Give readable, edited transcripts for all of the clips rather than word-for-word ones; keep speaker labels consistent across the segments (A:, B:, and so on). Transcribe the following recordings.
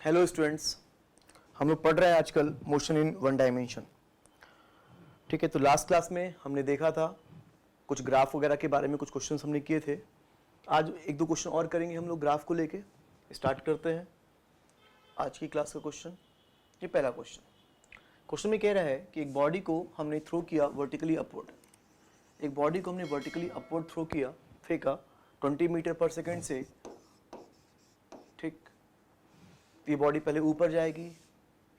A: Hello students, हम लोग पढ़ रहे हैं आजकल मोशन इन वन डायमेंशन। ठीक है, तो लास्ट क्लास में हमने देखा था कुछ ग्राफ वगैरह के बारे में, कुछ क्वेश्चंस हमने किए थे। आज एक दो क्वेश्चन और करेंगे हम लोग ग्राफ को लेके। स्टार्ट करते हैं आज की क्लास का क्वेश्चन। ये पहला क्वेश्चन में कह रहा है कि एक बॉडी को हमने थ्रो किया वर्टिकली अपवर्ड। एक बॉडी को हमने वर्टिकली अपवर्ड थ्रो किया, फेंका 20 मीटर पर सेकेंड से। ठीक, ये बॉडी पहले ऊपर जाएगी,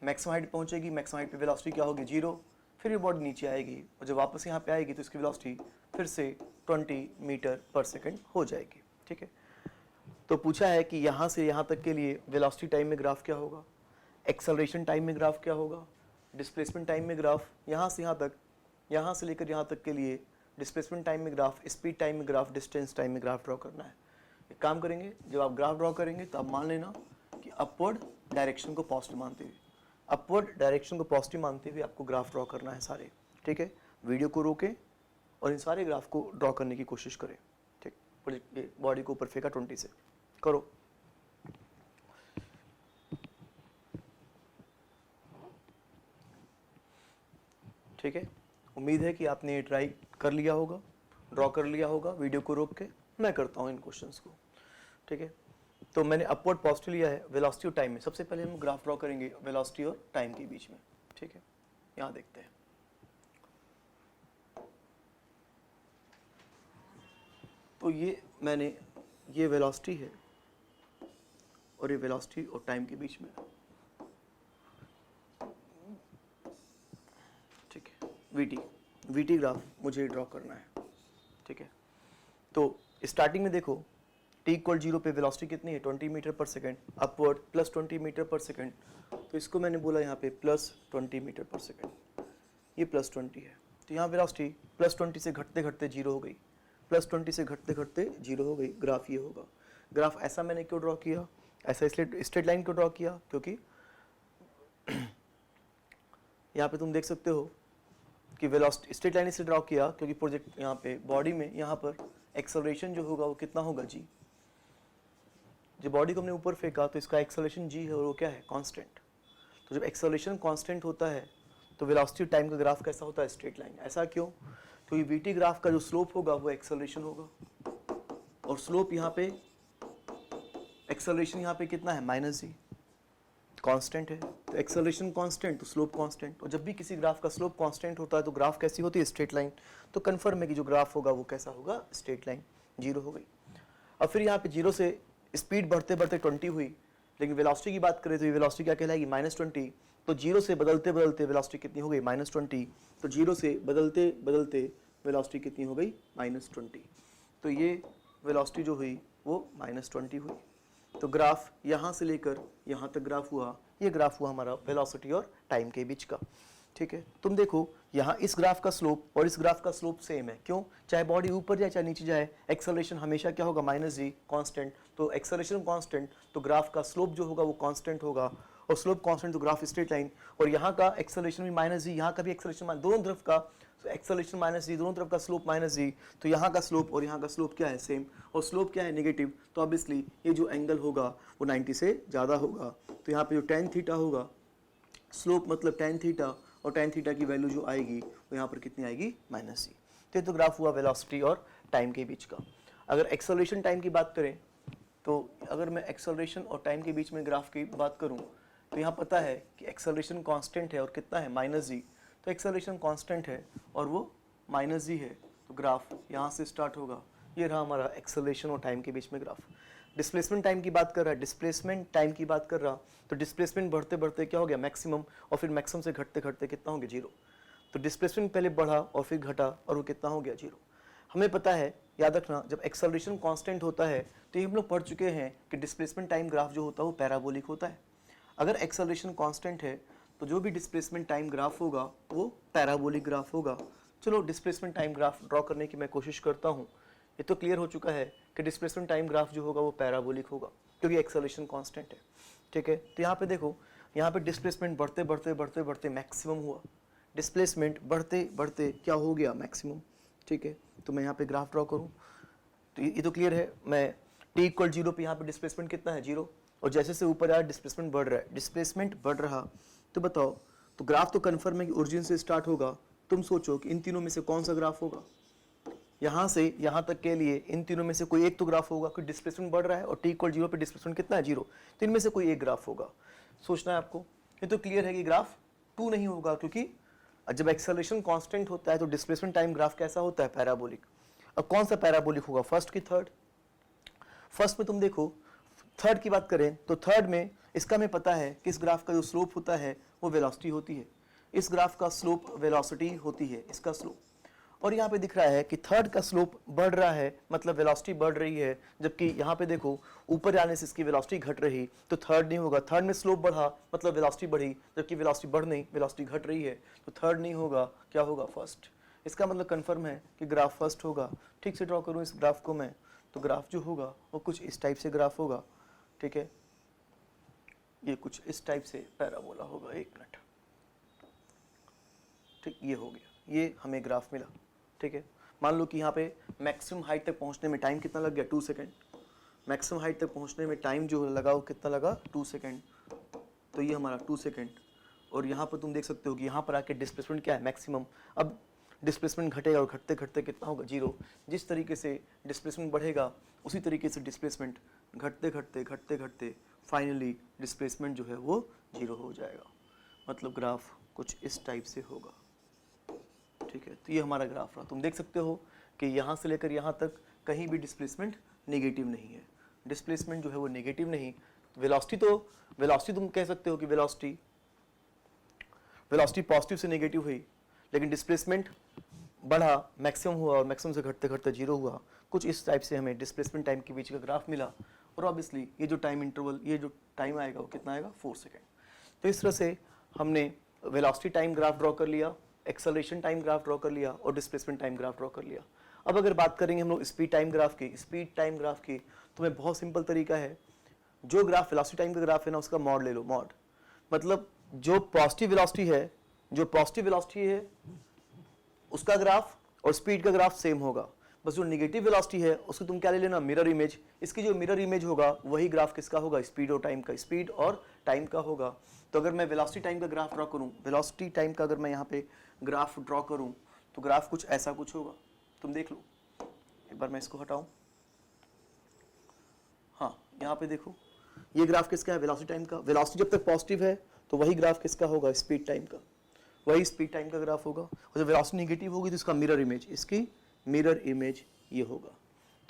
A: मैक्सिमम हाइट पहुंचेगी, मैक्सिमम हाइट पे वेलोसिटी क्या होगी 0। फिर ये बॉडी नीचे आएगी और जब वापस यहाँ पे आएगी तो इसकी वेलोसिटी फिर से 20 मीटर पर सेकेंड हो जाएगी। ठीक है, तो पूछा है कि यहाँ से यहाँ तक के लिए वेलोसिटी टाइम में ग्राफ क्या होगा, एक्सेलरेशन टाइम में ग्राफ क्या होगा, डिस्प्लेसमेंट टाइम में ग्राफ, यहाँ से यहाँ तक, यहाँ से लेकर यहाँ तक के लिए डिस्प्लेसमेंट टाइम में ग्राफ, स्पीड टाइम में ग्राफ, डिस्टेंस टाइम में ग्राफ ड्रॉ करना है। एक काम करेंगे, जब आप ग्राफ ड्रॉ करेंगे तो आप मान लेना कि अपवर्ड डायरेक्शन को पॉजिटिव मानते हुए, अपवर्ड डायरेक्शन को पॉजिटिव मानते हुए आपको ग्राफ ड्रॉ करना है सारे। ठीक है, वीडियो को रोकें और इन सारे ग्राफ को ड्रॉ करने की कोशिश करें। ठीक, बॉडी को ऊपर फेंका 20 से, करो। ठीक है, उम्मीद है कि आपने ये ट्राई कर लिया होगा, ड्रॉ कर लिया होगा वीडियो को रोक के। मैं करता हूँ इन क्वेश्चंस को। ठीक है, तो मैंने अपवर्ड पॉजिटिव लिया है वेलोसिटी और टाइम में। सबसे पहले हम ग्राफ ड्रॉ करेंगे वेलोसिटी और टाइम के बीच में। ठीक है, यहाँ देखते हैं। तो ये मैंने, ये वेलोसिटी है और ये वेलोसिटी और टाइम के बीच में। ठीक है, वीटी ग्राफ मुझे ड्रॉ करना है। ठीक है, तो स्टार्टिंग में देखो t इक्वल 0 पे वेलोसिटी कितनी है 20 मीटर पर सेकेंड, अपवर्ड प्लस 20 मीटर पर सेकेंड। तो इसको मैंने बोला यहाँ पे प्लस 20 मीटर पर सेकेंड, ये प्लस 20 है। तो यहाँ वेलोसिटी प्लस 20 से घटते घटते 0 हो गई, प्लस 20 से घटते घटते 0 हो गई। ग्राफ ये होगा। ग्राफ ऐसा मैंने क्यों ड्रॉ किया, ऐसा इसलिए स्ट्रेट लाइन क्यों ड्रॉ किया, क्योंकि यहाँ पे तुम देख सकते हो कि वेलोसिटी स्ट्रेट लाइन इसलिए ड्रॉ किया क्योंकि प्रोजेक्ट यहाँ पे बॉडी में यहाँ पर एक्सेलरेशन जो होगा वो कितना होगा g। जब बॉडी को हमने ऊपर फेंका तो इसका एक्सेलरेशन g है और वो क्या है, कांस्टेंट। तो जब एक्सेलरेशन कांस्टेंट होता है तो वेलोसिटी टाइम का ग्राफ कैसा होता है, स्ट्रेट लाइन। ऐसा क्यों, क्योंकि वीटी ग्राफ का जो स्लोप होगा वो एक्सेलरेशन होगा और स्लोप यहाँ पे, एक्सेलरेशन यहाँ पे कितना है -g, कांस्टेंट है। तो एक्सेलरेशन कांस्टेंट तो स्लोप कांस्टेंट। और जब भी किसी ग्राफ का स्लोप कांस्टेंट होता है तो ग्राफ कैसी होती है, स्ट्रेट लाइन। तो कंफर्म है कि जो ग्राफ होगा वो कैसा होगा, स्ट्रेट लाइन। 0 हो गई। अब फिर यहाँ पे 0 से स्पीड बढ़ते बढ़ते 20 हुई, लेकिन वेलोसिटी की बात करें तो ये वेलोसिटी क्या कहलाएगी, -20। तो 0 से बदलते बदलते वेलोसिटी कितनी हो गई, -20। तो 0 से बदलते बदलते वेलोसिटी कितनी हो गई, -20। तो ये वेलोसिटी जो हुई वो -20 हुई। तो ग्राफ यहाँ से लेकर यहाँ तक ग्राफ हुआ, ये ग्राफ हुआ हमारा वेलोसिटी और टाइम के बीच का। ठीक है, तुम देखो यहाँ इस ग्राफ का स्लोप और इस ग्राफ का स्लोप सेम है। क्यों, चाहे बॉडी ऊपर जाए चाहे नीचे जाए, एक्सेलरेशन हमेशा क्या होगा, -g, कांस्टेंट। तो एक्सेलरेशन कांस्टेंट तो ग्राफ का स्लोप जो होगा वो कांस्टेंट होगा, और स्लोप कांस्टेंट तो ग्राफ स्ट्रेट लाइन। और यहाँ का एक्सेलरेशन भी -g, यहाँ का भी एक्सेलरेशन, दोनों तरफ का एक्सेलरेशन -g, दोनों तरफ का स्लोप -g। तो यहाँ का स्लोप और यहाँ का स्लोप क्या है, सेम। और स्लोप क्या है, नेगेटिव। तो ऑब्वियसली ये जो एंगल होगा वो 90 से ज़्यादा होगा। तो यहाँ पे जो tan थीटा होगा, स्लोप मतलब tan थीटा, और tan थीटा की वैल्यू जो आएगी वो यहाँ पर कितनी आएगी, -g। तो ये तो ग्राफ हुआ वेलोसिटी और टाइम के बीच का। अगर एक्सेलरेशन टाइम की बात करें तो अगर मैं एक्सेलरेशन और टाइम के बीच में ग्राफ की बात करूँ तो यहाँ पता है कि एक्सेलरेशन कांस्टेंट है और कितना है, -g। तो एक्सेलरेशन कांस्टेंट है और वो -g है, तो ग्राफ यहाँ से स्टार्ट होगा। ये रहा हमारा एक्सेलरेशन और टाइम के बीच में ग्राफ। डिस्प्लेसमेंट टाइम की बात कर रहा है, डिस्प्लेसमेंट टाइम की बात कर रहा, तो डिस्प्लेसमेंट बढ़ते बढ़ते क्या हो गया, मैक्सिमम, और फिर मैक्सिमम से घटते घटते कितना हो गया, 0। तो डिस्प्लेसमेंट पहले बढ़ा और फिर घटा और वो कितना हो गया, 0। हमें पता है, याद रखना, जब एक्सेलरेशन कांस्टेंट होता है तो ये हम लोग पढ़ चुके हैं कि डिस्प्लेसमेंट टाइम ग्राफ जो होता है वो पैराबोलिक होता है। अगर एक्सेलरेशन कांस्टेंट है तो जो भी डिस्प्लेसमेंट टाइम ग्राफ होगा वो पैराबोलिक ग्राफ होगा। चलो डिस्प्लेसमेंट टाइम ग्राफ ड्रॉ करने की मैं कोशिश करता हूँ। ये तो क्लियर हो चुका है कि डिस्प्लेसमेंट टाइम ग्राफ जो होगा वो पैराबोलिक होगा क्योंकि एक्सेलरेशन कांस्टेंट है। ठीक है, तो यहाँ पे देखो, यहाँ पे डिस्प्लेसमेंट बढ़ते बढ़ते बढ़ते बढ़ते मैक्सिमम हुआ, डिस्प्लेसमेंट बढ़ते बढ़ते क्या हो गया, मैक्सिमम। ठीक है, तो मैं यहाँ पे ग्राफ ड्रॉ करूँ तो ये तो क्लियर है। मैं t इक्वल 0 पे यहाँ पे डिस्प्लेसमेंट कितना है, 0, और जैसे से ऊपर आया डिस्प्लेसमेंट बढ़ रहा है, डिस्प्लेसमेंट बढ़ रहा, तो बताओ, तो ग्राफ तो कन्फर्म है कि ओरिजिन से स्टार्ट होगा। तुम सोचो कि इन तीनों में से कौन सा ग्राफ होगा, यहाँ से यहाँ तक के लिए इन तीनों में से कोई एक तो ग्राफ होगा, क्योंकि डिस्प्लेसमेंट बढ़ रहा है और t=0 पे डिस्प्लेसमेंट कितना है, 0, तो इनमें से कोई एक ग्राफ होगा। सोचना है आपको। ये तो क्लियर है कि ग्राफ 2 नहीं होगा, क्योंकि जब एक्सेलरेशन कांस्टेंट होता है तो डिस्प्लेसमेंट टाइम ग्राफ कैसा होता है, पैराबोलिक। अब कौन सा पैराबोलिक होगा, फर्स्ट की थर्ड? फर्स्ट में तुम देखो, थर्ड की बात करें तो थर्ड में इसका हमें पता है कि इस ग्राफ का जो स्लोप होता है वो वेलोसिटी होती है, इस ग्राफ का स्लोप वेलोसिटी होती है, इसका स्लोप। और यहाँ पे दिख रहा है कि थर्ड का स्लोप बढ़ रहा है, मतलब वेलोसिटी बढ़ रही है, जबकि यहाँ पे देखो ऊपर जाने से इसकी वेलोसिटी घट रही, तो थर्ड नहीं होगा। थर्ड में स्लोप बढ़ा मतलब वेलोसिटी बढ़ी, जबकि वेलोसिटी बढ़ नहीं, वेलोसिटी घट रही है, तो थर्ड नहीं होगा, क्या होगा, फर्स्ट। इसका मतलब कंफर्म है कि ग्राफ फर्स्ट होगा। ठीक से ड्रॉ करूँ इस ग्राफ को मैं, तो ग्राफ जो होगा वो कुछ इस टाइप से ग्राफ होगा, ठीक है, ये कुछ इस टाइप से पैराबोला होगा। एक मिनट, ठीक, ये हो गया, ये हमें ग्राफ मिला, ठीक है। मान लो कि यहाँ पे मैक्सिमम हाइट तक पहुँचने में टाइम कितना लग गया, 2 सेकेंड। मैक्सिमम हाइट तक पहुँचने में टाइम जो लगा वो कितना लगा, 2 सेकेंड। तो ये हमारा 2 सेकेंड। और यहाँ पर तुम देख सकते हो कि यहाँ पर आके डिस्प्लेसमेंट क्या है, मैक्सिमम। अब डिस्प्लेसमेंट घटेगा और घटते घटते कितना होगा, 0। जिस तरीके से डिस्प्लेसमेंट बढ़ेगा उसी तरीके से डिस्प्लेसमेंट घटते घटते घटते घटते फाइनली डिस्प्लेसमेंट जो है वो 0 हो जाएगा। मतलब ग्राफ कुछ इस टाइप से होगा, ठीक है। तो ये हमारा ग्राफ रहा। तुम देख सकते हो कि यहाँ से लेकर यहाँ तक कहीं भी डिस्प्लेसमेंट नेगेटिव नहीं है, डिस्प्लेसमेंट जो है वो नेगेटिव नहीं। वेलोसिटी तुम कह सकते हो कि वेलोसिटी पॉजिटिव से नेगेटिव हुई, लेकिन डिस्प्लेसमेंट बढ़ा, मैक्सिमम हुआ और मैक्सिमम से घटते घटते 0 हुआ। कुछ इस टाइप से हमें डिस्प्लेसमेंट टाइम के बीच का ग्राफ मिला। और ऑब्वियसली ये जो टाइम इंटरवल, ये जो टाइम आएगा वो कितना आएगा, 4 सेकेंड। तो इस तरह से हमने वेलोसिटी टाइम ग्राफ ड्रॉ कर लिया, एक्सेलरेशन टाइम ग्राफ ड्रॉ कर लिया और डिस्प्लेसमेंट टाइम ग्राफ ड्रॉ कर लिया। अब अगर बात करेंगे हम लोग स्पीड टाइम ग्राफ की, तो मैं बहुत सिंपल तरीका है, जो ग्राफ वेलोसिटी टाइम का ग्राफ है ना, उसका मॉड ले लो। मॉड मतलब जो पॉजिटिव वेलोसिटी है उसका ग्राफ और स्पीड का ग्राफ सेम होगा। बस जो निगेटिव वेलोसिटी है उसको तुम क्या ले लेना, मिरर इमेज। इसकी जो मिरर इमेज होगा वही ग्राफ किसका होगा, स्पीड और टाइम का होगा। तो अगर मैं वेलोसिटी टाइम का ग्राफ ड्रॉ करूं, वेलोसिटी टाइम का अगर मैं यहाँ पे ग्राफ ड्रॉ करूं, तो ग्राफ कुछ ऐसा कुछ होगा। तुम देख लो, एक बार मैं इसको हटाऊं। हाँ, यहाँ पे देखो, ये ग्राफ किसका है, वेलोसिटी टाइम का। वेलोसिटी जब तक पॉजिटिव है तो वही ग्राफ किसका होगा, स्पीड टाइम का। वही स्पीड टाइम का ग्राफ होगा। और जब वेलोसिटी नेगेटिव होगी तो इसका मिरर इमेज, इसकी मिरर इमेज ये होगा।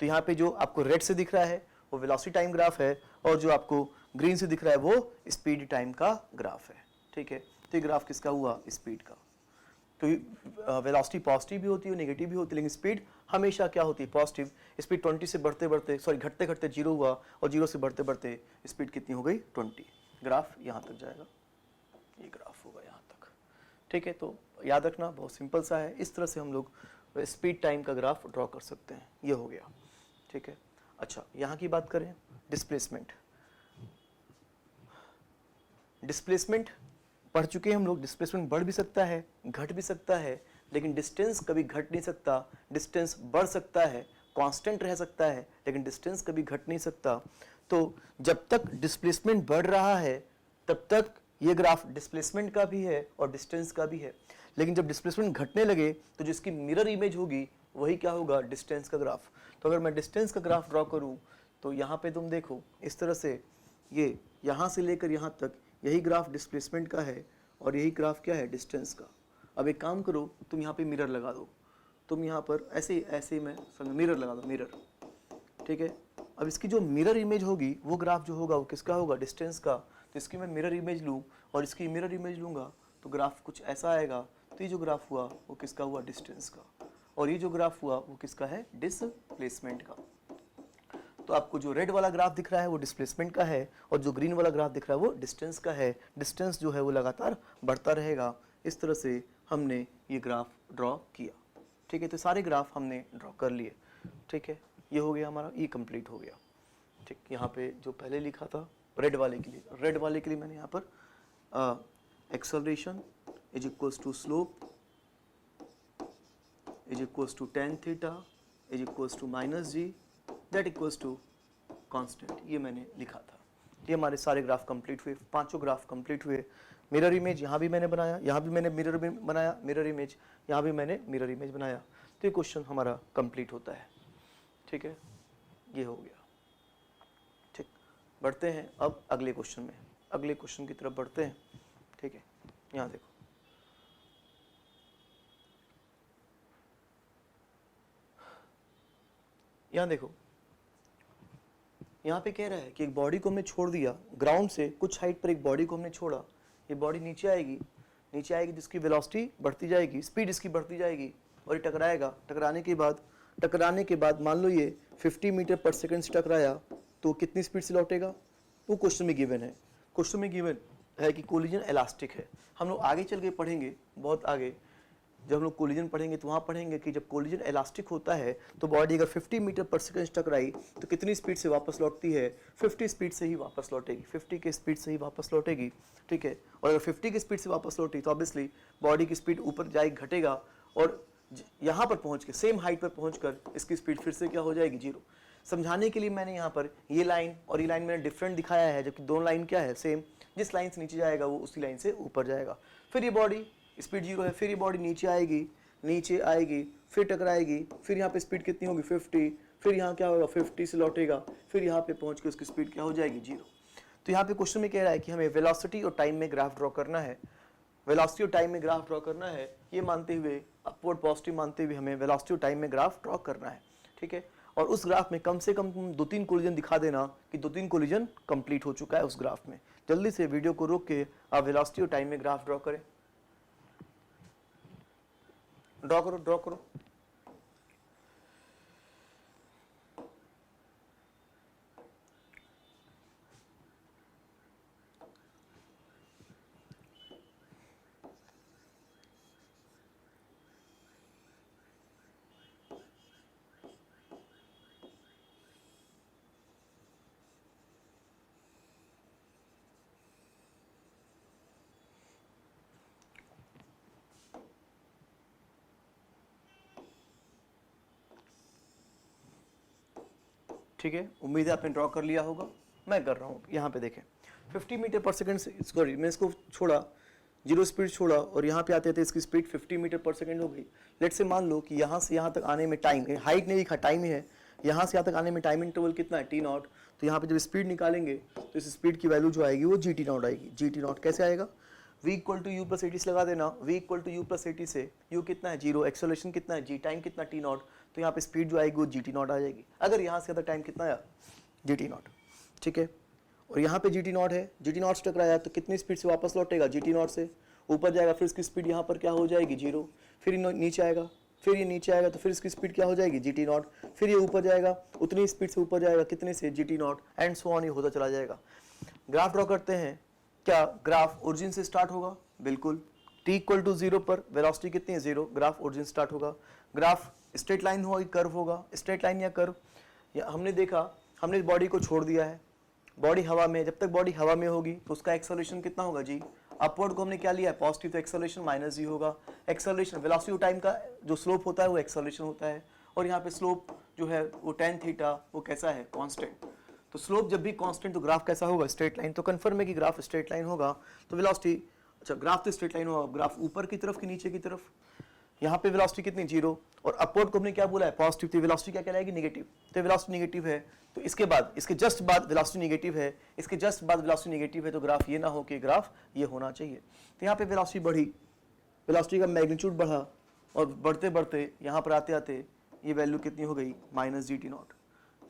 A: तो यहाँ पे जो आपको रेड से दिख रहा है वो वेलोसिटी टाइम ग्राफ है, और जो आपको ग्रीन से दिख रहा है वो स्पीड टाइम का ग्राफ है, ठीक है। तो ये ग्राफ किसका हुआ, स्पीड का। तो वेलोसिटी पॉजिटिव भी होती है, नेगेटिव भी होती है, लेकिन स्पीड हमेशा क्या होती है, पॉजिटिव। स्पीड 20 से घटते घटते 0 हुआ, और 0 से बढ़ते बढ़ते स्पीड कितनी हो गई, 20। ग्राफ यहाँ तक जाएगा, ये ग्राफ होगा यहाँ तक, ठीक है। तो याद रखना, बहुत सिंपल सा है। इस तरह से हम लोग स्पीड टाइम का ग्राफ ड्रॉ कर सकते हैं। ये हो गया, ठीक है। अच्छा, यहाँ की बात करें, डिस्प्लेसमेंट पढ़ चुके हैं हम लोग। डिस्प्लेसमेंट बढ़ भी सकता है, घट भी सकता है, लेकिन डिस्टेंस कभी घट नहीं सकता। डिस्टेंस बढ़ सकता है, कांस्टेंट रह सकता है, लेकिन डिस्टेंस कभी घट नहीं सकता। तो जब तक डिस्प्लेसमेंट बढ़ रहा है तब तक ये ग्राफ डिस्प्लेसमेंट का भी है और डिस्टेंस का भी है। लेकिन जब डिस्प्लेसमेंट घटने लगे तो जिसकी मिरर इमेज होगी वही क्या होगा, डिस्टेंस का ग्राफ। तो अगर मैं डिस्टेंस का ग्राफ ड्रॉ करूं तो यहाँ पे तुम देखो इस तरह से, ये यहाँ से लेकर यहाँ तक यही ग्राफ डिस्प्लेसमेंट का है और यही ग्राफ क्या है, डिस्टेंस का। अब एक काम करो, तुम यहाँ पे मिरर लगा दो। तुम यहाँ पर ऐसे मैं मिरर लगा दो, मिरर, ठीक है। अब इसकी जो मिरर इमेज होगी वो ग्राफ जो होगा वो किसका होगा, डिस्टेंस का। तो इसकी मैं मिरर इमेज लूँ और इसकी मिरर इमेज लूँगा तो ग्राफ कुछ ऐसा आएगा। तो ये जो ग्राफ हुआ वो किसका हुआ, डिस्टेंस का। और ये जो ग्राफ हुआ वो किसका है, डिस्प्लेसमेंट का। तो आपको जो रेड वाला ग्राफ दिख रहा है वो डिस्प्लेसमेंट का है, और जो ग्रीन वाला ग्राफ दिख रहा है वो डिस्टेंस का है। डिस्टेंस जो है वो लगातार बढ़ता रहेगा। इस तरह से हमने ये ग्राफ ड्रॉ किया, ठीक है। तो सारे ग्राफ हमने ड्रॉ कर लिए, ठीक है। ये हो गया हमारा, ये कंप्लीट हो गया, ठीक। यहाँ पे जो पहले लिखा था रेड वाले के लिए मैंने यहाँ पर acceleration is equals to slope is equals to tan theta is equals to -g that equals to constant, ये मैंने लिखा था। ये हमारे सारे ग्राफ कंप्लीट हुए, पांचों ग्राफ कंप्लीट हुए। मिरर इमेज यहाँ भी मैंने बनाया, यहाँ भी मैंने मिरर बनाया, मिरर इमेज यहाँ भी मैंने मिरर इमेज बनाया, तो ये क्वेश्चन हमारा कंप्लीट होता है। ठीक है, ये हो गया। ठीक, बढ़ते हैं अब अगले क्वेश्चन में, अगले क्वेश्चन की तरफ बढ़ते हैं। ठीक है, यहाँ देखो, यहाँ देखो, यहाँ पे कह रहा है कि एक बॉडी को हमने छोड़ दिया ग्राउंड से कुछ हाइट पर, एक बॉडी को हमने छोड़ा, ये बॉडी नीचे आएगी जिसकी वेलोसिटी बढ़ती जाएगी, स्पीड इसकी बढ़ती जाएगी और ये टकराएगा। टकराने के बाद मान लो ये 50 मीटर पर सेकंड से टकराया तो कितनी स्पीड से लौटेगा, वो क्वेश्चन में गिवन है। क्वेश्चन में गिवन है कि कोलिजन इलास्टिक है। हम लोग आगे चल के पढ़ेंगे, बहुत आगे जब हम लोग कोलिजन पढ़ेंगे तो वहाँ पढ़ेंगे कि जब कोलिजन इलास्टिक होता है तो बॉडी अगर 50 मीटर पर सेकंड टकराई तो कितनी स्पीड से वापस लौटती है, 50 स्पीड से ही वापस लौटेगी, 50 के स्पीड से ही वापस लौटेगी। ठीक है, और अगर 50 की स्पीड से वापस लौटी तो ऑब्वियसली बॉडी की स्पीड ऊपर जाएगी, घटेगा, और यहाँ पर पहुँच के सेम हाइट पर पहुँच कर इसकी स्पीड फिर से क्या हो जाएगी, जीरो। समझाने के लिए मैंने यहाँ पर ये लाइन और ये लाइन मैंने डिफरेंट दिखाया है, जबकि दोनों लाइन क्या है, सेम। जिस लाइन से नीचे जाएगा वो उसी लाइन से ऊपर जाएगा। फिर ये बॉडी स्पीड जीरो है, फिर ये बॉडी नीचे आएगी, फिर टकराएगी, फिर यहाँ पे स्पीड कितनी होगी 50, फिर यहाँ क्या होगा 50 से लौटेगा, फिर यहाँ पे पहुँच के उसकी स्पीड क्या हो जाएगी, जीरो। तो यहाँ पे क्वेश्चन में कह रहा है कि हमें वेलोसिटी और टाइम में ग्राफ ड्रॉ करना है। वेलोसिटी और टाइम में ग्राफ ड्रॉ करना है, ये मानते हुए, अपवर्ड पॉजिटिव मानते हुए हमें वेलोसिटी और टाइम में ग्राफ ड्रॉ करना है। ठीक है, और उस ग्राफ में कम से कम 2-3 कोलिजन दिखा देना कि 2-3 कोलिजन कंप्लीट हो चुका है उस ग्राफ में। जल्दी से वीडियो को रोक के आप वेलोसिटी और टाइम में ग्राफ ड्रॉ करें। ड्रॉ करो। ठीक है, उम्मीद है आपने ड्रॉ कर लिया होगा, मैं कर रहा हूँ। यहाँ पे देखें 50 मीटर पर सेकंड से, सॉरी मैं इसको छोड़ा, जीरो स्पीड छोड़ा और यहाँ पे आते थे इसकी स्पीड 50 मीटर पर सेकंड हो गई। लेट से मान लो कि यहाँ से यहाँ तक आने में टाइम, हाइट नहीं लिखा, टाइम ही है, यहाँ से यहाँ तक आने में टाइम इंटरवल कितना है, टी नॉट। तो यहाँ पे जब स्पीड निकालेंगे तो इस स्पीड की वैल्यू जो आएगी वो जी टी नॉट आएगी। जी टी नॉट कैसे आएगा, v equal to u plus a t से लगा देना, v equal to u plus a t से u कितना है, जीरो, एक्सेलरेशन कितना है, g, टाइम कितना, टी नॉट, तो यहाँ पे स्पीड जो आएगी वो जी टी नॉट आ जाएगी। अगर यहाँ से ज़्यादा टाइम कितना आया, जी टी नॉट। ठीक है, और यहाँ पे जी टी नॉट है, जी टी नॉट से टकराया तो कितनी स्पीड से वापस लौटेगा, जी टी नॉट से ऊपर जाएगा, फिर इसकी स्पीड यहाँ पर क्या हो जाएगी, जीरो, फिर नीचे आएगा, फिर ये नीचे आएगा तो फिर इसकी स्पीड क्या हो जाएगी, जी टी नॉट, फिर ये ऊपर जाएगा, उतनी स्पीड से ऊपर जाएगा, कितने से, जी T not, and so on, ये होता चला जाएगा। ग्राफ ड्रॉ करते हैं, क्या ग्राफ ओरिजिन से स्टार्ट होगा, बिल्कुल, t इक्वल टू 0 पर वेलोसिटी कितनी है, 0, ग्राफ ओरिजिन स्टार्ट होगा। ग्राफ स्ट्रेट लाइन होगा कि कर्व होगा, स्ट्रेट लाइन या कर्व, या हमने देखा, हमने बॉडी को छोड़ दिया है, बॉडी हवा में, जब तक बॉडी हवा में होगी तो उसका एक्सेलरेशन कितना होगा, जी। अपवर्ड को हमने क्या लिया है, पॉजिटिव, तो एक्सेलरेशन माइनस जी होगा। एक्सेलरेशन वेलोसिटी टाइम का जो स्लोप होता है वो एक्सेलरेशन होता है, और यहाँ पे स्लोप जो है वो tan थीटा, वो कैसा है, कांस्टेंट। तो स्लोप जब भी कांस्टेंट तो ग्राफ कैसा होगा, स्ट्रेट लाइन। तो कंफर्म है कि ग्राफ स्ट्रेट लाइन होगा। तो वेलोसिटी, अच्छा ग्राफ तो स्ट्रेट लाइन होगा, ग्राफ ऊपर की तरफ कि नीचे की तरफ, यहाँ पे वेलोसिटी कितनी, जीरो, और अपवर्ड को हमने क्या बोला है, पॉजिटिव, तो वेलोसिटी क्या कहलाएगी, नेगेटिव। तो वेलोसिटी नेगेटिव है, तो इसके बाद, इसके जस्ट बाद वेलोसिटी नेगेटिव है, इसके जस्ट बाद वेलोसिटी नेगेटिव है, तो ग्राफ ये ना हो कि ग्राफ ये होना चाहिए। तो यहाँ पे वेलोसिटी बढ़ी, वेलोसिटी का मैग्नीट्यूड बढ़ा, और बढ़ते बढ़ते यहाँ पर आते आते ये वैल्यू कितनी हो गई, माइनस जी टी नॉट,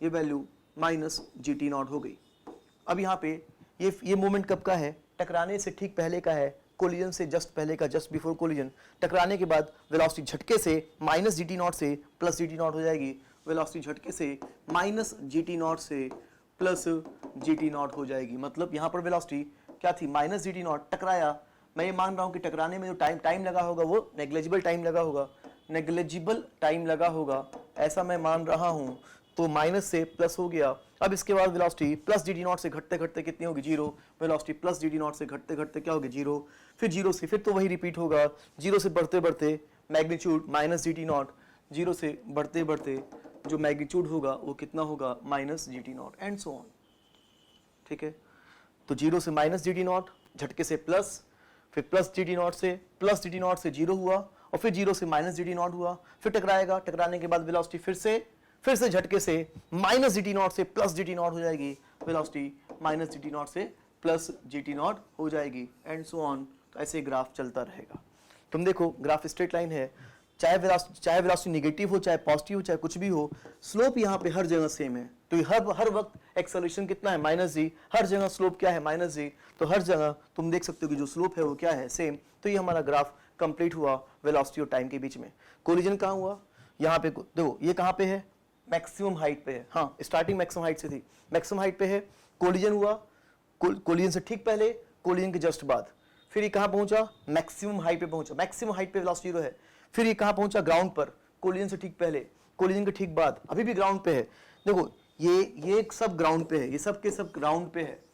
A: ये value minus G T naught हो गई। अब यहाँ पे ये मोमेंट कब का है, टकराने से ठीक पहले का है, कोलिजन से जस्ट पहले का, जस्ट बिफोर कोलिजन। टकराने के बाद वेलोसिटी झटके से माइनस जी टी नॉट से प्लस जी टी नॉट हो जाएगी, वेलोसिटी झटके से माइनस जी टी नॉट से प्लस जी टी नॉट हो जाएगी। मतलब यहाँ पर वेलोसिटी क्या थी, माइनस जी टी नॉट, टकराया, मैं ये मान रहा हूँ कि टकराने में जो टाइम लगा होगा वो नेग्लिजिबल टाइम लगा होगा, नेग्लिजिबल टाइम लगा होगा, ऐसा मैं मान रहा हूँ। तो माइनस से प्लस हो गया। अब इसके बाद velocity plus G T naught से घटते घटते कितनी होगी, zero, velocity plus G T naught से घटते घटते क्या होगी, जीरो, फिर जीरो से फिर तो वही रिपीट होगा, जीरो से बढ़ते बढ़ते magnitude minus G T not, zero से बढ़ते बढ़ते जो मैग्नीट्यूड होगा वो कितना होगा, minus G T not, and so on. ठीक है, तो जीरो से माइनस जी टी नॉट, झटके से प्लस, फिर प्लस जी टी नॉट से, प्लस जी टी नॉट से जीरो हुआ, और फिर जीरो से माइनस जी टी नॉट हुआ, फिर टकराएगा, टकराने के बाद वेलोसिटी फिर से झटके से माइनस जी टी नॉट से प्लस जी टी नॉट हो जाएगी, velocity minus G T naught से प्लस जी टी नॉट हो जाएगी, एंड सो ऑन। तो ऐसे ग्राफ चलता रहेगा। तुम देखो ग्राफ स्ट्रेट लाइन है, चाहे वेलोसिटी नेगेटिव हो, चाहे पॉजिटिव हो, चाहे कुछ भी हो, स्लोप यहाँ पे हर जगह सेम है। तो हर वक्त एक्सेलरेशन कितना है, माइनस जी, हर जगह स्लोप क्या है, माइनस जी। तो हर जगह तुम देख सकते हो कि जो स्लोप है वो क्या है, सेम। तो ये हमारा ग्राफ कंप्लीट हुआ वेलोसिटी और टाइम के बीच में। कोलिजन कहाँ हुआ, यहाँ पे देखो, ये कहाँ पे है, मैक्सिमम हाइट पे है। हाँ, स्टार्टिंग मैक्सिमम हाइट से थी, मैक्सिमम हाइट पे है। कोलिजन हुआ, कोलिजन से ठीक पहले, कोलिजन के जस्ट बाद। फिर ये कहाँ पहुंचा, मैक्सिमम हाइट पे पहुंचा, मैक्सिमम हाइट पे वेलोसिटी जीरो है। फिर ये कहाँ पहुंचा, ग्राउंड पर, कोलिजन से ठीक पहले, कोलिजन के ठीक बाद, अभी भी ग्राउंड पे है। देखो ये सब ग्राउंड पे है, ये सब के सब ग्राउंड पे है,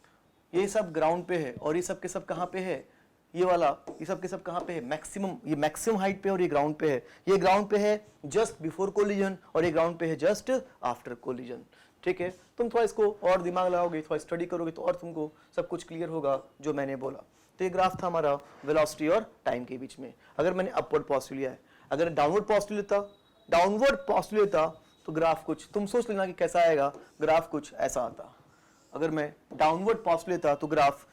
A: ये सब ग्राउंड पे है, और ये सब के सब कहाँ पे है, ये वाला, ये सब के सब कहाँ पे है, मैक्सिमम, ये मैक्सिमम हाइट पे और ये ग्राउंड पे है। ये ग्राउंड पे है जस्ट बिफोर कोलिजन, और ये ग्राउंड पे है जस्ट आफ्टर कोलिजन। ठीक है, तुम थोड़ा इसको और दिमाग लगाओगे, थोड़ा स्टडी करोगे तो और तुमको सब कुछ क्लियर होगा जो मैंने बोला। तो ये ग्राफ था हमारा वेलोसिटी और टाइम के बीच में। अगर मैंने अपवर्ड पॉजिटिव लिया है, अगर डाउनवर्ड पॉजिटिव लेता तो ग्राफ कुछ, तुम सोच लेना कि कैसा आएगा, ग्राफ कुछ ऐसा आता। अगर मैं डाउनवर्ड पॉजिटिव लेता तो ग्राफ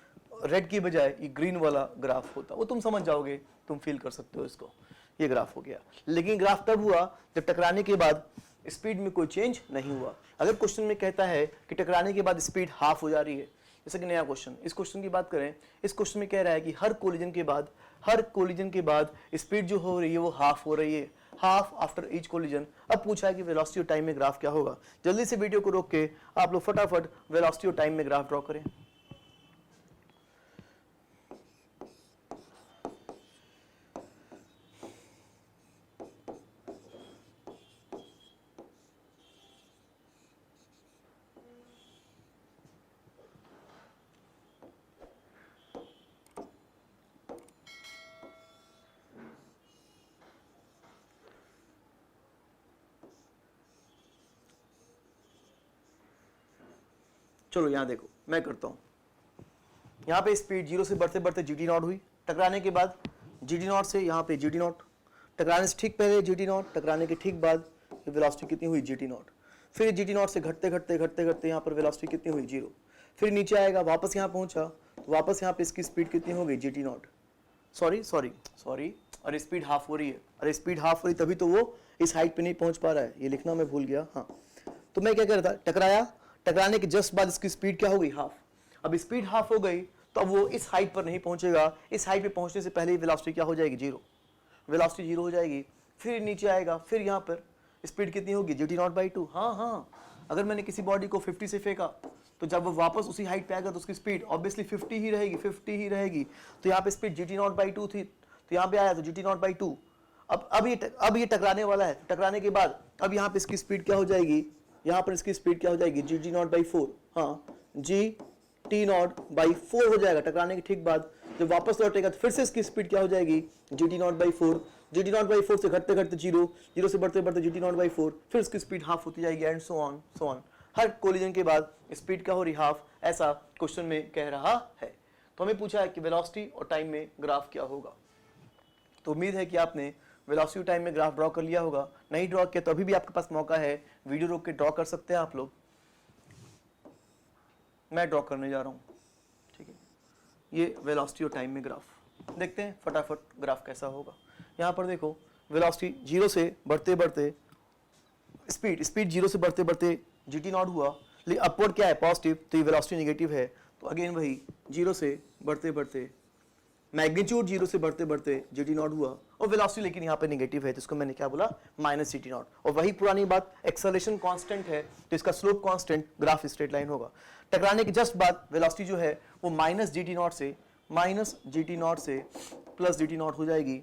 A: रेड की बजाय ये ग्रीन वाला ग्राफ होता, वो तुम समझ जाओगे, तुम फील कर सकते हो इसको। ये ग्राफ हो गया। लेकिन ग्राफ तब हुआ जब टकराने के बाद स्पीड में कोई चेंज नहीं हुआ। अगर क्वेश्चन में कहता है कि टकराने के बाद स्पीड हाफ हो जा रही है, जैसे कि नया क्वेश्चन, इस क्वेश्चन की बात करें, इस क्वेश्चन में कह रहा है कि हर कोलिजन के बाद स्पीड जो हो रही है वो हाफ हो रही है, हाफ आफ्टर ईच कोलिजन। अब पूछा है कि वेलोसिटी और टाइम में ग्राफ क्या होगा। जल्दी से वीडियो को रोक के आप लोग फटाफट वेलोसिटी और टाइम में ग्राफ ड्रॉ करें। चलो यहाँ देखो, मैं करता हूँ। यहाँ पे स्पीड जीरो से बढ़ते बढ़ते जी टी नॉट हुई, टकराने के बाद जी टी नॉट से यहाँ पे जी टी नॉट, टकराने से ठीक पहले जी टी नॉट, टकराने के ठीक बाद वेलोसिटी कितनी हुई, जी टी नॉट। फिर जी टी नॉट से घटते घटते यहाँ पर वेलोसिटी कितनी हुई, जीरो। फिर नीचे आएगा, वापस यहाँ पहुँचा तो वापस यहाँ पे इसकी स्पीड कितनी हो गई, जी टी नॉट। सॉरी, अरे स्पीड हाफ हो रही है, अरे स्पीड हाफ हो रही, तभी तो वो इस हाइट पे नहीं पहुँच पा रहा है, ये लिखना मैं भूल गया। हाँ, तो मैं क्या कर रहा था, टकराया, टकराने के जस्ट बाद इसकी स्पीड क्या हो गई, हाफ। अब स्पीड हाफ हो गई तो अब वो इस हाइट पर नहीं पहुंचेगा, इस हाइट पे पहुंचने से पहले ही वेलोसिटी क्या हो जाएगी, जीरो, वेलोसिटी जीरो हो जाएगी। फिर नीचे आएगा, फिर यहाँ पर स्पीड कितनी होगी, जी टी नॉट बाई टू। हाँ, अगर मैंने किसी बॉडी को 50 से फेंका तो जब वो वापस उसी हाइट पे आएगा तो उसकी स्पीड ऑब्वियसली 50 ही रहेगी। तो यहाँ पे speed ji T naught by to थी, तो यहाँ पे आया तो जी टी नॉट बाई टू। अब ये टकराने वाला है, टकराने के बाद अब यहाँ पे इसकी स्पीड क्या हो जाएगी, यहाँ पर इसकी स्पीड क्या हो जाएगी, G T naught by four. हाँ, G T naught by four हो जाएगा टकराने के ठीक बाद। जब वापस लौटेगा तो फिर से इसकी स्पीड क्या हो जाएगी, G T naught by four. Ji T naught by four से घटते घटते जीरो से बढ़ते बढ़ते जी टी नॉट बाई फोर, फिर इसकी स्पीड हाफ होती जाएगी, and so on. Her collision के बाद स्पीड क्या हो रही, हाफ। ऐसा क्वेश्चन में कह रहा है। तो हमें पूछा है कि वेलोसिटी और टाइम में ग्राफ क्या होगा। तो उम्मीद है कि आपने वेलोसिटी टाइम में ग्राफ ड्रॉ कर लिया होगा। नहीं ड्रॉ किया तो अभी भी आपके पास मौका है, वीडियो रोक के ड्रॉ कर सकते हैं आप लोग। मैं ड्रॉ करने जा रहा हूँ, ठीक है। ये वेलोसिटी और टाइम में ग्राफ देखते हैं फटाफट ग्राफ कैसा होगा। यहाँ पर देखो, वेलोसिटी जीरो से बढ़ते बढ़ते स्पीड जीरो से बढ़ते बढ़ते जी टी नॉट हुआ, लेकिन अपवर्ड क्या है, पॉजिटिव, तो ये वेलोसिटी नेगेटिव है। तो अगेन वही, जीरो से बढ़ते बढ़ते मैग्नीट्यूड जीरो से बढ़ते बढ़ते जी टी नॉट हुआ, और वेलोसिटी लेकिन यहाँ पे नेगेटिव है, तो इसको मैंने क्या बोला, माइनस जी टी नॉट। और वही पुरानी बात, एक्सेलरेशन कांस्टेंट है तो इसका slope constant, graph straight line होगा। टकराने के जस्ट बाद वेलोसिटी जो है वो माइनस जी टी नॉट से प्लस जी टी नॉट हो जाएगी,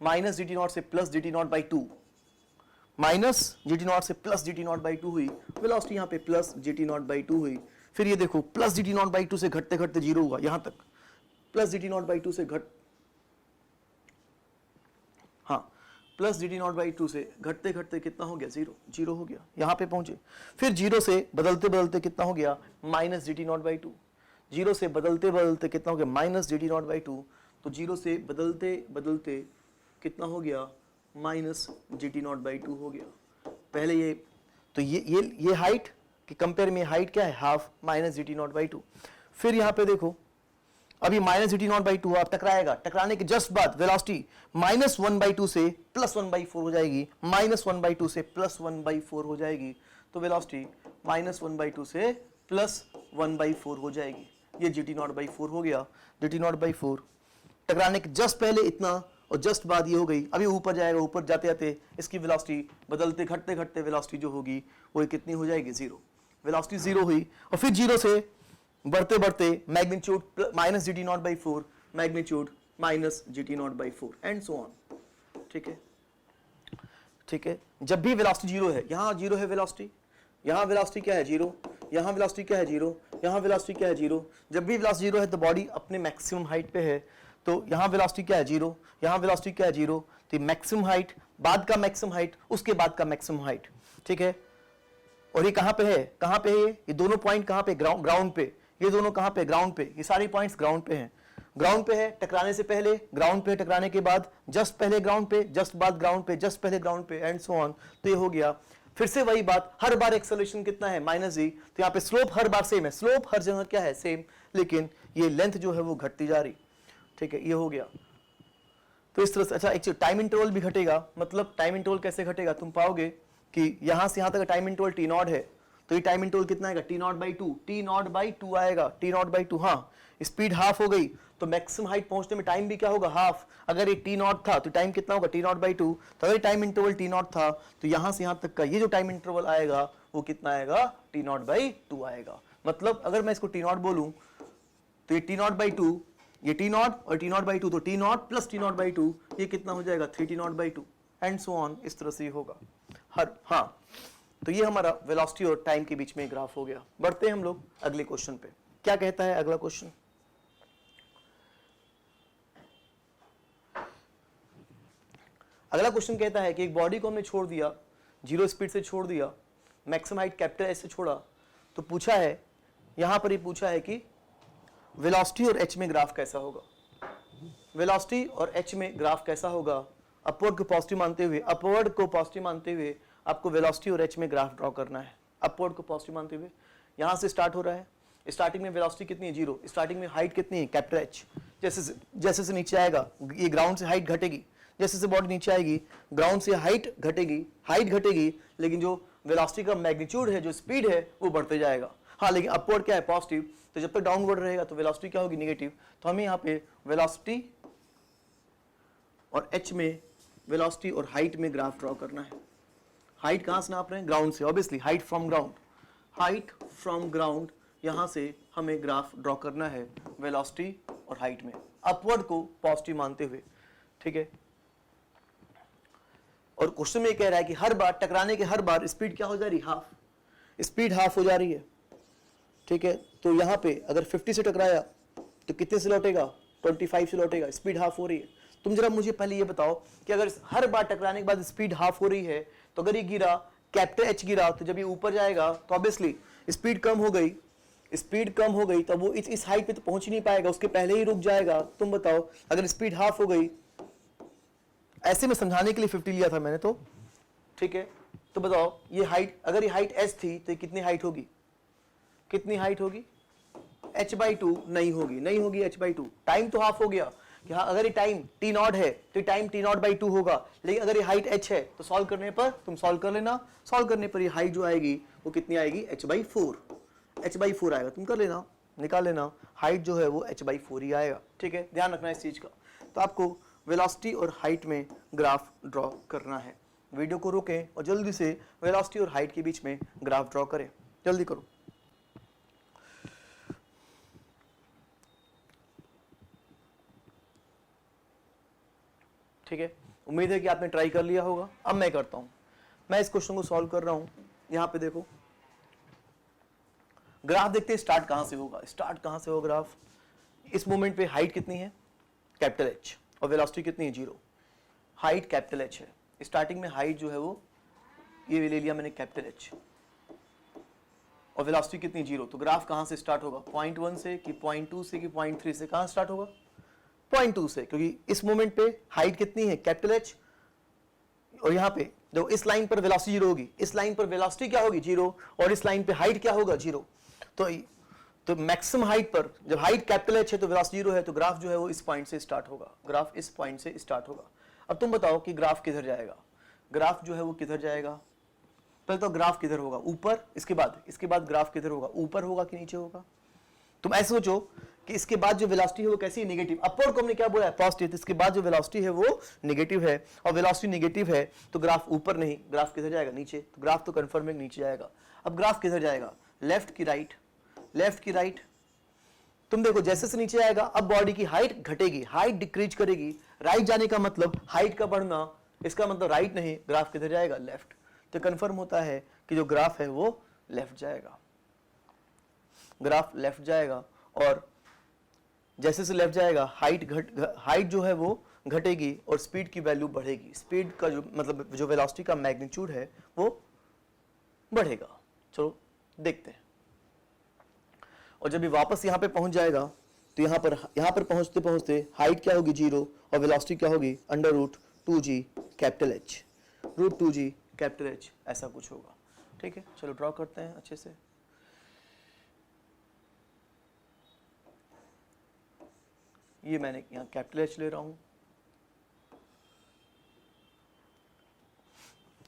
A: माइनस जी टी नॉट से plus G T naught by two, minus G T naught से plus G T naught by two हुई, वेलोसिटी यहाँ पे plus G T naught by two हुई। फिर ये देखो, plus G T naught by two से घटते घटते जीरो हुआ, यहाँ तक plus G T naught by two से plus G T naught by two से घटते घटते कितना हो गया, जीरो हो गया, यहाँ पे पहुंचे। फिर जीरो से बदलते बदलते कितना हो गया, minus G T naught by to. Zero से बदलते बदलते कितना हो गया minus G T naught by to, तो जीरो से बदलते बदलते कितना हो गया minus G T naught by to हो गया। पहले ये तो ये हाइट कि कंपेयर में हाइट क्या है half minus G T naught by to. फिर यहाँ पे देखो अभी minus G T naught by to आप टकराएगा, टकराने के जस्ट बाद velocity minus one by two से प्लस वन बाई फोर हो जाएगी, माइनस वन बाई टू से प्लस वन बाई फोर हो जाएगी, तो velocity minus one by two से प्लस वन बाई फोर हो जाएगी। ये जी टी नॉट बाई फोर हो गया, जी टी नॉट बाई फोर टकराने के जस्ट पहले इतना और जस्ट बाद ये हो गई। अभी ऊपर जाएगा, ऊपर जाते जाते इसकी वेलोसिटी बदलते घटते घटते वेलोसिटी जो होगी वो कितनी हो जाएगी जीरो, वेलोसिटी जीरो हुई। और फिर जीरो से बढ़ते बढ़ते magnitude minus G T naught by four, magnitude minus G T naught by four and so on. ठीक है, ठीक है। जब भी वेलोसिटी जीरो है, यहाँ जीरो है वेलोसिटी, यहाँ वेलोसिटी क्या है जीरो, यहाँ वेलोसिटी क्या है जीरो, यहाँ वेलोसिटी क्या है जीरो। जब भी वेलोसिटी जीरो है तो बॉडी अपने मैक्सिमम हाइट पे है, तो यहाँ वेलोसिटी क्या है जीरो, यहाँ वेलोसिटी क्या है जीरो, तो मैक्सिमम हाइट बाद का मैक्सिमम हाइट उसके बाद का मैक्सिमम हाइट। ठीक है, और ये कहाँ पे है, कहाँ पे है ये दोनों पॉइंट कहाँ पे, ग्राउंड पे, ये दोनों कहाँ पे ग्राउंड पे, ये सारे पॉइंट्स ग्राउंड पे हैं। ग्राउंड पे है टकराने से पहले, ग्राउंड पे टकराने के बाद, जस्ट पहले ग्राउंड पे, जस्ट बाद ग्राउंड पे, जस्ट पहले ग्राउंड पे एंड सो ऑन। तो ये हो गया। फिर से वही बात, हर बार एक्सेलरेशन कितना है माइनस जी, तो यहाँ पे स्लोप हर बार सेम है, स्लोप हर जगह क्या है सेम, लेकिन ये लेंथ जो है वो घटती जा रही। ठीक है, ये हो गया। तो इस तरह से अच्छा एक टाइम इंटरवल भी घटेगा। मतलब टाइम इंटरवल कैसे घटेगा, तुम पाओगे कि यहां से यहां तक टाइम इंटरवल टी नॉट है, तो ये टाइम इंटरवल कितना आएगा T naught by to, T naught by to आएगा, टी नॉट बाई टू। हाँ, स्पीड हाफ हो गई तो मैक्सिमम हाइट पहुंचने में टाइम भी क्या होगा हाफ। अगर ये टी नॉट था तो टाइम कितना होगा टी नॉट बाई टू, तो अगर टाइम इंटरवल टी नॉट था तो यहां से यहां तक का ये जो टाइम इंटरवल आएगा वो कितना आएगा टी नॉट बाई टू आएगा। मतलब अगर मैं इसको टी नॉट बोलूं तो ये टी नॉट बाई टू, ये टी नॉट और टी नॉट बाई टू, तो T not plus T naught by to ये कितना हो जाएगा three T naught by to and so on. इस तरह से होगा हर। हाँ, तो ये हमारा वेलोसिटी और टाइम के बीच में ग्राफ हो गया। बढ़ते हैं हम लोग अगले क्वेश्चन पे। क्या कहता है अगला क्वेश्चन, अगला क्वेश्चन कहता है कि एक बॉडी को हमने छोड़ दिया, जीरो स्पीड से छोड़ दिया, मैक्सिमम हाइट कैपिटल एच से छोड़ा, तो पूछा है यहां पर ही पूछा है कि वेलोसिटी और एच में ग्राफ कैसा होगा, वेलोसिटी और एच में ग्राफ कैसा होगा। अपवर्ड को पॉजिटिव मानते हुए, अपवर्ड को पॉजिटिव मानते हुए आपको वेलोसिटी और एच में ग्राफ ड्रॉ करना है। अपवर्ड को पॉजिटिव मानते हुए यहां से स्टार्ट हो रहा है, स्टार्टिंग में वेलोसिटी कितनी है जीरो, स्टार्टिंग में हाइट कितनी है कैपिटल एच, जैसे से नीचे आएगा ये ग्राउंड से हाइट घटेगी, जैसे से बॉडी नीचे आएगी ग्राउंड से हाइट घटेगी, लेकिन जो वेलोसिटी का मैग्नीट्यूड है, जो स्पीड है वो बढ़ते जाएगा। हाँ, लेकिन अपवर्ड क्या है पॉजिटिव, तो जब तक डाउनवर्ड रहेगा तो वेलोसिटी क्या होगी नेगेटिव। तो हमें यहाँ पे वेलोसिटी और एच में, वेलोसिटी और हाइट में ग्राफ ड्रॉ करना है। हाइट कहाँ से नाप रहे हैं, ग्राउंड से, obviously height from ground, height from ground यहाँ से हमें ग्राफ ड्रॉ करना है वेलोसिटी और हाइट में, अपवर्ड को पॉजिटिव मानते हुए। ठीक है, और क्वेश्चन में कह रहा है कि हर बार टकराने के हर बार स्पीड क्या हो जा रही है हाफ, स्पीड हाफ हो जा रही है। ठीक है, तो यहाँ पे अगर 50 से टकराया तो कितने से लौटेगा 25 से लौटेगा, स्पीड हाफ हो रही है। तुम जरा मुझे पहले ये बताओ कि अगर हर बार टकराने के बाद स्पीड हाफ हो रही है तो अगर ये गिरा कैपिटल एच गिरा तो जब ये ऊपर जाएगा तो ऑब्वियसली स्पीड कम हो गई, स्पीड कम हो गई, तब वो इस हाइट पे तो पहुंच ही नहीं पाएगा, उसके पहले ही रुक जाएगा। तुम बताओ अगर स्पीड हाफ हो गई, ऐसे में समझाने के लिए 50 लिया था मैंने तो। ठीक है, तो बताओ ये हाइट, अगर ये हाइट एच थी तो कितनी हाइट होगी, कितनी हाइट होगी h बाई टू नहीं होगी h बाई टू। टाइम तो हाफ हो गया कि हाँ, अगर ये टाइम टी नॉट है तो time T naught by to होगा, लेकिन अगर ये हाइट h है तो सॉल्व करने पर तुम सॉल्व कर लेना, सॉल्व करने पर ये हाइट जो आएगी वो कितनी आएगी h बाई फोर आएगा। तुम कर लेना, निकाल लेना, हाइट जो है वो h बाई फोर ही आएगा। ठीक है, ध्यान रखना इस चीज का। तो आपको वेलोसिटी और हाइट में ग्राफ ड्रॉ करना है। वीडियो को रोकें और जल्दी से वेलोसिटी और हाइट के बीच में ग्राफ ड्रॉ करें, जल्दी करो। ठीक है, उम्मीद है कि आपने ट्राई कर लिया होगा। अब मैं करता हूं, मैं इस क्वेश्चन को सॉल्व कर रहा हूं। यहां पे देखो ग्राफ देखते हैं स्टार्ट कहां से होगा, स्टार्ट कहां से होगा ग्राफ। इस मोमेंट पे हाइट कितनी है कैपिटल एच और वेलोसिटी कितनी है जीरो। हाइट कैपिटल एच है, स्टार्टिंग में हाइट जो है वो ये ले लिया मैंने कैपिटल एच, और वेलोसिटी कितनी 0, तो ग्राफ कहां से स्टार्ट होगा, पॉइंट 1 से कि पॉइंट 2 से कि पॉइंट 3 से, कहां स्टार्ट होगा, पॉइंट 2 से, क्योंकि इस मोमेंट पे हाइट कितनी है कैपिटल H, और यहाँ पे देखो इस लाइन पर वेलोसिटी 0 होगी, इस लाइन पर वेलोसिटी क्या होगी 0, और इस लाइन पे हाइट क्या होगा 0। तो मैक्सिमम हाइट पर जब हाइट कैपिटल H है तो वेलोसिटी 0 है, तो ग्राफ जो है वो इस पॉइंट से स्टार्ट होगा, ग्राफ इस पॉइंट से स्टार्ट होगा। अब तुम बताओ कि ग्राफ किधर जाएगा, ग्राफ जो है वो किधर जाएगा, पहले तो ग्राफ किधर होगा, ऊपर, इसके बाद ग्राफ किधर होगा, ऊपर होगा कि नीचे होगा। तुम ऐसे सोचो कि इसके बाद जो वेलोसिटी है वो कैसी है, नेगेटिव। अपवर्ड को हमने क्या बोला है, पॉजिटिव, तो इसके बाद जो वेलोसिटी है वो नेगेटिव है, और वेलोसिटी नेगेटिव है तो ग्राफ ऊपर नहीं, ग्राफ किधर जाएगा, नीचे। तो ग्राफ तो कंफर्मिंग नीचे जाएगा। अब ग्राफ किधर जाएगा, लेफ्ट की राइट, लेफ्ट की राइट। तुम देखो जैसे से नीचे आएगा अब बॉडी की हाइट घटेगी, हाइट डिक्रीज करेगी, राइट जाने का मतलब हाइट का बढ़ना, इसका मतलब राइट नहीं, ग्राफ किधर जाएगा, लेफ्ट। तो कंफर्म होता है कि जो ग्राफ है वो लेफ्ट जाएगा, ग्राफ लेफ्ट जाएगा। और जैसे से लेफ्ट जाएगा हाइट जो है वो घटेगी और स्पीड की वैल्यू बढ़ेगी, स्पीड का जो मतलब जो वेलोसिटी का मैग्नीट्यूड है वो बढ़ेगा। चलो देखते हैं। और जब ये वापस यहाँ पे पहुंच जाएगा तो यहाँ पर पहुंचते पहुंचते हाइट क्या होगी 0 और वेलोसिटी क्या होगी √2g capital H, √2g capital H, ऐसा कुछ होगा। ठीक है, चलो ड्रॉ करते हैं अच्छे से। ये मैंने यहाँ कैपिटल H ले रहा हूं,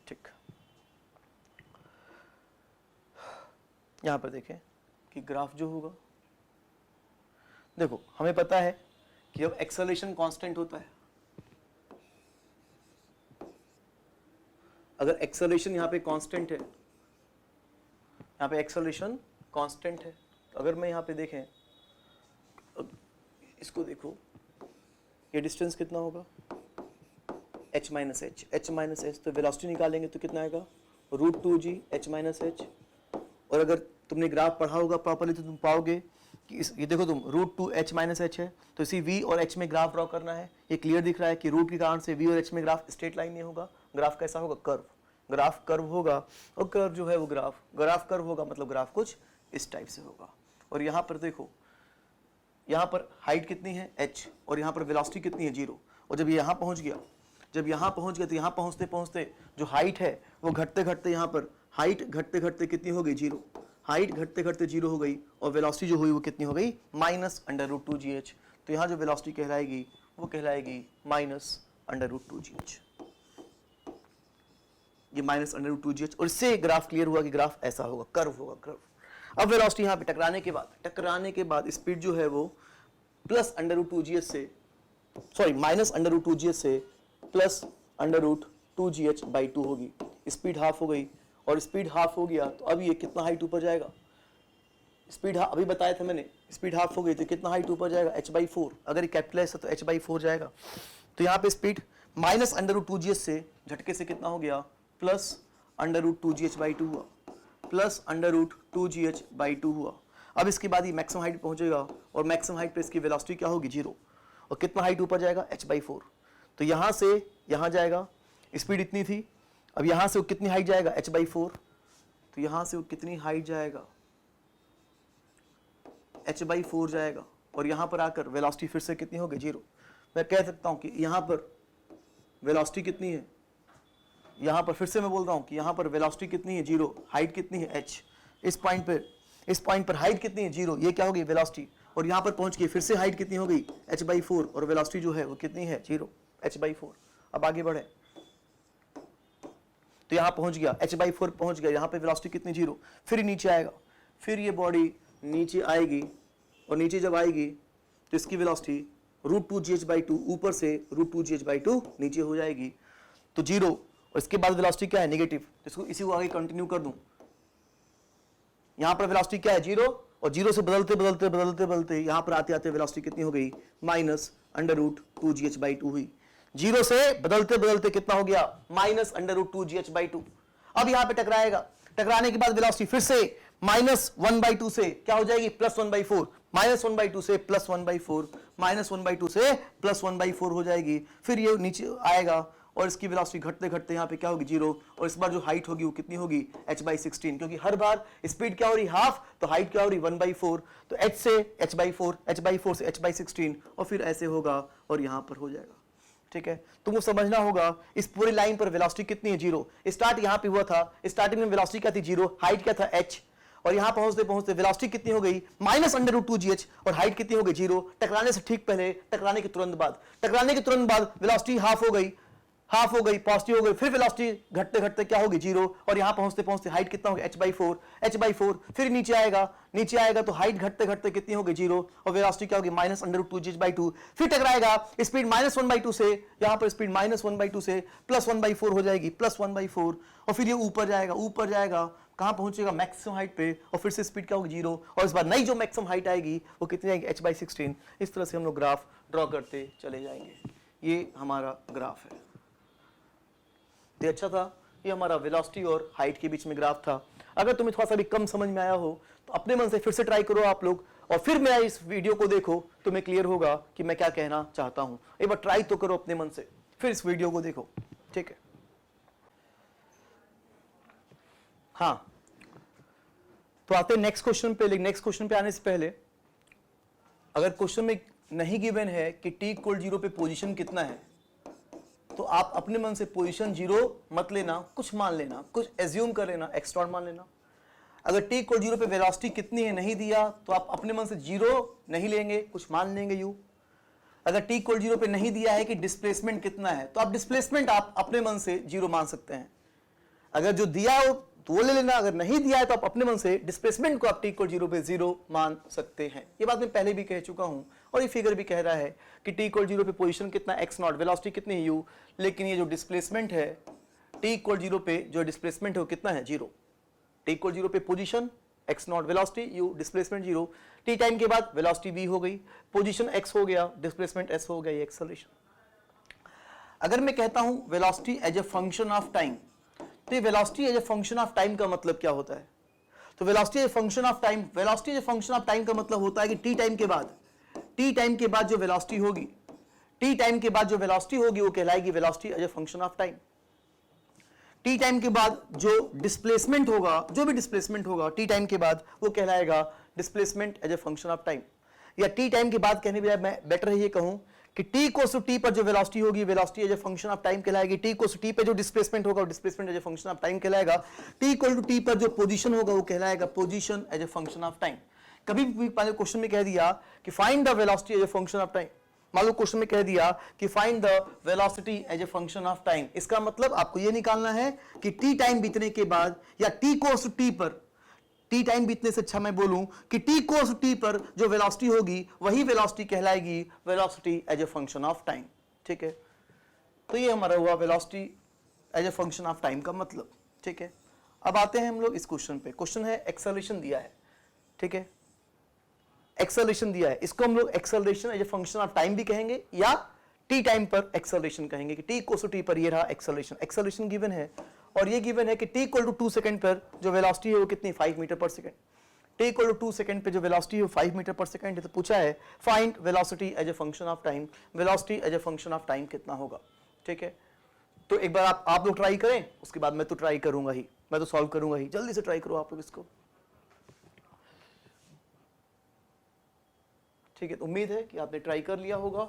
A: ठीक। यहां पर देखें कि ग्राफ जो होगा, देखो हमें पता है कि जब एक्सेलरेशन कांस्टेंट होता है, अगर एक्सेलरेशन यहाँ पे कांस्टेंट है, यहाँ पे एक्सेलरेशन कांस्टेंट है, तो अगर मैं यहाँ पे देखें, इसको देखो, ये डिस्टेंस कितना होगा h माइनस एच, तो वेलोसिटी निकालेंगे तो कितना आएगा √2g h माइनस एच। और अगर तुमने ग्राफ पढ़ा होगा प्रॉपर्ली तो तुम पाओगे कि ये देखो तुम √2h माइनस एच है, तो इसी v और h में ग्राफ ड्रॉ करना है। ये क्लियर दिख रहा है कि रूट के कारण से v और h में ग्राफ स्ट्रेट लाइन नहीं होगा, ग्राफ कैसा होगा, कर्व, ग्राफ कर्व होगा। और कर्व जो है वो ग्राफ कर्व होगा, मतलब ग्राफ कुछ इस टाइप से होगा। और यहाँ पर देखो, यहाँ पर हाइट कितनी है h, और यहाँ पर वेलोसिटी कितनी है 0। और जब यहाँ पहुँच गया, तो यहाँ पहुँचते पहुँचते जो हाइट है वो घटते घटते, यहाँ पर हाइट घटते घटते कितनी हो गई 0, हाइट घटते घटते 0 हो गई, और वेलोसिटी जो हुई वो कितनी हो गई -√2gh। तो यहाँ जो वेलोसिटी कहलाएगी वो कहलाएगी -√2gh, ये -√2gh। और इससे ग्राफ क्लियर हुआ कि ग्राफ ऐसा होगा, कर्व होगा, कर्व। अब वेलोसिटी यहाँ पे टकराने के बाद स्पीड जो है वो +√2gh से, सॉरी -√2gh से +√2gh/2 होगी। स्पीड हाफ हो गई, और स्पीड हाफ हो गया तो अब ये कितना हाइट ऊपर जाएगा, स्पीड अभी बताया था मैंने, स्पीड हाफ हो गई तो कितना हाइट ऊपर जाएगा h/4। अगर ये कैपिटल है तो h/4 जाएगा। तो यहाँ पे स्पीड -√2gh से झटके से कितना हो गया, +√2gh/2 हुआ, +√2gh/2 हुआ। अब इसके बाद ये मैक्सिमम हाइट पहुंचेगा, और मैक्सिमम हाइट पे इसकी वेलोसिटी क्या होगी 0, और कितना हाइट ऊपर जाएगा h/4। तो यहाँ से यहाँ जाएगा, स्पीड इतनी थी, अब यहाँ से वो कितनी हाइट जाएगा h/4, तो यहाँ से वो कितनी हाइट जाएगा h/4 जाएगा। और यहाँ पर आकर वेलोसिटी फिर से कितनी होगी 0। मैं कह सकता हूँ कि यहाँ पर वेलोसिटी कितनी है, यहाँ पर फिर से मैं बोल रहा हूँ कि यहाँ पर वेलोसिटी कितनी है 0, हाइट कितनी है h, इस पॉइंट पर हाइट कितनी है 0, ये क्या होगी वेलोसिटी। और यहाँ पर पहुँच के फिर से हाइट कितनी हो गई h/4, और वेलोसिटी जो है वो कितनी है 0, h/4। अब आगे बढ़े तो यहाँ पहुँच गया h/4 पहुँच गया, यहाँ पे वेलोसिटी कितनी 0, फिर नीचे आएगा, फिर ये बॉडी नीचे आएगी, और नीचे जब आएगी तो इसकी वेलोसिटी √2gh/2, ऊपर से √2gh/2 नीचे हो जाएगी, तो 0। और इसके बाद वेलोसिटी क्या है नेगेटिव, तो इसको इसी को आगे कंटिन्यू कर दूं। यहाँ पर वेलोसिटी क्या है 0, और 0 से बदलते यहाँ पर आते आते वेलोसिटी कितनी हो गई -√2gh/2 हुई। 0 से बदलते कितना हो गया -√2gh/2। अब यहाँ पे टकराएगा, टकराने के बाद वेलोसिटी फिर से -1/2 से क्या हो जाएगी +1/4, -1/2 से +1/4, -1/2 से +1/4 हो जाएगी। फिर ये नीचे आएगा और इसकी वेलोसिटी घटते घटते यहाँ पे क्या होगी 0, और इस बार जो हाइट होगी वो कितनी होगी h/16, क्योंकि हर बार स्पीड क्या हो रही हाफ, तो हाइट क्या हो रही 1/4, तो h से h/4, h/4 से h/16, और फिर ऐसे होगा और यहाँ पर हो जाएगा। ठीक है, तुमको समझना होगा इस पूरी लाइन पर वेलोसिटी कितनी है 0। स्टार्ट यहाँ पे हुआ था, स्टार्टिंग में वेलोसिटी क्या थी 0, हाइट क्या था h, और यहां पहुंचते पहुंचते वेलोसिटी कितनी हो गई -√2gh, और हाइट कितनी हो गई 0। टकराने से ठीक पहले, टकराने के तुरंत बाद वेलोसिटी हाफ हो गई पॉजिटिव हो गई, फिर वेलोसिटी घटते घटते क्या होगी 0, और यहां पहुंचते पहुंचते हाइट कितना हो गया h/4, फिर नीचे आएगा तो हाइट घटते घटते कितनी हो गई 0, और वेलोसिटी क्या होगी -√2gh/2, फिर टकराएगा स्पीड -1/2 से, यहां पर स्पीड -1/2 से +1/4 हो जाएगी, +1/4, और फिर ये ऊपर जाएगा कहां पहुंचेगा मैक्सिमम हाइट पे, और फिर से स्पीड क्या होगी 0, और इस बार नई जो मैक्सिमम हाइट आएगी वो कितनी आएगी h/16। इस तरह से हम लोग ग्राफ ड्रॉ करते चले जाएंगे। ये हमारा ग्राफ है। तो अच्छा था, ये हमारा वेलोसिटी और हाइट के बीच में ग्राफ था। अगर तुम्हें थोड़ा सा भी कम समझ में आया हो तो अपने मन से फिर से ट्राई करो आप लोग, और फिर मेरा इस वीडियो को देखो, तुम्हें क्लियर होगा कि मैं क्या कहना चाहता हूं। एक बार ट्राई तो करो अपने मन से, फिर इस वीडियो को देखो। ठीक है, हाँ, तो आते हैं नेक्स्ट क्वेश्चन पे। लेकिन नेक्स्ट क्वेश्चन पे आने से पहले, अगर क्वेश्चन में नहीं गिवन है कि t = 0 पे पोजीशन कितना है, तो आप अपने मन से पोजीशन 0 मत लेना, कुछ मान लेना, कुछ एज्यूम कर लेना, x0 मान लेना। अगर t = 0 पे वेलोसिटी कितनी है नहीं दिया, तो आप अपने मन से 0 नहीं लेंगे, कुछ मान लेंगे u। अगर t = 0 पे नहीं दिया है कि डिस्प्लेसमेंट कितना है, तो आप डिस्प्लेसमेंट आप अपने मन से 0 मान सकते हैं। अगर जो दिया हो तो वो ले लेना, अगर नहीं दिया है तो आप अपने मन से डिस्प्लेसमेंट को आप t = 0 पे 0 मान सकते हैं। ये बात मैं पहले भी कह चुका हूं, और ये फिगर भी कह रहा है कि t = 0 पे पोजीशन कितना x0, वेलोसिटी कितनी है u, लेकिन ये जो डिस्प्लेसमेंट है t = 0 पे जो डिस्प्लेसमेंट है वो कितना है 0। t = 0 पे position x0, velocity u, displacement 0, t time के बाद वेलोसिटी v हो गई, पोजीशन x हो गया, डिस्प्लेसमेंट s हो गया, ये एक्सेलरेशन। अगर मैं कहता हूं velocity as a function of time, तो ये velocity as a function of time का मतलब क्या होता है? तो velocity as a function of time, velocity as a function of time का मतलब होता है कि t टाइम के बाद जो वेलोसिटी होगी, t टाइम के बाद जो वेलोसिटी होगी वो कहलाएगी velocity as a function of time. t time के बाद जो डिस्प्लेसमेंट होगा, जो भी डिस्प्लेसमेंट होगा t टाइम के बाद, वो कहलाएगा displacement as a function of time. या t टाइम के बाद कहने बजाय मैं बेटर ये कहूं कि t = t पर जो वेलोसिटी होगी, velocity as a function of time कहलाएगी। t = t पे जो डिस्प्लेसमेंट होगा, displacement as a function of time कहलाएगा। t = t पर जो पोजीशन होगा वो कहलाएगा position as a function of time. कभी भी क्वेश्चन में कह दिया कि find the velocity as a function of time, मान लो क्वेश्चन में कह दिया कि find the velocity as a function of time, इसका मतलब आपको ये निकालना है कि t टाइम बीतने के बाद, या t = t पर, t टाइम बीतने से अच्छा मैं बोलूं कि t = t पर जो वेलोसिटी होगी वही वेलोसिटी कहलाएगी velocity as a function of time. ठीक है, तो ये हमारा हुआ velocity as a function of time का मतलब। ठीक है, अब आते हैं हम लोग इस क्वेश्चन पे। क्वेश्चन है एक्सेलरेशन दिया है। ठीक है, एक्सेलरेशन दिया है, इसको हम लोग acceleration as a function of time भी कहेंगे, या t टाइम पर एक्सेलरेशन कहेंगे कि t = t पर ये रहा एक्सेलरेशन। एक्सेलरेशन गिवन है, और ये गिवन है कि t = 2 सेकंड पर जो वेलोसिटी है वो कितनी 5 मीटर पर सेकंड। t = 2 सेकंड पे जो वेलोसिटी है वो 5 मीटर पर सेकंड है। तो पूछा है find velocity as a function of time, velocity as a function of time कितना होगा। ठीक है, तो एक बार आप लोग ट्राई करें, उसके बाद मैं तो ट्राई करूंगा ही, मैं तो सॉल्व करूंगा ही। जल्दी से ट्राई करो आप लोग इसको। ठीक है, तो उम्मीद है कि आपने ट्राई कर लिया होगा।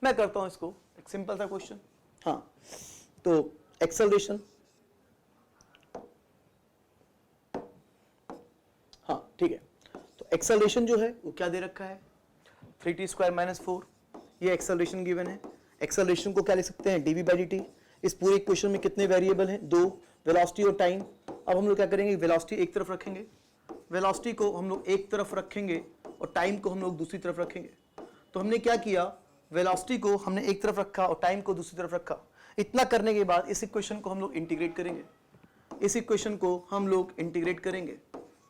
A: मैं करता हूं इसको, एक सिंपल सा क्वेश्चन। हाँ, तो एक्सेलरेशन, हाँ ठीक है, तो एक्सेलरेशन जो है वो क्या दे रखा है 3t² - 4, ये एक्सेलरेशन गिवन है। एक्सेलरेशन को क्या लिख सकते हैं dv/dt। इस पूरे इक्वेशन में कितने वेरिएबल हैं 2, वेलोसिटी और टाइम। अब हम लोग क्या करेंगे, वेलोसिटी एक तरफ रखेंगे, वेलोसिटी को हम लोग एक तरफ रखेंगे और टाइम को हम लोग दूसरी तरफ रखेंगे। तो हमने क्या किया, वेलोसिटी को हमने एक तरफ रखा और टाइम को दूसरी तरफ रखा। इतना करने के बाद इस इक्वेशन को हम लोग इंटीग्रेट करेंगे, इस इक्वेशन को हम लोग इंटीग्रेट करेंगे।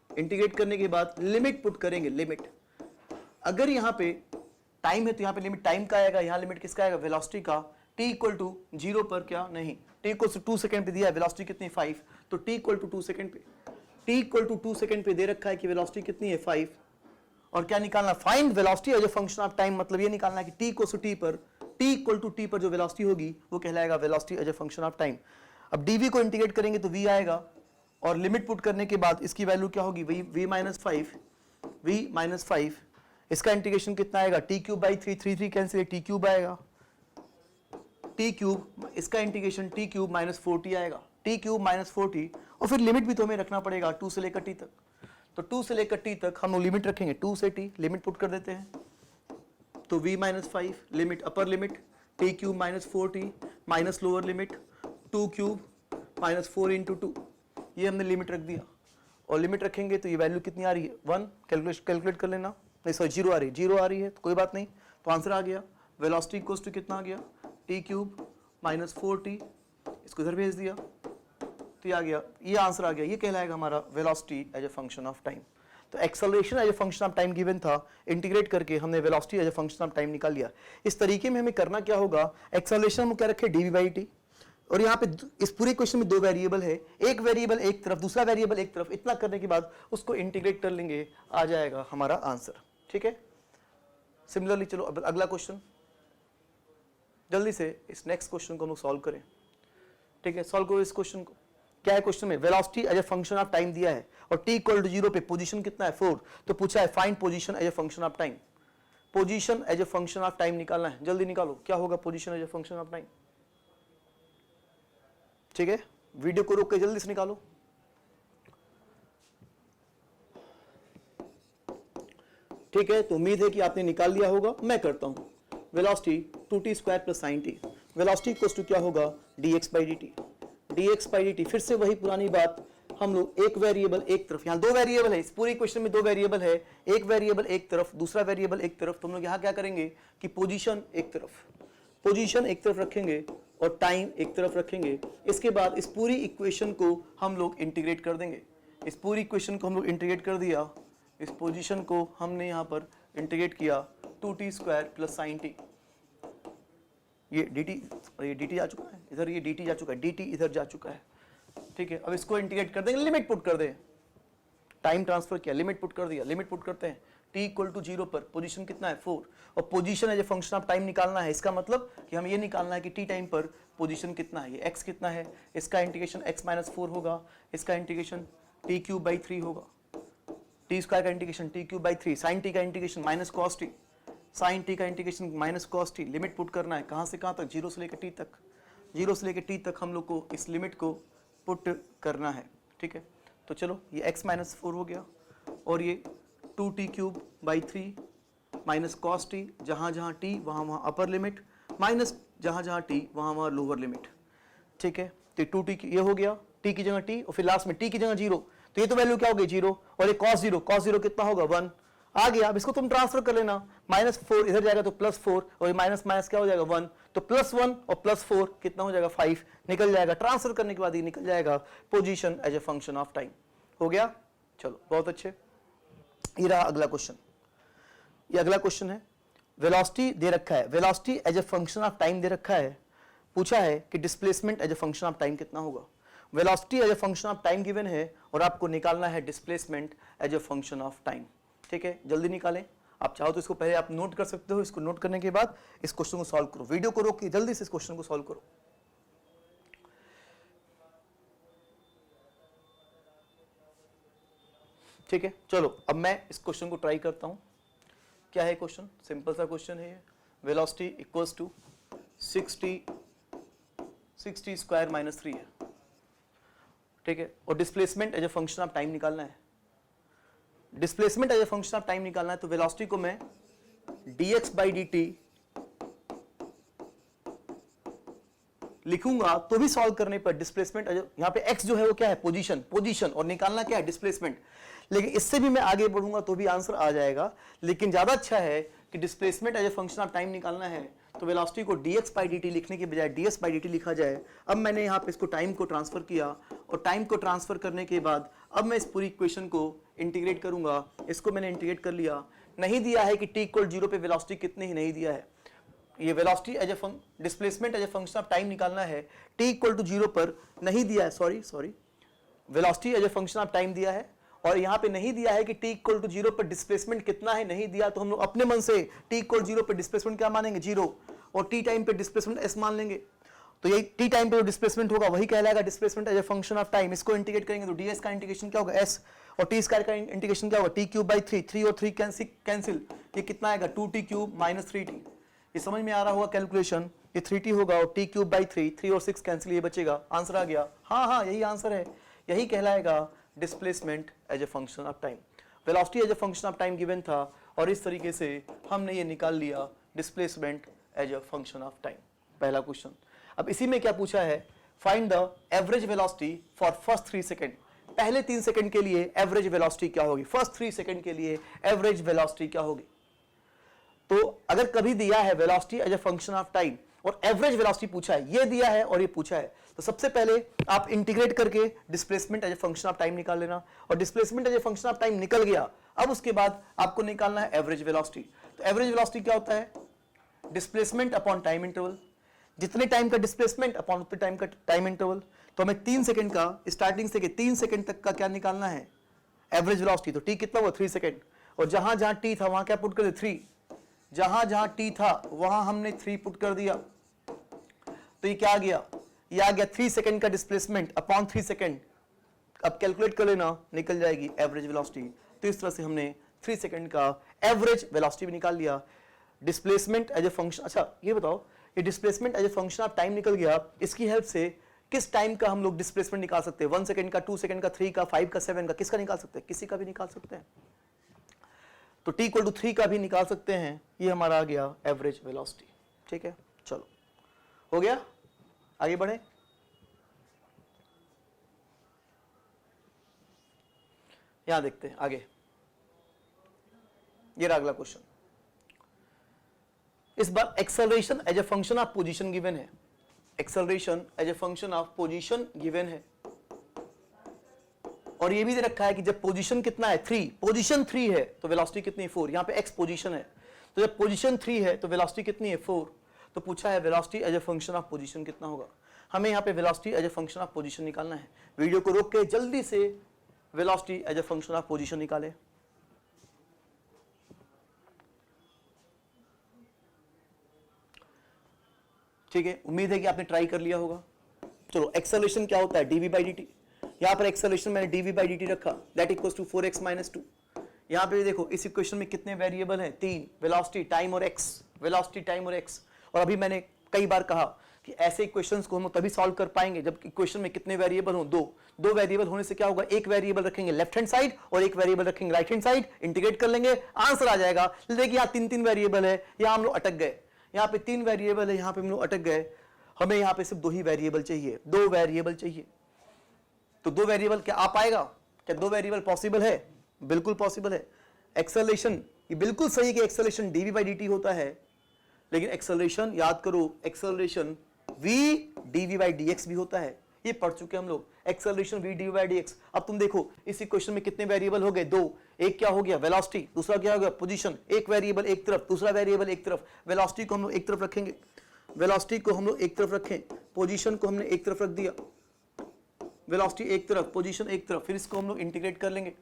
A: इंटीग्रेट करने के बाद लिमिट पुट करेंगे, लिमिट। अगर यहाँ पे टाइम है तो यहाँ पे लिमिट टाइम का आएगा, यहाँ लिमिट किसका आएगा वेलोसिटी का। t = 0 पर क्या नहीं, t = 2 सेकंड पे दिया है, वेलोसिटी कितनी 5, तो t = 2 सेकंड पे, t = 2 सेकंड पे दे रखा है कि वेलोसिटी कितनी है 5। और क्या निकालना, find velocity as a function of time, मतलब ये निकालना है कि t = t पर t इक्वल टू टी पर जो वेलोसिटी होगी वो कहलाएगा velocity as a function of time. अब dv को इंटीग्रेट करेंगे तो v आएगा, और लिमिट पुट करने के बाद इसकी वैल्यू क्या होगी, v माइनस 5, इसका इंटीग्रेशन कितना आएगा, t cube by 3 cancel, t cube आएगा, t क्यूब, इसका integration t cube minus 4t आएगा, t क्यूब माइनस 4t, और फिर लिमिट भी तो हमें रखना पड़ेगा 2 से लेकर t तक, तो 2 से लेकर t तक हम लोग लिमिट रखेंगे, 2 से t लिमिट पुट कर देते हैं, तो v minus 5 limit, upper limit t cube minus 4t minus lower limit 2 cube minus 4 into 2, ये हमने लिमिट रख दिया, और लिमिट रखेंगे तो ये वैल्यू कितनी आ रही है 1, कैलकुलेट कर लेना, नहीं सॉरी 0 आ रही है, तो कोई बात नहीं, तो आंसर आ गया वेलोसिटी इक्वल्स टू कितना आ गया, t क्यूब माइनस 4t, इसको इधर भेज दिया तो ये आ गया, ये आंसर आ गया, ये कहलाएगा हमारा velocity as a function of time. तो acceleration as a function of time given था, इंटीग्रेट करके हमने velocity as a function of time निकाल लिया। इस तरीके में हमें करना क्या होगा, एक्सेलरेशन हम क्या रखे dv बाई टी, और यहाँ पे इस पूरे क्वेश्चन में 2 वेरिएबल है, एक वेरिएबल एक तरफ, दूसरा वेरिएबल एक तरफ, इतना करने के बाद उसको इंटीग्रेट कर लेंगे, आ जाएगा हमारा आंसर। ठीक है, सिमिलरली चलो अब अगला क्वेश्चन, जल्दी से इस नेक्स्ट क्वेश्चन को हम लोग सॉल्व करें। ठीक है, सॉल्व करो इस क्वेश्चन को। क्या है क्वेश्चन में, velocity as a function of time दिया है और t इक्वल टू 0 पे पोजीशन कितना है 4, तो पूछा है find position as a function of time. Position as a function of time निकालना है, जल्दी निकालो, क्या होगा position as a function of time. ठीक है, वीडियो को रोक के जल्दी से निकालो। ठीक है, तो उम्मीद है कि आपने निकाल लिया होगा, मैं करता हूं। Velocity 2t square plus sin t, velocity equals to क्या होगा dx by dt, dx by dt, फिर से वही पुरानी बात, हम लोग एक वेरिएबल एक तरफ, यहाँ 2 वेरिएबल है, इस पूरे क्वेश्चन में 2 वेरिएबल है, एक वेरिएबल एक तरफ, दूसरा वेरिएबल एक तरफ, तो हम लोग यहाँ क्या करेंगे कि पोजीशन एक तरफ रखेंगे और टाइम एक तरफ रखेंगे। इसके बाद इस पूरी इक्वेशन को हम लोग इंटीग्रेट कर देंगे, इस पूरी इक्वेशन को हम लोग इंटीग्रेट कर दिया, इस पोजीशन को हमने यहाँ पर इंटीग्रेट किया 2t square plus sin t, ये dt जा चुका है इधर, ये dt जा चुका है, dt इधर जा चुका है। ठीक है, अब इसको इंटीग्रेट कर देंगे, लिमिट पुट कर दें, टाइम ट्रांसफर किया, लिमिट पुट कर दिया, लिमिट पुट करते हैं t इक्वल टू 0 पर पोजीशन कितना है 4, और position as a function of time निकालना है, इसका मतलब कि हम ये निकालना है कि t टाइम पर पोजीशन कितना है, ये x कितना है, इसका इंटीग्रेशन x माइनस 4 होगा, इसका इंटीग्रेशन t क्यूब बाई 3 होगा, t स्क्वायर का integration t cube by 3, sin t का integration minus cos t, sin t का integration minus cos t, limit put करना है कहाँ से कहाँ तक, 0 से लेकर t तक, 0 से लेकर t तक हम लोग को इस लिमिट को पुट करना है। ठीक है, तो चलो ये x माइनस 4 हो गया, और ये 2t cube by 3 minus cos t, जहाँ जहाँ t वहाँ अपर लिमिट, माइनस जहाँ जहाँ t वहाँ लोअर लिमिट। ठीक है, तो 2t ये हो गया, t की जगह t, और फिर लास्ट में t की जगह 0, तो ये तो वैल्यू क्या होगी 0, और ये cos 0 कितना होगा 1 आ गया। अब इसको तुम ट्रांसफर कर लेना, माइनस 4 इधर जाएगा तो प्लस 4, और ये माइनस माइनस क्या हो जाएगा 1, तो प्लस 1 और प्लस 4 कितना हो जाएगा 5 निकल जाएगा, ट्रांसफर करने के बाद ये निकल जाएगा position as a function of time. हो गया, चलो बहुत अच्छे। ये रहा अगला क्वेश्चन, ये अगला क्वेश्चन है, वेलोसिटी दे रखा है, velocity as a function of time दे रखा है, पूछा है कि displacement as a function of time कितना होगा। Velocity as a function of time given है और आपको निकालना है displacement as a function of time. ठीक है, जल्दी निकालें, आप चाहो तो इसको पहले आप नोट कर सकते हो, इसको नोट करने के बाद इस क्वेश्चन को सॉल्व करो, वीडियो को रोक के जल्दी से इस क्वेश्चन को सॉल्व करो। ठीक है, चलो अब मैं इस क्वेश्चन को ट्राई करता हूं। क्या है क्वेश्चन, सिंपल सा क्वेश्चन है ये, velocity equals to 60 square minus 3 है। ठीक है, और displacement as a function of time निकालना है, displacement as a function of time निकालना है, तो वेलोसिटी को मैं dx बाई dt लिखूंगा तो भी सॉल्व करने पर डिस्प्लेसमेंट, यहां पे x जो है वो क्या है पोजीशन, और निकालना क्या है डिस्प्लेसमेंट, लेकिन इससे भी मैं आगे बढ़ूंगा तो भी आंसर आ जाएगा, लेकिन ज्यादा अच्छा है कि displacement as a function of time निकालना है तो वेलोसिटी को dx बाई dt लिखने के बजाय ds बाई dt लिखा जाए। अब मैंने यहाँ पे इसको टाइम को ट्रांसफर किया, और टाइम को ट्रांसफर करने के बाद अब मैं इस पूरी इक्वेशन को इंटीग्रेट करूंगा, इसको मैंने इंटीग्रेट कर लिया, नहीं दिया है कि t इक्वल 0 पे वेलोसिटी कितनी ही नहीं दिया है, ये velocity as a displacement as a function of time निकालना है, t इक्वल टू 0 पर नहीं दिया है, sorry velocity as a function of time दिया है और यहाँ पे नहीं दिया है कि t इक्वल टू 0 पर डिस्प्लेसमेंट कितना है, नहीं दिया, तो हम लोग अपने मन से t इक्वल 0 पर डिस्प्लेसमेंट क्या मानेंगे 0 और t टाइम पे डिस्प्लेसमेंट s मान लेंगे। तो ये t टाइम पे जो डिस्प्लेसमेंट होगा वही कहलाएगा displacement as a function of time. इसको इंटीग्रेट करेंगे तो ds का इंटीग्रेशन क्या होगा s और t स्क्वायर का इंटीग्रेशन क्या होगा t क्यूब बाई 3, 3 और 3 कैंसिल, ये कितना आएगा 2t क्यूब माइनस 3t। ये समझ में आ रहा होगा कैलकुलेशन, ये 3t होगा और t क्यूब बाई 3, 3 और 6 कैंसिल, ये बचेगा, आंसर आ गया। हाँ यही आंसर है, यही कहलाएगा displacement as a function of time. Velocity as a function of time given था और इस तरीके से हमने ये निकाल लिया displacement as a function of time, पहला क्वेश्चन। अब इसी में क्या पूछा है, find the average velocity for first 3 second. पहले 3 सेकंड के लिए एवरेज वेलोसिटी क्या होगी, फर्स्ट 3 सेकंड के लिए एवरेज वेलोसिटी क्या होगी। तो अगर कभी दिया है velocity as a function of time और एवरेज वेलोसिटी पूछा है, ये दिया है और ये पूछा है, तो सबसे पहले आप इंटीग्रेट करके displacement as a function of time निकाल लेना और displacement as a function of time निकल गया। अब उसके बाद आपको निकालना है एवरेज वेलोसिटी। तो एवरेज वेलोसिटी क्या होता है, डिस्प्लेसमेंट अपॉन टाइम इंटरवल, जितने टाइम का डिस्प्लेसमेंट अपॉन उतने टाइम का टाइम इंटरवल। तो हमें 3 सेकंड का स्टार्टिंग से 3 सेकंड तक का क्या निकालना है, एवरेज वेलोसिटी। तो टी कितना हुआ 3 सेकंड और जहां जहां टी था वहां क्या पुट कर दिया 3, जहां जहां टी था वहां हमने 3 पुट कर दिया। तो ये क्या आ गया, ये आ गया 3 सेकंड का डिस्प्लेसमेंट अपॉन 3 सेकंड। अब कैलकुलेट कर लेना, निकल जाएगी एवरेज वेलोसिटी। तो इस तरह से हमने 3 सेकंड का एवरेज वेलोसिटी भी निकाल लिया। डिस्प्लेसमेंट एज ए फंक्शन, अच्छा ये बताओ, ये displacement as a function of time निकल गया, इसकी हेल्प से किस टाइम का हम लोग डिस्प्लेसमेंट निकाल सकते हैं, 1 सेकंड का, 2 सेकंड का, 3 का, 5 का, 7 का, किसका निकाल सकते हैं, किसी का भी निकाल सकते हैं। तो t इक्वल टू 3 का भी निकाल सकते हैं। ये हमारा आ गया एवरेज वेलोसिटी। ठीक है, चलो हो गया, आगे बढ़े। यहां देखते हैं आगे, ये रहा अगला क्वेश्चन। इस बार acceleration as a function of position given है, acceleration as a function of position given है और ये भी दे रखा है कि जब पोजीशन कितना है 3, पोजीशन 3 है तो वेलोसिटी कितनी 4। यहां पे x पोजीशन है, तो जब पोजीशन 3 है तो वेलोसिटी कितनी है 4। तो पूछा है velocity as a function of position कितना होगा। हमें यहाँ पे velocity as a function of position निकालना है। वीडियो को रोक के जल्दी से velocity as a function of position निकाले। ठीक है, उम्मीद है कि आपने ट्राई कर लिया होगा। चलो, एक्सेलरेशन क्या होता है dv बाई dt। यहां पर एक्सेलरेशन मैंने dv बाई dt रखा, that equals to 4x minus 2। यहां पे भी देखो इस इक्वेशन में कितने वेरिएबल हैं, 3, वेलोसिटी, टाइम और x, वेलोसिटी, टाइम और x। और अभी मैंने कई बार कहा कि ऐसे इक्वेशंस को हम तभी सॉल्व कर पाएंगे जब इक्वेशन में कितने वेरिएबल हो, दो वेरिएबल होने से क्या होगा, एक वेरिएबल रखेंगे लेफ्ट हैंड साइड और एक वेरिएबल रखेंगे राइट हैंड साइड, इंटीग्रेट कर लेंगे, आंसर आ जाएगा। देखिए यहाँ 3 वेरिएबल है, यहाँ हम लोग अटक गए, यहाँ पे 3 वेरिएबल है, यहाँ पे हम लोग अटक गए। हमें यहाँ पे सिर्फ 2 ही वेरिएबल चाहिए, 2 वेरिएबल चाहिए। तो 2 वेरिएबल क्या आ पाएगा, क्या 2 वेरिएबल पॉसिबल है, बिल्कुल पॉसिबल है। एक्सेलरेशन, ये बिल्कुल सही कि एक्सेलरेशन dv बाई dt होता है, लेकिन एक्सेलरेशन याद करो, acceleration v dv by dx भी होता है, ये पढ़ चुके हम लोग, acceleration v dv by dx। अब तुम देखो इस इक्वेशन में कितने वेरिएबल हो गए, 2, एक क्या हो गया वेलोसिटी, दूसरा क्या हो गया पोजीशन, एक वेरिएबल एक तरफ, दूसरा वेरिएबल एक तरफ। वेलोसिटी को हम लोग एक तरफ रखेंगे, वेलोसिटी को हम लोग एक तरफ रखें, पोजीशन को हमने एक तरफ रख दिया, वेलोसिटी एक तरफ, पोजीशन एक तरफ, फिर इसको हम लोग इंटीग्रेट कर लेंगे।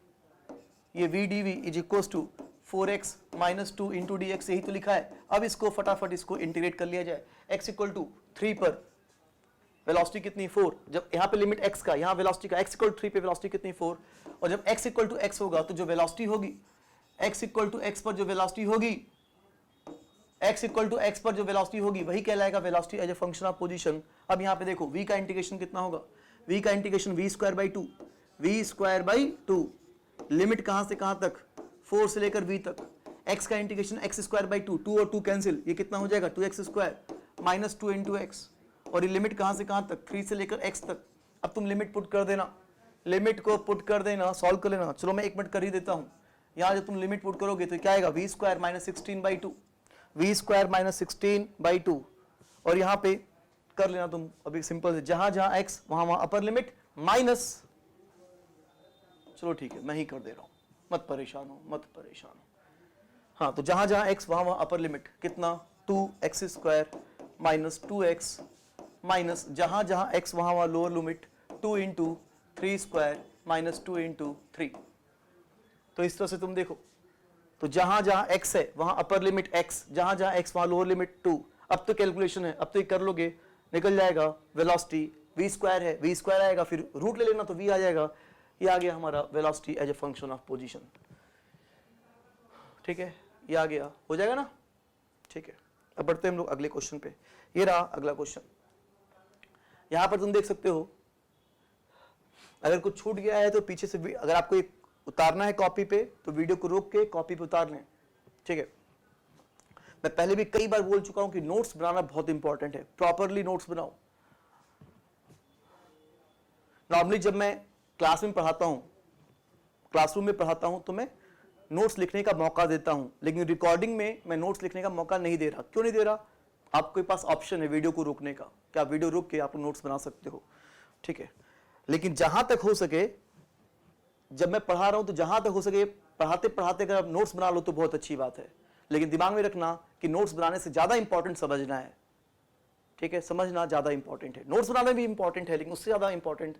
A: ये v dv is equals to 4x minus 2 into d x, यही तो लिखा है। अब इसको फटाफट इसको इंटीग्रेट कर लिया जाए। x इक्वल टू 3 पर वेलोसिटी कितनी 4, जब यहाँ पे लिमिट x का, यहाँ वेलोसिटी का, x इक्वल टू 3 पे वेलोसिटी कितनी 4, और जब x इक्वल टू x होगा तो जो वेलोसिटी होगी, x इक्वल टू x पर जो वेलोसिटी होगी, x इक्वल टू x पर जो वेलोसिटी होगी वही कहलाएगा velocity as a function of position. अब यहाँ पे देखो v का इंटीग्रेशन कितना होगा, v का integration v square by 2, v square by 2, limit कहां से कहां तक, 4 से लेकर v तक। x का इंटीग्रेशन x स्क्वायर बाई 2, 2 और 2 कैंसिल, ये कितना हो जाएगा 2x square minus 2 into x, और ये लिमिट कहां से कहां तक, 3 से लेकर x तक। अब तुम लिमिट पुट कर देना, लिमिट को पुट कर देना, सॉल्व कर लेना। चलो मैं 1 मिनट कर ही देता हूं। यहाँ जब तुम लिमिट पुट करोगे तो क्या आएगा, v square minus 16 by 2, v square minus 16 by 2, और यहाँ पे कर लेना तुम अभी सिंपल से, जहां जहां x वहां अपर लिमिट माइनस, चलो ठीक है मैं ही कर दे रहा हूं, मत परेशान हो, मत परेशान हो। हाँ, तो जहां जहां x वहां अपर लिमिट कितना, 2x square minus 2x minus, जहां जहां x वहां lower limit 2 into 3 square minus 2 into 3। तो इस तरह से तुम देखो, तो जहां जहां x है वहां अपर लिमिट x, जहां जहां x वहां लोअर लिमिट 2। अब तो कैलकुलेशन है, अब तो ये कर लोगे, निकल जाएगा वेलोसिटी v स्क्वायर है, v स्क्वायर आएगा, फिर रूट ले लेना तो v आ जाएगा। ये आ गया हमारा velocity as a function of position. ठीक है, ये आ गया, हो जाएगा ना। ठीक है, अब बढ़ते हैं हम लोग अगले क्वेश्चन पे। ये रहा अगला क्वेश्चन। यहां पर तुम देख सकते हो, अगर कुछ छूट गया है तो पीछे से अगर आपको उतारना है कॉपी पे तो वीडियो को रोक के कॉपी पे उतार लें। ठीक है, मैं पहले भी कई बार बोल चुका हूं कि नोट्स बनाना बहुत इंपॉर्टेंट है, प्रॉपरली नोट्स बनाओ। नॉर्मली जब मैं क्लास में पढ़ाता हूं, क्लासरूम में पढ़ाता हूं, तो मैं नोट्स लिखने का मौका देता हूं, लेकिन रिकॉर्डिंग में मैं नोट्स लिखने का मौका नहीं दे रहा। क्यों नहीं दे रहा? आपके पास ऑप्शन है वीडियो को रोकने का, कि आप वीडियो रोक के आप नोट्स बना सकते हो। ठीक है, लेकिन जहां तक हो सके, जब मैं पढ़ा रहा हूं तो जहां तक हो सके पढ़ाते पढ़ाते अगर आप नोट्स बना लो तो बहुत अच्छी बात है, लेकिन दिमाग में रखना कि नोट्स बनाने से ज्यादा इंपॉर्टेंट समझना है। ठीक है, समझना ज्यादा इंपॉर्टेंट है, नोट्स बनाना भी इंपॉर्टेंट है लेकिन उससे ज्यादा इंपॉर्टेंट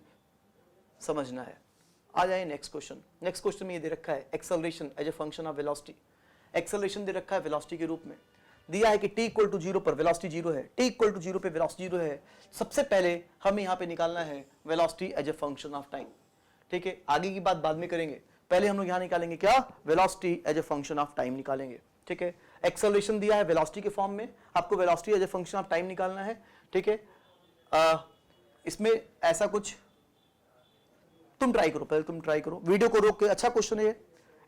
A: समझना है। आ जाए नेक्स्ट क्वेश्चन। नेक्स्ट क्वेश्चन में ये दे रखा है acceleration as a function of velocity. Acceleration दे रखा है वेलोसिटी के रूप में, दिया है कि t इक्वल टू 0 पर वेलोसिटी 0 है, t इक्वल टू 0 पे वेलोसिटी 0 है। सबसे पहले हमें यहाँ पे निकालना है velocity as a function of time. ठीक है, आगे की बात बाद में करेंगे, पहले हम लोग यहाँ निकालेंगे क्या, velocity as a function of time निकालेंगे। ठीक है, एक्सेलरेशन दिया है वेलोसिटी के फॉर्म में, आपको velocity as a function of time निकालना है। ठीक है, इसमें ऐसा कुछ तुम ट्राई करो, पहले तुम ट्राई करो, वीडियो को रोक के। अच्छा क्वेश्चन है ये,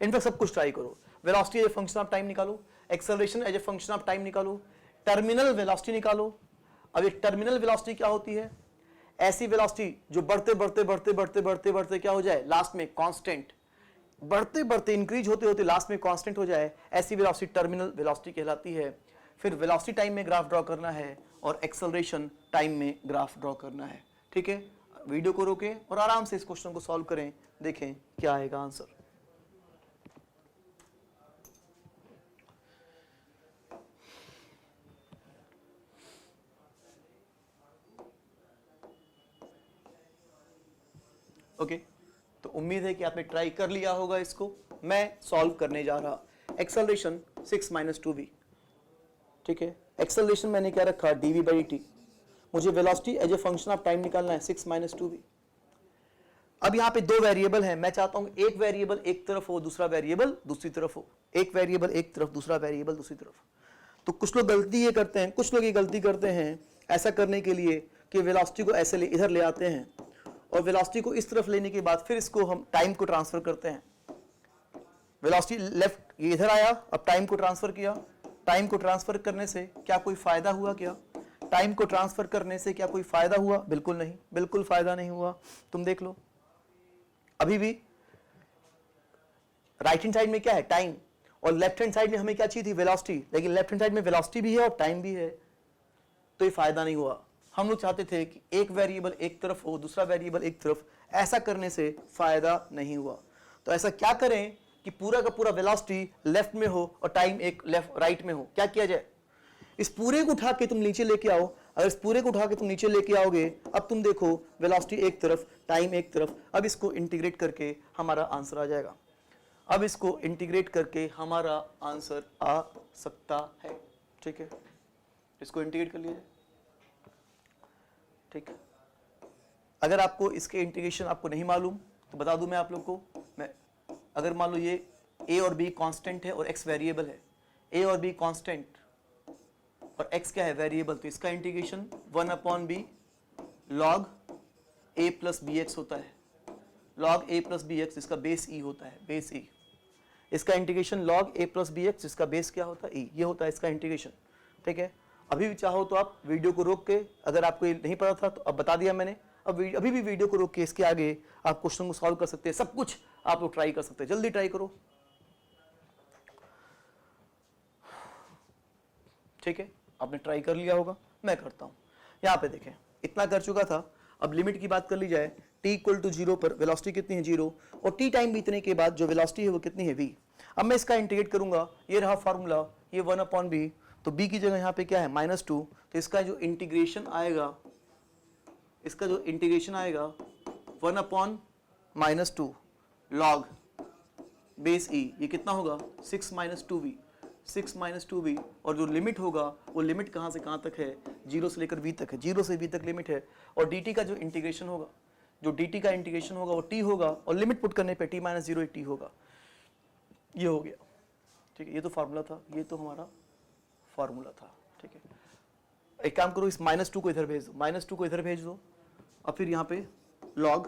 A: इनफैक्ट सब कुछ ट्राई करो। Velocity as a function of time निकालो, acceleration as a function of time निकालो, टर्मिनल वेलोसिटी निकालो। अब ये टर्मिनल वेलोसिटी क्या होती है? ऐसी वेलोसिटी जो बढ़ते बढ़ते बढ़ते बढ़ते बढ़ते बढ़ते क्या हो जाए, लास्ट में कांस्टेंट, बढ़ते बढ़ते इंक्रीज होते होते लास्ट में कांस्टेंट हो जाए, ऐसी वेलोसिटी टर्मिनल वेलोसिटी कहलाती है। फिर वेलोसिटी टाइम में ग्राफ ड्रॉ करना है और एक्सेलरेशन टाइम में ग्राफ ड्रॉ करना है। ठीक है, वीडियो को रोकें और आराम से इस क्वेश्चन को सॉल्व करें, देखें क्या आएगा आंसर। ओके, तो उम्मीद है कि आपने ट्राई कर लिया होगा इसको। मैं सॉल्व करने जा रहा, एक्सेलरेशन 6 - 2v। ठीक है, एक्सेलरेशन मैंने क्या रखा, dv/dt। मुझे velocity as a function of time निकालना है, 6 - 2v। अब यहाँ पे दो वेरिएबल हैं, मैं चाहता हूं एक वेरिएबल एक तरफ हो, दूसरा वेरिएबल दूसरी तरफ हो। एक वेरिएबल एक तरफ, दूसरा वेरिएबल दूसरी तरफ। तो कुछ लोग गलती ये करते हैं, कुछ लोग ये गलती करते हैं ऐसा करने के लिए कि वेलोसिटी को ऐसे इधर ले आते हैं और वेलोसिटी को इस तरफ लेने के बाद फिर इसको हम टाइम को ट्रांसफर करते हैं। वेलोसिटी लेफ्ट ये इधर आया, अब टाइम को ट्रांसफर किया। टाइम को ट्रांसफर करने से क्या कोई फायदा हुआ? क्या टाइम को ट्रांसफर करने से क्या कोई फायदा हुआ? बिल्कुल नहीं, बिल्कुल फायदा नहीं हुआ। तुम देख लो, अभी भी राइट हैंड साइड में क्या है, टाइम, और लेफ्ट हैंड साइड में हमें क्या चाहिए थी, वेलोसिटी, लेकिन लेफ्ट हैंड साइड में वेलोसिटी भी है और टाइम भी है, तो ये फायदा नहीं हुआ। हम लोग चाहते थे कि एक वेरिएबल एक तरफ हो, दूसरा वेरिएबल एक तरफ, ऐसा करने से फायदा नहीं हुआ। तो ऐसा क्या करें कि पूरा का पूरा वेलोसिटी लेफ्ट में हो और टाइम एक लेफ्ट राइट में हो। क्या किया जाए, इस पूरे को उठा के तुम नीचे लेके आओ। अगर इस पूरे को उठा के तुम नीचे लेके आओगे, अब तुम देखो वेलोसिटी एक तरफ, टाइम एक तरफ। अब इसको इंटीग्रेट करके हमारा आंसर आ जाएगा। अब इसको इंटीग्रेट करके हमारा आंसर आ सकता है। ठीक है, इसको इंटीग्रेट कर लिया। ठीक है, अगर आपको इसके इंटीग्रेशन आपको नहीं मालूम तो बता दूं मैं आप लोग को। मैं अगर मान लो ये a और b कांस्टेंट है और x वेरिएबल है, a और b कांस्टेंट और x क्या है, वेरिएबल, तो इसका integration 1/b log a plus bx होता है। log a प्लस bx इसका बेस e होता है, बेस e। इसका integration log a plus bx इसका बेस क्या होता है, e। ये होता है इसका इंटीग्रेशन। ठीक है, अभी भी चाहो तो आप वीडियो को रोक के, अगर आपको ये नहीं पता था तो अब बता दिया मैंने, अब अभी भी वीडियो को रोक के इसके आगे आप क्वेश्चन को सॉल्व कर सकते हैं। सब कुछ आप लोग ट्राई कर सकते हैं, जल्दी ट्राई करो। ठीक है, आपने ट्राई कर लिया होगा, मैं करता हूं। यहां पे देखें, इतना कर चुका था। अब लिमिट की बात कर ली जाए, t इक्वल टू 0 पर वेलोसिटी कितनी है, 0, और t टाइम बीतने के बाद जो वेलोसिटी है वो कितनी है, v। अब मैं इसका इंटीग्रेट करूंगा, ये रहा फॉर्मूला, ये 1/b, तो b की जगह यहाँ पे क्या है, -2, तो इसका जो इंटीग्रेशन आएगा, इसका जो इंटीग्रेशन आएगा 1/-2 log बेस ई, ये कितना होगा 6 माइनस 2v, 6 माइनस 2v, और जो लिमिट होगा वो लिमिट कहाँ से कहाँ तक है, 0 से लेकर v तक है, 0 से v तक लिमिट है, और dt का जो इंटीग्रेशन होगा, जो dt का इंटीग्रेशन होगा वो t होगा, और लिमिट पुट करने पे t माइनस 0 t होगा। ये हो गया, ठीक है, ये तो फार्मूला था, ये तो हमारा फार्मूला था, ठीक है। एक काम करो, इस -2 को इधर भेज दो, -2 को इधर भेज दो, और फिर यहाँ पे log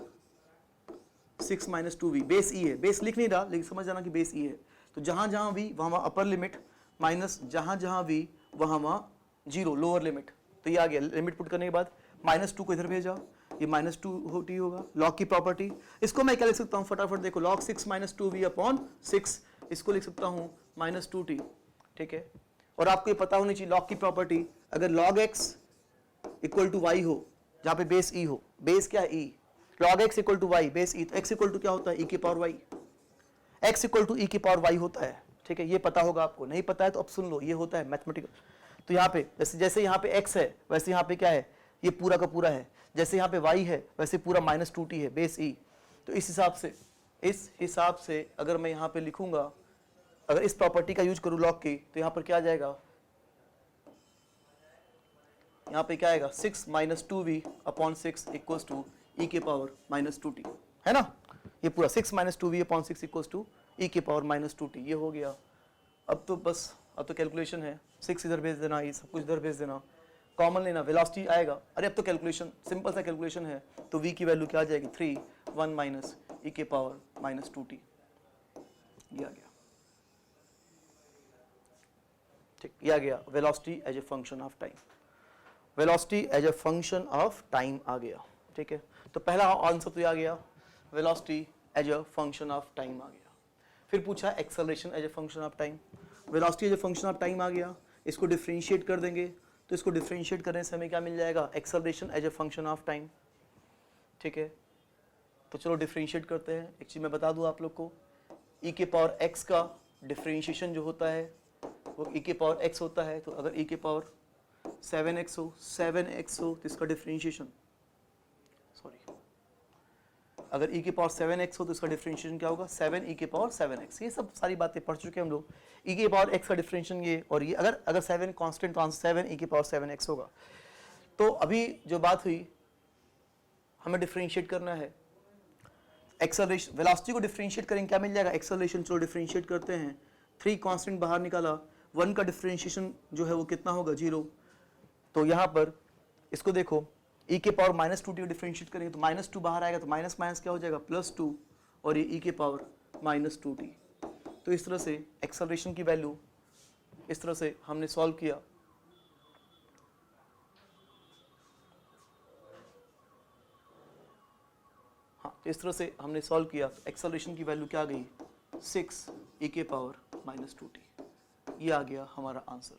A: 6 माइनस 2v, बेस ई है, बेस लिख नहीं रहा लेकिन समझ जाना कि बेस ई है, तो जहां जहां v वहां अपर लिमिट, माइनस जहां जहां v वहां 0 लोअर लिमिट, तो ये आ गया। लिमिट पुट करने के बाद -2 को इधर भेजा, ये -2 होती होगा, लॉग की प्रॉपर्टी, इसको मैं क्या लिख सकता हूँ फटाफट देखो, log 6 माइनस 2v अपॉन 6, इसको लिख सकता हूँ -2t, ठीक है। और आपको ये पता होनी चाहिए लॉग की प्रॉपर्टी, अगर log x equal to y हो, जहाँ पे बेस e हो, बेस क्या है e, log x equal to y, base e, तो x इक्वल टू क्या होता है, e की power y, x equal to e की पावर y होता है, ठीक है, ये पता होगा आपको, नहीं पता है तो अब सुन लो, ये होता है मैथमेटिकल। तो यहाँ पे जैसे यहाँ पे x है वैसे यहाँ पे क्या है, ये पूरा का पूरा है, जैसे यहाँ पे y है वैसे पूरा -2t है, बेस e। तो इस हिसाब से अगर मैं यहाँ पे लिखूंगा, अगर इस प्रॉपर्टी का यूज करूँ लॉग की, तो यहाँ पर क्या आ जाएगा, यहाँ पे क्या आएगा 6 minus 2v upon 6 equals to e के पावर -2t, है ना, ये पूरा 6 minus 2v upon 6 equals to e के पावर -2t, ये हो गया। अब तो बस, अब तो कैलकुलेशन है, 6 इधर भेज देना, ये सब कुछ इधर भेज देना, कॉमन लेना, वेलोसिटी आएगा, अरे अब तो कैलकुलेशन, सिंपल सा कैलकुलेशन है, तो v की वैल्यू क्या आ जाएगी 3 1 माइनस e के पावर -2t, ये आ गया, ठीक, ये आ गया velocity as a function of time, velocity as a function of time आ गया, ठीक है। तो पहला आंसर तो आ गया, velocity as a function of time आ गया। फिर पूछा acceleration as a function of time, velocity as a function of time आ गया, इसको डिफरेंशिएट कर देंगे, तो इसको डिफरेंशिएट करने से हमें क्या मिल जाएगा, acceleration as a function of time, ठीक है। तो चलो डिफरेंशिएट करते हैं। एक चीज़ मैं बता दूँ आप लोग को, e के पावर x का डिफरेंशिएशन जो होता है वो e के पावर x होता है, तो अगर e के पावर 7x हो तो इसका डिफरेंशिएशन, सॉरी, अगर e के पावर 7x हो तो इसका डिफरेंशिएशन क्या होगा, 7 e के पावर 7x, ये सब सारी बातें पढ़ चुके हैं हम लोग। e के पावर x का डिफरेंशिएशन ये, और ये अगर 7 कांस्टेंट तो आंसर 7 e के पावर 7x होगा। तो अभी जो बात हुई, हमें डिफरेंशिएट करना है एक्सेलरेशन, वेलोसिटी को डिफरेंशिएट करेंगे, क्या मिल जाएगा, एक्सेलरेशन, चलो डिफरेंशिएट करते हैं, 3 कांस्टेंट बाहर निकाला, 1 का डिफरेंशिएशन जो है वो कितना होगा 0, तो यहाँ पर इसको देखो, e के पावर -2t को डिफरेंशिएट करेंगे तो -2 बाहर आएगा, तो माइनस माइनस क्या हो जाएगा +2, और ये e के पावर -2t। तो इस तरह से एक्सेलरेशन की वैल्यू इस तरह से हमने सॉल्व किया, हाँ, तो इस तरह से हमने सॉल्व किया, तो एक्सेलरेशन की वैल्यू क्या आ गई 6 e के पावर -2t, ये आ गया हमारा आंसर।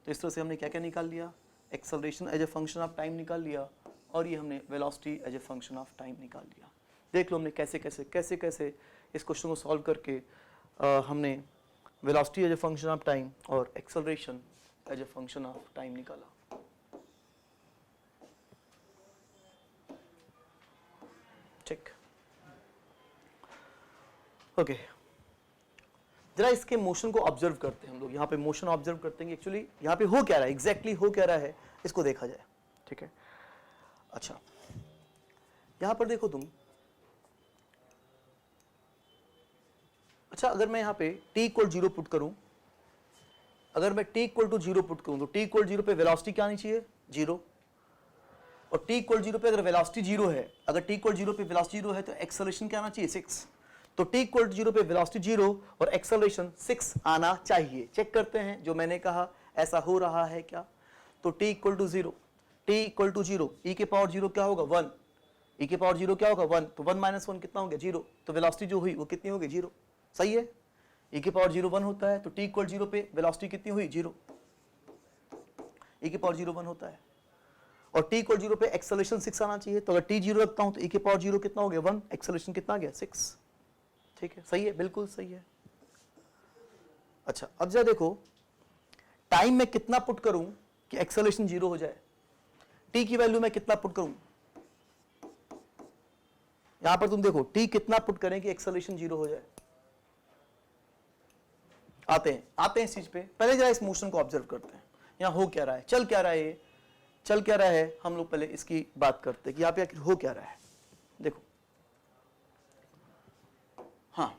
A: तो इस तरह से हमने क्या क्या निकाल लिया, acceleration as a function of time निकाल लिया, और ये हमने velocity as a function of time निकाल लिया। देख लो हमने कैसे कैसे इस क्वेश्चन को सॉल्व करके हमने velocity as a function of time और acceleration as a function of time निकाला। ठीक, ओके, जरा इसके मोशन को ऑब्जर्व करते हैं हम लोग, यहाँ पे मोशन ऑब्जर्व करते हैं, एक्चुअली यहाँ पे हो क्या रहा है, एग्जैक्टली हो क्या रहा है, इसको देखा जाए, ठीक है। अच्छा, यहाँ पर देखो तुम, अच्छा अगर मैं यहाँ पे t इक्वल 0 पुट करूं, अगर मैं t इक्वल टू 0 पुट करूं, तो t इक्वल 0 पे वेलोसिटी क्या आनी चाहिए 0, और t इक्वल 0 पे अगर वेलोसिटी 0 है, अगर t इक्वल 0 पे वेलोसिटी 0 है तो एक्सेलरेशन क्या आना चाहिए 6, तो t इक्वल 0 पे वेलोसिटी 0 और एक्सेलरेशन 6 आना चाहिए। चेक करते हैं जो मैंने कहा ऐसा हो रहा है क्या, तो t equal to 0, t equal to 0, e के पावर 0 क्या होगा 1, e के पावर 0 क्या होगा 1, तो 1 माइनस 1 कितना हो गया 0, तो वेलोसिटी जो हुई वो कितनी हो गई 0, सही है। e के पावर 0 1 होता है, तो t इक्वल 0 पे वेलोसिटी कितनी हुई 0, e के पावर 0 1 होता है, और t इक्वल 0 पे एक्सेलरेशन 6 आना चाहिए, तो अगर t 0 रखता हूं तो e के पावर 0 कितना हो गया 1, एक्सेलरेशन कितना आ गया 6, ठीक है, सही है, बिल्कुल सही है। अच्छा अब जरा देखो, टाइम में कितना पुट करूं कि एक्सेलरेशन 0 हो जाए, t की वैल्यू में कितना पुट करूं, यहां पर तुम देखो t कितना पुट करें कि एक्सेलरेशन 0 हो जाए, आते हैं इस चीज पे। पहले जरा इस मोशन को ऑब्जर्व करते हैं, यहाँ हो क्या रहा है, चल क्या रहा है, ये चल क्या रहा है। हम लोग पहले इसकी बात करते हैं कि यहाँ पे आखिर हो क्या रहा है। देखो, हाँ,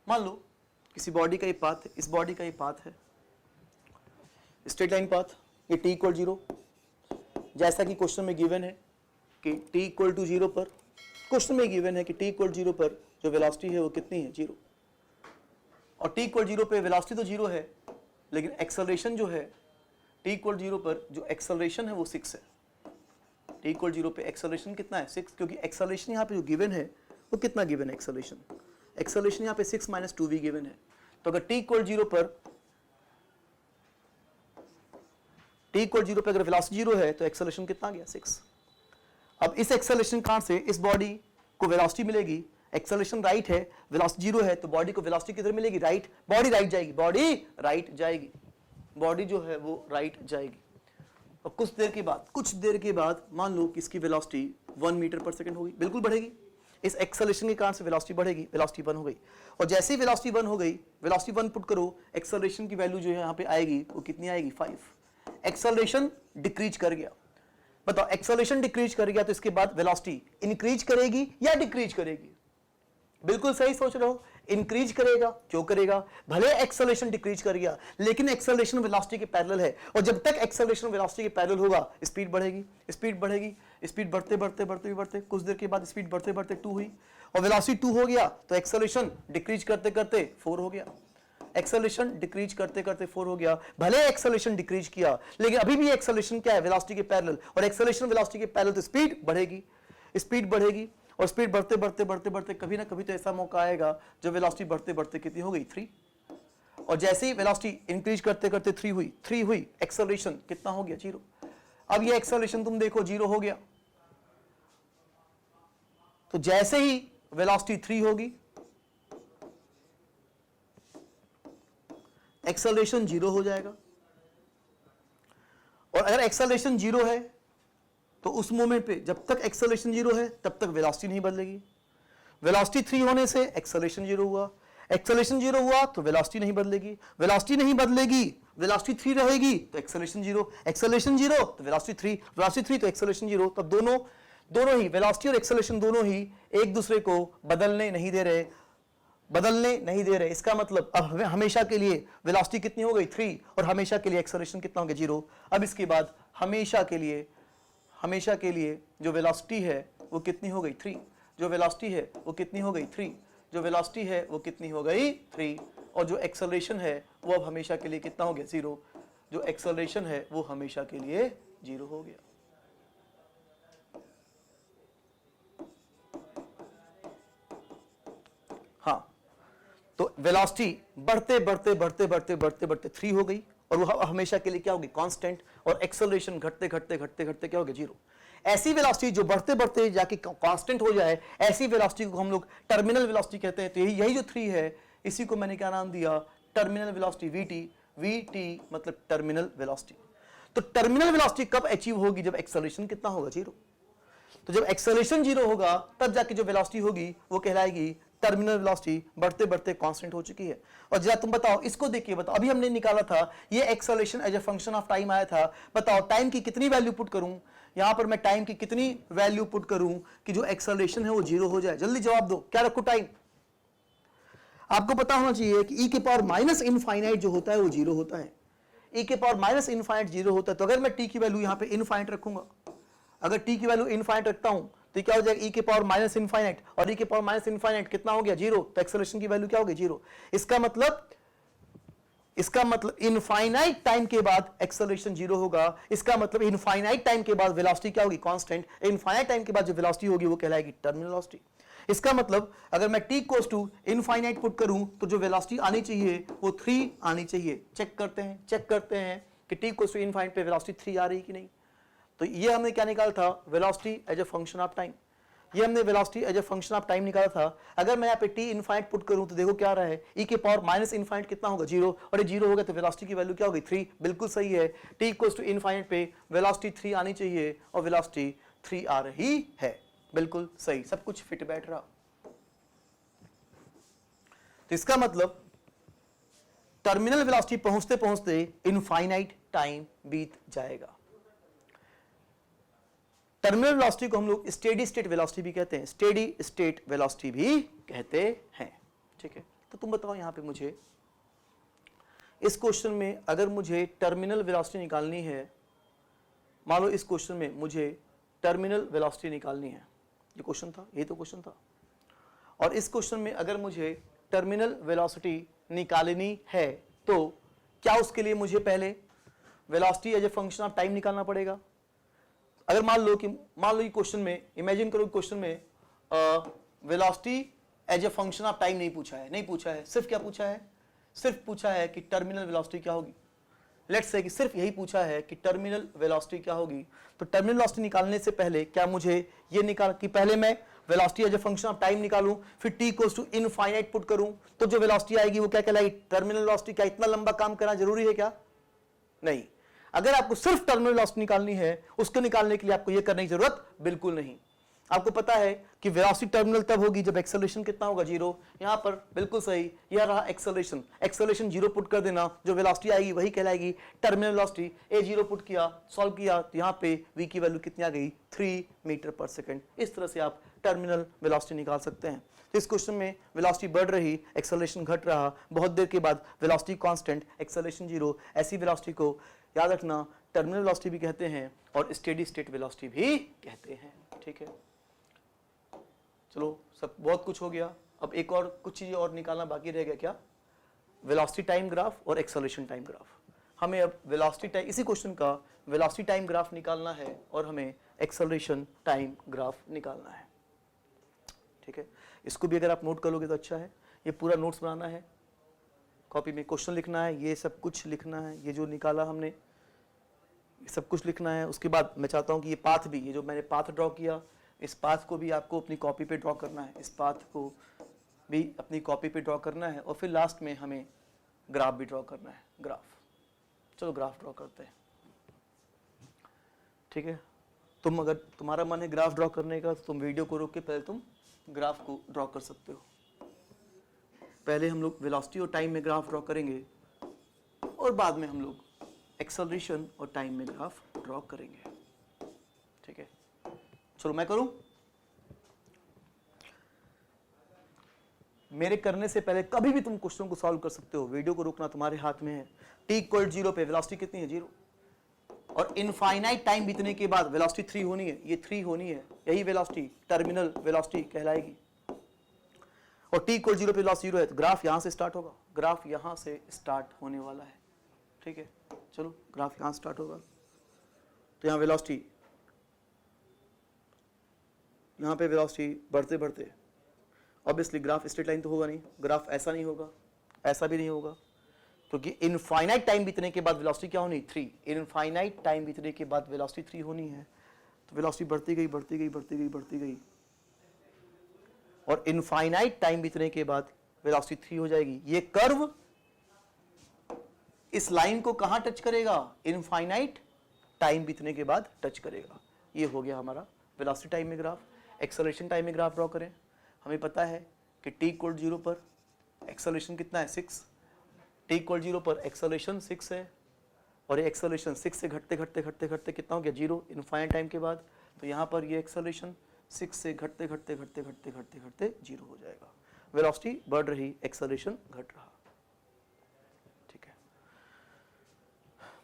A: मान लो किसी बॉडी का ये पाथ है, इस बॉडी का ये पाथ है, स्ट्रेट लाइन पाथ, ये t इक्वल 0, जैसा कि क्वेश्चन में गिवन है कि t इक्वल टू 0 पर, क्वेश्चन में गिवन है कि t इक्वल 0 पर जो वेलोसिटी है वो कितनी है, 0। और t इक्वल 0 पे वेलोसिटी तो 0 है, लेकिन एक्सेलरेशन जो है t इक्वल 0 पर जो एक्सेलरेशन है वो 6 है। t इक्वल 0 पे एक्सेलरेशन कितना है, 6, क्योंकि एक्सेलरेशन यहाँ पे जो गिवन है वो कितना गिवन है, एक्सेलरेशन यहाँ पे 6 - 2v गिवन है। तो अगर t इक्वल 0 पर अगर वेलोसिटी 0 है तो एक्सेलरेशन कितना गया, 6। अब इस एक्सेलरेशन कहां से इस बॉडी को वेलोसिटी मिलेगी, एक्सेलरेशन राइट है, वेलोसिटी 0 है, तो बॉडी को वेलोसिटी किधर मिलेगी, राइट। बॉडी राइट जाएगी, बॉडी जो है वो राइट जाएगी। और कुछ देर के बाद मान लो कि इसकी वेलोसिटी 1 मीटर पर सेकंड होगी, बिल्कुल बढ़ेगी। इस एक्सेलरेशन के कारण से वेलोसिटी बढ़ेगी, वेलोसिटी 1 हो गई। और जैसे ही वेलोसिटी 1 हो गई, वेलोसिटी 1 पुट करो, एक्सेलरेशन की वैल्यू जो है यहाँ पे आएगी वो कितनी आएगी, 5। एक्सेलरेशन डिक्रीज कर गया। बताओ, एक्सेलरेशन डिक्रीज कर गया तो इसके बाद वेलोसिटी इंक्रीज करेगी या डिक्रीज करेगी? बिल्कुल सही सोच रहे हो, इंक्रीज करेगा। क्यों करेगा? भले एक्सेलरेशन डिक्रीज कर गया, लेकिन एक्सेलरेशन वेलोसिटी के पैरेलल है, और जब तक एक्सेलरेशन वेलोसिटी के पैरेलल होगा स्पीड बढ़ेगी, स्पीड बढ़ते कुछ देर के बाद स्पीड बढ़ते 2 हुई, और वेलोसिटी 2 हो गया तो एक्सेलरेशन डिक्रीज करते 4 हो गया। एक्सेलरेशन डिक्रीज करते 4 हो गया। भले एक्सेलरेशन डिक्रीज किया, लेकिन अभी भी एक्सेलरेशन क्या है, वेलोसिटी के पैरेलल, और एक्सेलरेशन वेलोसिटी के पैरेलल तो स्पीड बढ़ेगी, और स्पीड बढ़ते कभी ना कभी तो ऐसा मौका आएगा जब वेलोसिटी बढ़ते कितनी हो गई, 3। और जैसे ही वेलोसिटी इंक्रीज करते 3 हुई, एक्सेलरेशन कितना हो गया, 0। अब ये एक्सेलरेशन तुम देखो 0 हो गया, तो जैसे ही वेलोसिटी 3 होगी, एक्सेलरेशन 0 हो जाएगा। और अगर एक्सेलरेशन 0 है तो उस मोमेंट पे जब तक एक्सेलरेशन 0 है तब तक वेलोसिटी नहीं बदलेगी। वेलोसिटी 3 होने से एक्सेलरेशन 0 हुआ, एक्सेलरेशन 0 हुआ तो वेलोसिटी नहीं बदलेगी, वेलोसिटी 3 रहेगी तो एक्सेलरेशन 0, एक्सेलरेशन 0 तो वेलोसिटी 3, वेलोसिटी 3 तो एक्सेलरेशन 0। तब दोनों ही वेलोसिटी और एक्सेलरेशन दोनों ही एक दूसरे को बदलने नहीं दे रहे। इसका मतलब अब हमेशा के लिए वेलोसिटी कितनी हो गई, 3, और हमेशा के लिए एक्सेलरेशन कितना हो गया, 0। अब इसके बाद हमेशा के लिए जो वेलोसिटी है वो कितनी हो गई, 3, जो वेलोसिटी है वो कितनी हो गई, 3, जो वेलोसिटी है वो कितनी हो गई, 3, और जो एक्सेलरेशन है वो अब हमेशा के लिए कितना हो गया, 0, जो एक्सेलरेशन है वो हमेशा के लिए 0 हो गया। हाँ, तो वेलोसिटी बढ़ते 3 हो गई, और वो हमेशा के लिए क्या होगी, कांस्टेंट, और एक्सेलरेशन घटते क्या हो गया, 0। ऐसी वेलोसिटी जो बढ़ते जाके कांस्टेंट हो जाए, ऐसी वेलोसिटी को हम लोग टर्मिनल वेलोसिटी कहते हैं। तो यही जो 3 है, इसी को मैंने क्या नाम दिया, टर्मिनल वेलोसिटी, VT मतलब टर्मिनल वेलोसिटी। तो टर्मिनल वेलोसिटी कब अचीव होगी, जब एक्सेलरेशन कितना होगा, 0। तो जब एक्सेलरेशन 0 होगा तब जाके जो वेलोसिटी होगी वो कहलाएगी टर्मिनल वेलोसिटी, बढ़ते कांस्टेंट हो चुकी है। और जरा तुम बताओ, इसको देखिए, बताओ अभी हमने निकाला था ये acceleration as a function of time आया था। बताओ टाइम की कितनी वैल्यू पुट करूं, यहां पर मैं टाइम की कितनी वैल्यू पुट करूं कि जो एक्सेलरेशन है वो 0 हो जाए? जल्दी जवाब दो, क्या रखो टाइम? आपको पता होना चाहिए कि e के पावर माइनस इनफाइनाइट जो होता है वो 0 होता है। e के पावर माइनस इनफाइनाइट 0 होता है। तो अगर मैं t की वैल्यू यहां पे इनफाइनाइट रखूंगा, अगर t की वैल्यू इनफाइनाइट रखता हूं तो क्या हो जाएगा, e के पावर माइनस इनफाइनाइट, और e के पावर माइनस इनफाइनाइट कितना हो गया, 0। तो एक्सेलरेशन की वैल्यू क्या हो गई, 0। इसका मतलब इनफाइनाइट टाइम के बाद एक्सेलरेशन 0 होगा। इसका मतलब इनफाइनाइट टाइम के बाद वेलोसिटी क्या होगी, कांस्टेंट। इनफाइनाइट टाइम के बाद जो वेलोसिटी होगी वो कहलाएगी टर्मिनल वेलोसिटी। इसका मतलब अगर मैं t equals to infinite put करूं तो जो वेलोसिटी आनी चाहिए वो 3 आनी चाहिए। चेक करते हैं कि t इक्वल्स टू इनफाइनाइट पे वेलोसिटी 3 आ रही कि नहीं। तो ये हमने क्या निकाला था, velocity as a function of time. ये हमने velocity as a function of time निकाला था। अगर मैं यहाँ पे t इनफाइनाइट पुट करूं तो देखो क्या आ रहा है, e के पावर माइनस इनफाइनाइट कितना होगा, 0, और ये 0 होगा तो वेलोसिटी की वैल्यू क्या होगी, 3। बिल्कुल सही है, t इक्वल्स टू इनफाइनाइट पे वेलोसिटी 3 आनी चाहिए, और वेलोसिटी 3 आ रही है। बिल्कुल सही, सब कुछ फिट बैठ रहा। तो इसका मतलब टर्मिनल वेलोसिटी पहुंचते पहुंचते इनफाइनाइट टाइम बीत जाएगा। टर्मिनल वेलोसिटी को हम लोग स्टेडी स्टेट वेलोसिटी भी कहते हैं, स्टेडी स्टेट वेलोसिटी भी कहते हैं। ठीक है, तो तुम बताओ यहां पे मुझे इस क्वेश्चन में अगर मुझे टर्मिनल वेलोसिटी निकालनी है, मान लो इस क्वेश्चन में मुझे टर्मिनल वेलोसिटी निकालनी है, ये क्वेश्चन था, ये तो क्वेश्चन था, और इस क्वेश्चन में अगर मुझे टर्मिनल वेलोसिटी निकालनी है तो क्या उसके लिए मुझे पहले velocity as a function of time निकालना पड़ेगा? अगर मान लो ये क्वेश्चन में, इमेजिन करो क्वेश्चन में velocity as a function of time नहीं पूछा है, सिर्फ क्या पूछा है? सिर्फ पूछा है कि टर्मिनल वेलोसिटी क्या होगी। लेट्स से कि सिर्फ यही पूछा है कि टर्मिनल वेलोसिटी क्या होगी, तो टर्मिनल वेलोसिटी निकालने से पहले क्या मुझे ये निकाल कि पहले मैं velocity as a function of time निकालूं, फिर t equals to infinite put करूं, तो जो वेलोसिटी आएगी वो क्या कहलाएगी? Terminal velocity. क्या इतना लंबा काम करना जरूरी है क्या? नहीं। अगर आपको सिर्फ टर्मिनल वेलोसिटी निकालनी है, उसको निकालने के लिए आपको ये करने की जरूरत बिल्कुल नहीं। आपको पता है कि वेलोसिटी टर्मिनल तब होगी जब एक्सेलरेशन कितना होगा? 0। यहां पर बिल्कुल सही, यह रहा एक्सेलरेशन 0 पुट कर देना, जो वेलोसिटी आएगी वही कहलाएगी टर्मिनल वेलोसिटी। ए 0 पुट किया, सॉल्व किया, तो यहां पे v की वैल्यू कितनी आ गई? 3 मीटर पर सेकंड। इस तरह से आप टर्मिनल वेलोसिटी निकाल सकते हैं। तो इस क्वेश्चन में वेलोसिटी बढ़ रही, एक्सेलरेशन घट रहा, बहुत देर के बाद वेलोसिटी कांस्टेंट, एक्सेलरेशन 0, ऐसी वेलोसिटी को याद रखना टर्मिनल वेलोसिटी भी कहते हैं और स्टेडी स्टेट वेलोसिटी भी कहते हैं। ठीक है, चलो सब बहुत कुछ हो गया। अब एक और कुछ चीजें और निकालना बाकी रह गया। क्या? वेलोसिटी टाइम ग्राफ और एक्सेलरेशन टाइम ग्राफ। हमें अब वेलोसिटी टाइम, इसी क्वेश्चन का वेलोसिटी टाइम ग्राफ निकालना है और हमें एक्सेलरेशन टाइम ग्राफ निकालना है। ठीक है, इसको भी अगर आप नोट कर लोगे तो अच्छा है। ये पूरा नोट्स बनाना है, कॉपी में क्वेश्चन लिखना है, ये सब कुछ लिखना है, ये जो निकाला हमने ये सब कुछ लिखना है। उसके बाद मैं चाहता हूँ कि ये पाथ भी, ये जो मैंने पाथ ड्रॉ किया, इस पाथ को भी आपको अपनी कॉपी पे ड्रॉ करना है, इस पाथ को भी अपनी कॉपी पे ड्रॉ करना है, और फिर लास्ट में हमें ग्राफ भी ड्रॉ करना है। ग्राफ, चलो ग्राफ ड्रॉ करते हैं। ठीक है, तुम अगर तुम्हारा मन है ग्राफ ड्रॉ करने का तो तुम वीडियो को रोक के पहले तुम ग्राफ को ड्रॉ कर सकते हो। पहले हम लोग वेलोसिटी और टाइम में ग्राफ ड्रॉ करेंगे और बाद में हम लोग एक्सेलरेशन और टाइम में ग्राफ ड्रॉ करेंगे। ठीक है, चलो मैं करूं। मेरे करने से पहले कभी भी तुम क्वेश्चन को सॉल्व कर सकते हो, वीडियो को रोकना तुम्हारे हाथ में है। t इक्वल 0 पे वेलोसिटी कितनी है? 0। और इनफाइनाइट टाइम बीतने के बाद वेलोसिटी 3 होनी है, ये 3 होनी है, यही वेलोसिटी टर्मिनल वेलोसिटी कहलाएगी। और t इक्वल 0 पे वेलोसिटी 0 है, तो ग्राफ यहां से स्टार्ट होगा, ग्राफ यहां से स्टार्ट होने वाला है। ठीक है, चलो ग्राफ यहां स्टार्ट होगा, तो यहां वेलोसिटी, यहाँ पे वेलोसिटी बढ़ते बढ़ते, ऑब्वियसली ग्राफ स्ट्रेट लाइन तो होगा नहीं, ग्राफ ऐसा नहीं होगा, ऐसा भी नहीं होगा, क्योंकि इनफाइनाइट टाइम बीतने के बाद वेलोसिटी क्या होनी? 3। इनफाइनाइट टाइम बीतने के बाद वेलोसिटी 3 होनी है, तो वेलोसिटी बढ़ती गई बढ़ती गई बढ़ती गई बढ़ती गई, और इनफाइनाइट टाइम बीतने के बाद वेलोसिटी 3 हो जाएगी। ये कर्व इस लाइन को कहां टच करेगा? इनफाइनाइट टाइम बीतने के बाद टच करेगा। ये हो गया हमारा वेलोसिटी टाइम में ग्राफ। एक्सेलरेशन टाइम में ग्राफ ड्रॉ करें। हमें पता है कि t इक्वल 0 पर एक्सेलरेशन कितना है? 6। t इक्वल 0 पर एक्सेलरेशन 6 है, और ये एक्सेलरेशन 6 से घटते घटते घटते घटते कितना हो गया? 0 इनफाइनाइट टाइम के बाद। तो यहाँ पर ये एक्सेलरेशन 6 से घटते घटते घटते घटते घटते घटते 0 हो जाएगा। वेलोसिटी बढ़ रही, एक्सेलरेशन घट रहा। ठीक है,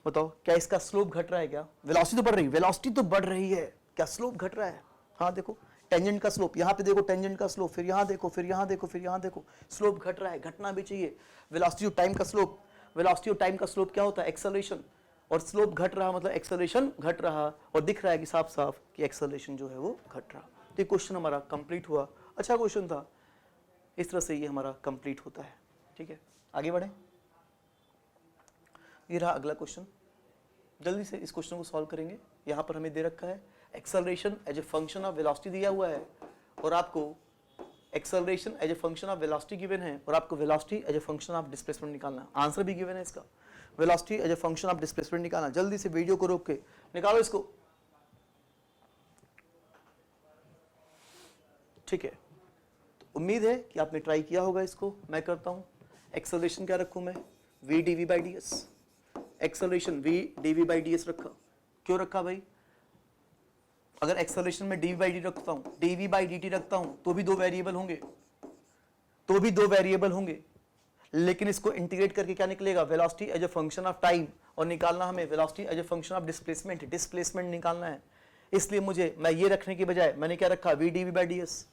A: बताओ क्या इसका स्लोप घट रहा है? क्या वेलोसिटी तो बढ़ रही, वेलोसिटी तो बढ़ रही है, क्या स्लोप घट रहा है? हाँ देखो टेंजेंट का स्लोप, यहाँ पे देखो टेंजेंट का स्लोप, फिर यहाँ देखो, फिर यहाँ देखो, फिर यहाँ देखो, स्लोप घट रहा है, घटना भी चाहिए। वेलोसिटी और टाइम का स्लोप, वेलोसिटी और टाइम का स्लोप क्या होता है? एक्सेलरेशन। और स्लोप घट रहा मतलब एक्सेलरेशन घट रहा, और दिख रहा है कि साफ साफ कि एक्सेलरेशन जो है वो घट रहा। तो ये क्वेश्चन हमारा कंप्लीट हुआ, अच्छा क्वेश्चन था। इस तरह से ये हमारा कंप्लीट होता है। ठीक है, आगे बढ़े। ये रहा अगला क्वेश्चन, जल्दी से इस क्वेश्चन को सॉल्व करेंगे। यहाँ पर हमें दे रखा है acceleration as a function of velocity दिया हुआ है, और आपको acceleration as a function of velocity given है, और आपको velocity as a function of displacement निकालना है। आंसर भी गिवन है इसका, velocity as a function of displacement निकालना। जल्दी से वीडियो को रोक के निकालो इसको। ठीक है, तो उम्मीद है कि आपने ट्राई किया होगा इसको। मैं करता हूँ, एक्सेलरेशन क्या रखूँ मैं, v dv by ds, acceleration v dv by ds रखा। क्यों रखा भाई? अगर एक्सेलरेशन में dv by dt रखता हूँ, dv by dt रखता हूँ, तो भी दो वेरिएबल होंगे, लेकिन इसको इंटीग्रेट करके क्या निकलेगा, velocity as a function of time, और निकालना हमें velocity as a function of displacement निकालना है। इसलिए मुझे, मैं ये रखने की बजाय मैंने क्या रखा, v dv by ds।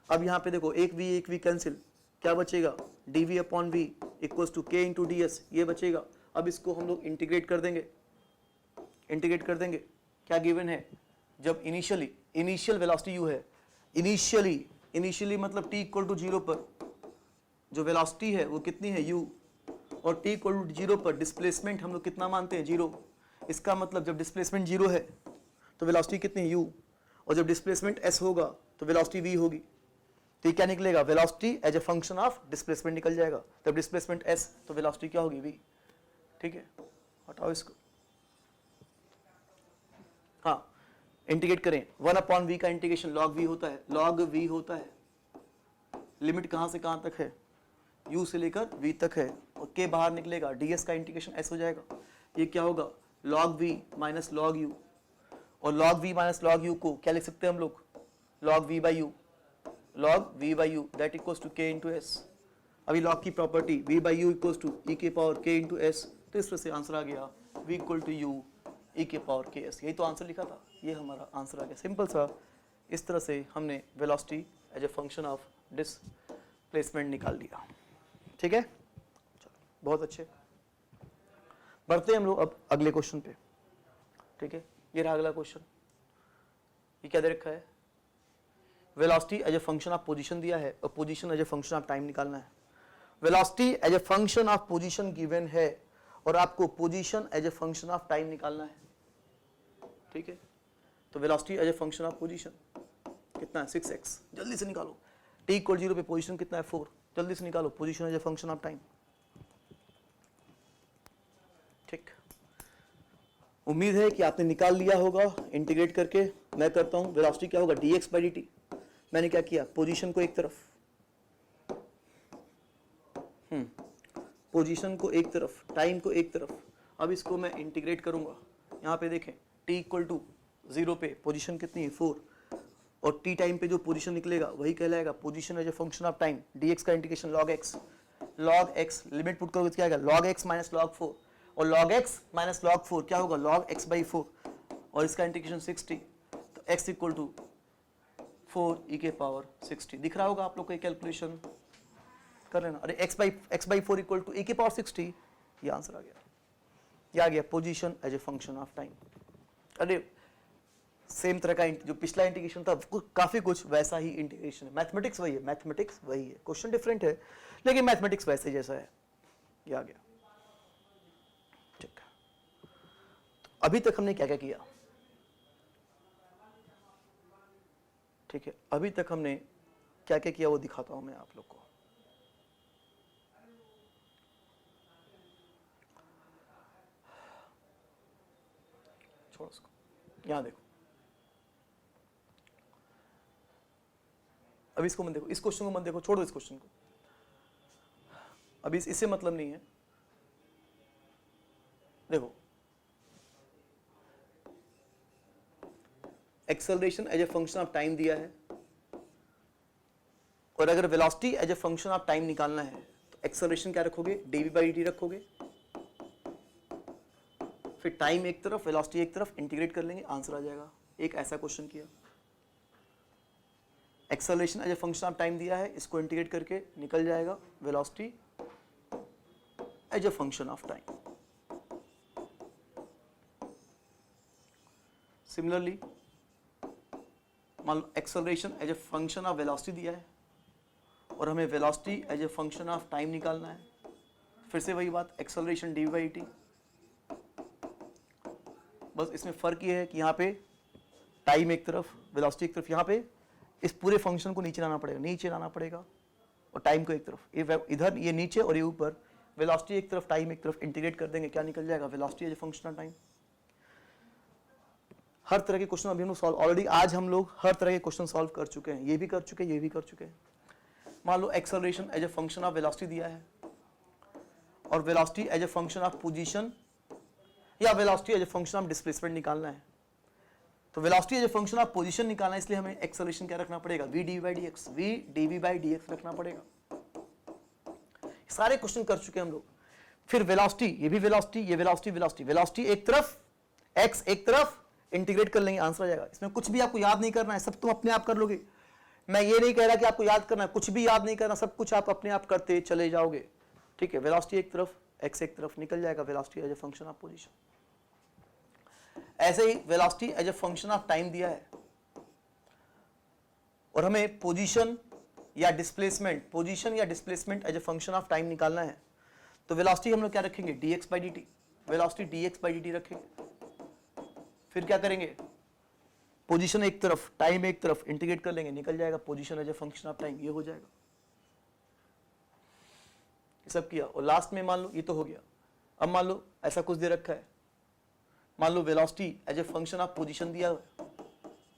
A: अब यहाँ पे देखो, एक v कैंसिल, क्या बचेगा, dv upon v equals to k into ds, ये बचेगा। अब इसको हम लोग इंटीग्रेट कर देंगे, क्या गिवन है, जब इनिशियल वेलोसिटी u है, इनिशियली मतलब t इक्वल टू 0 पर जो वेलोसिटी है वो कितनी है, u, और t इक्वल टू 0 पर डिस्प्लेसमेंट हम लोग कितना मानते हैं, 0। इसका मतलब जब डिस्प्लेसमेंट 0 है तो वेलोसिटी कितनी है, u, और जब डिस्प्लेसमेंट s होगा तो वेलोसिटी v होगी। तो ये क्या निकलेगा, velocity as a function of displacement निकल जाएगा। जब डिस्प्लेसमेंट s तो वेलोसिटी क्या होगी, v। ठीक है, हटाओ इसको। हाँ, इंटीग्रेट करें, 1 अपॉन v का इंटीग्रेशन log v होता है। लिमिट कहाँ से कहाँ तक है, u से लेकर v तक है, और k बाहर निकलेगा, ds का इंटीग्रेशन s हो जाएगा। ये क्या होगा, log v minus log u, और log v minus log u को क्या लिख सकते हैं हम लोग, log v by u that equals to k into s। अभी log की property v by u equals to e के पावर k इंटू s, तो इस तरह से आंसर आ गया v equal to u e के पावर k s। यही तो आंसर लिखा था, ये हमारा आंसर आ गया, सिंपल सा। इस तरह से हमने velocity as a function of displacement निकाल लिया। ठीक है, चलो बहुत अच्छे, बढ़ते हैं हम लोग अब अगले क्वेश्चन पे। ठीक है, ये रहा अगला क्वेश्चन। ये क्या दे रखा है, velocity as a function of position दिया है और position as a function of time निकालना है। Velocity as a function of position given है और आपको position as a function of time निकालना है। ठीक है, तो velocity as a function of position कितना है, 6x, जल्दी से निकालो। t इक्वल 0 पे पोजीशन कितना है, 4, जल्दी से निकालो, position as a function of time. ठीक, उम्मीद है कि आपने निकाल लिया होगा इंटीग्रेट करके। मैं करता हूं, वेलोसिटी क्या होगा, dx by dt। मैंने क्या किया, पोजीशन को एक तरफ, पोजीशन को एक तरफ, टाइम को एक तरफ। अब इसको मैं इंटीग्रेट करूंगा। यहाँ पे देखें, t इक्वल टू 0 पे पोजीशन कितनी है, 4, और t टाइम पे जो पोजीशन निकलेगा वही कहलाएगा position as a function of time. dx का integration log x, limit put करोगे तो क्या आएगा, log x माइनस log 4, और log x माइनस log 4 क्या होगा, log x by 4, और इसका इंटीग्रेशन 60, तो x इक्वल टू 4 e के पावर 60। दिख रहा होगा आप लोग को, कैलकुलेशन कर लेना। अरे x by 4 equal to e के पावर 60, ये आंसर आ गया। ये आ गया position as a function of time. अरे सेम तरह का जो पिछला इंटीग्रेशन था, काफी कुछ वैसा ही इंटीग्रेशन है। मैथमेटिक्स वही है, क्वेश्चन डिफरेंट है लेकिन मैथमेटिक्स वैसे जैसा है। ये आ गया। ठीक, तो अभी तक हमने क्या क्या किया, ठीक है, अभी तक हमने क्या क्या किया वो दिखाता हूं मैं आप लोग को। छोड़ो उसको, यहां देखो, अब इसको मत देखो, इस क्वेश्चन को मत देखो, छोड़ो इस क्वेश्चन को, अभी इससे मतलब नहीं है। देखो, acceleration as a function of time दिया है, और अगर velocity as a function of time निकालना है तो एक्सेलरेशन क्या रखोगे, dv by dt रखोगे, फिर टाइम एक तरफ, वेलोसिटी एक तरफ, इंटीग्रेट कर लेंगे, आंसर आ जाएगा। एक ऐसा क्वेश्चन किया, acceleration as a function of time दिया है, इसको इंटीग्रेट करके निकल जाएगा velocity as a function of time. Similarly मान लो acceleration as a function of velocity दिया है और हमें velocity as a function of time निकालना है। फिर से वही बात, एक्सेलरेशन dv by dt, बस इसमें फर्क ये है कि यहाँ पे टाइम एक तरफ, वेलोसिटी एक तरफ, यहाँ पे इस पूरे फंक्शन को नीचे लाना पड़ेगा और टाइम को एक तरफ, इधर ये नीचे और ये ऊपर, वेलोसिटी एक तरफ, टाइम एक तरफ, इंटीग्रेट कर देंगे, क्या निकल जाएगा, velocity as a function of time. हर तरह के क्वेश्चन अभी हम लोग सॉल्व, ऑलरेडी आज हम लोग हर तरह के क्वेश्चन सॉल्व कर चुके हैं, ये भी कर चुके हैं, ये भी कर चुके हैं। मान लो acceleration as a function of velocity दिया है और velocity as a function of position या velocity as a function of displacement निकालना है। तो velocity as a function of position निकालना है, इसलिए हमें एक्सेलरेशन क्या रखना पड़ेगा, v dv by dx, v dv by dx रखना पड़ेगा। सारे क्वेश्चन कर चुके हैं हम लोग। फिर वेलोसिटी, ये भी वेलोसिटी, ये वेलोसिटी, वेलोसिटी, वेलोसिटी एक तरफ, x एक तरफ, इंटीग्रेट कर लेंगे, आंसर आ जाएगा। इसमें कुछ भी आपको याद नहीं करना है, सब तुम अपने आप कर लोगे। मैं ये नहीं कह रहा कि आपको याद करना है, कुछ भी याद नहीं करना, सब कुछ आप अपने आप करते चले जाओगे, ठीक है। वेलोसिटी एक तरफ, x एक तरफ निकल जाएगा, velocity as a function of position. ऐसे ही velocity as a function of time दिया है और हमें पोजीशन या डिस्प्लेसमेंट, पोजीशन या displacement as a function of time निकालना है। तो वेलोसिटी हम लोग क्या रखेंगे, dx by dt, velocity dx by dt रखेंगे। फिर क्या करेंगे, पोजीशन एक तरफ, टाइम एक तरफ, इंटीग्रेट कर लेंगे, निकल जाएगा position as a function of time, ये हो जाएगा। ये सब किया और लास्ट में मान लो ये तो हो गया। अब मान लो ऐसा कुछ दे रखा है, मान लो velocity as a function of position दिया है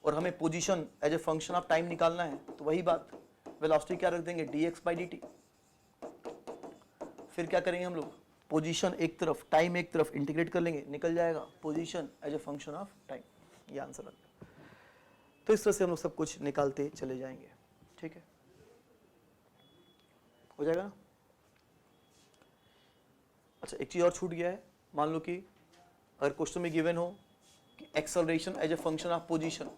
A: और हमें position as a function of time निकालना है, तो वही बात, वेलोसिटी क्या रख देंगे, dx by dt। फिर क्या करेंगे हम लोग, पोजीशन एक तरफ, टाइम एक तरफ, इंटीग्रेट कर लेंगे, निकल जाएगा position as a function of time, ये आंसर आ गया। तो इस तरह से हम लोग सब कुछ निकालते चले जाएंगे, ठीक है, हो जाएगा ना। अच्छा, एक चीज और छूट गया है, मान लो कि अगर क्वेश्चन में गिवन हो कि acceleration as a function of position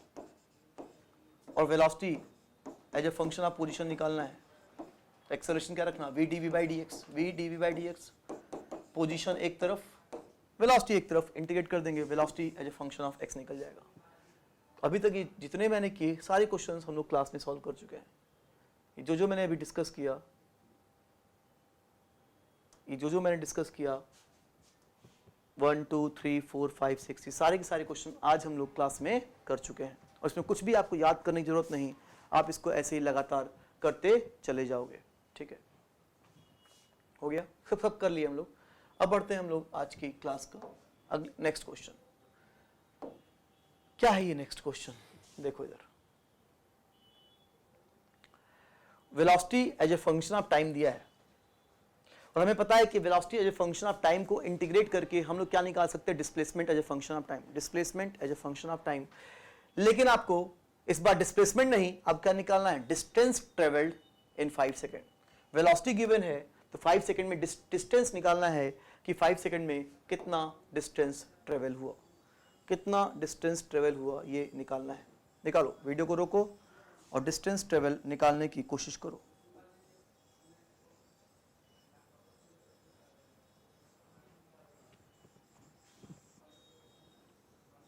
A: और velocity as a function of position निकालना है, एक्सेलरेशन क्या रखना, v dv by dx, v dv by dx, position एक तरफ, वेलोसिटी एक तरफ, इंटीग्रेट कर देंगे, velocity as a function of x निकल जाएगा। अभी तक ये जितने मैंने किए सारे क्वेश्चंस हम लोग क्लास में सॉल्व कर चुके हैं। ये जो मैंने अभी डिस्कस किया, ये जो मैंने डिस्कस किया 1 2 3 4 5 6, ये सारे के सारे क्वेश्चन आज हम लोग क्लास में कर चुके हैं और इसमें कुछ भी आपको याद करने की जरूरत नहीं, आप इसको ऐसे ही लगातार करते चले जाओगे, ठीक है, हो गया, सब कर लिए हम लोग। अब बढ़ते हैं हम लोग आज की क्लास का अगले नेक्स्ट क्वेश्चन। क्या है ये नेक्स्ट क्वेश्चन, देखो इधर, velocity as a function of time दिया है और हमें पता है कि velocity as a function of time को इंटीग्रेट करके हम लोग क्या निकाल सकते हैं, displacement as a function of time, displacement as a function of time. लेकिन आपको इस बार डिस्प्लेसमेंट नहीं, अब क्या निकालना है, distance travelled in 5 second. Velocity given है तो 5 सेकेंड में डिस्टेंस निकालना है कि 5 सेकेंड में कितना डिस्टेंस ट्रेवल हुआ, कितना डिस्टेंस ट्रेवल हुआ, ये निकालना है। निकालो, वीडियो को रोको और डिस्टेंस ट्रेवल निकालने की कोशिश करो।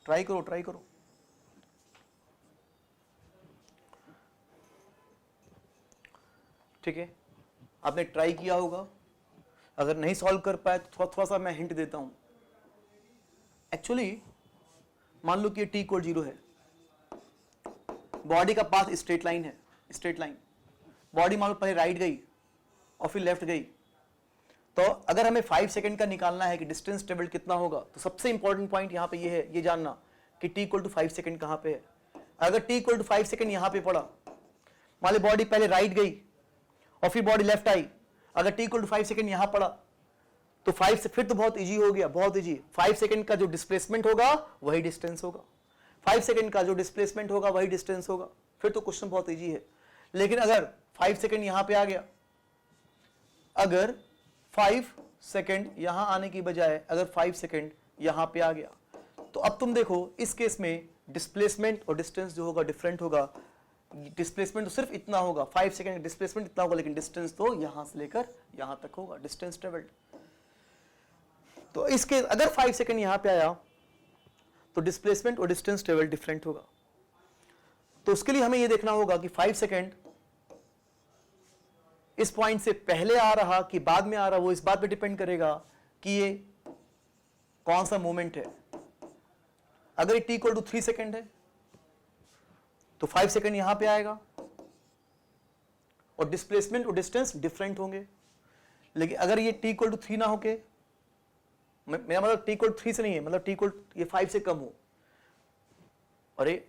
A: ट्राई करो, ट्राई करो। ठीक है, आपने ट्राई किया होगा, अगर नहीं सॉल्व कर पाए तो थोड़ा सा मैं हिंट देता हूं। एक्चुअली मान लो कि t इक्वल 0 है, बॉडी का पाथ स्ट्रेट लाइन है, स्ट्रेट लाइन, बॉडी मान लो पहले राइट गई और फिर लेफ्ट गई, तो अगर हमें 5 सेकंड का निकालना है कि डिस्टेंस ट्रेवल्ड कितना होगा, तो सबसे इंपॉर्टेंट पॉइंट यहाँ पे ये है, ये जानना कि t इक्वल टू 5 सेकंड कहाँ पे है। अगर t इक्वल टू 5 सेकंड यहाँ पे पड़ा, मान लो बॉडी पहले राइट गई और फिर बॉडी लेफ्ट आई, अगर t इक्वल टू 5 सेकंड यहाँ पड़ा तो 5 से फिर तो बहुत इजी हो गया, बहुत इजी। 5 सेकंड का जो डिस्प्लेसमेंट होगा वही डिस्टेंस होगा, 5 सेकंड का जो डिस्प्लेसमेंट होगा वही डिस्टेंस होगा, फिर तो क्वेश्चन बहुत इजी है। लेकिन अगर 5 सेकंड यहाँ पे आ गया, अगर 5 सेकंड यहाँ आने की बजाय अगर 5 सेकंड यहाँ पे आ गया, तो अब तुम देखो इस केस में डिस्प्लेसमेंट और डिस्टेंस जो होगा डिफरेंट होगा। डिस्प्लेसमेंट तो सिर्फ इतना होगा, 5 सेकंड डिस्प्लेसमेंट इतना होगा, लेकिन डिस्टेंस तो यहां से लेकर यहां तक होगा, डिस्टेंस ट्रेवल्ड। तो इसके अगर 5 सेकंड यहां पे आया तो डिस्प्लेसमेंट और डिस्टेंस ट्रेवल्ड डिफरेंट होगा। तो उसके लिए हमें यह देखना होगा कि 5 सेकंड इस पॉइंट से पहले आ रहा कि बाद में आ रहा, वो इस बात पे डिपेंड करेगा कि ये कौन सा मोमेंट है। अगर t इक्वल टू 3 सेकंड है तो 5 सेकंड यहां पे आएगा और डिस्प्लेसमेंट और डिस्टेंस डिफरेंट होंगे। लेकिन अगर ये t इक्वल टू 3 ना होके, मेरा मतलब t इक्वल टू 3 से नहीं है, मतलब t इक्वल ये 5 से कम हो, और ये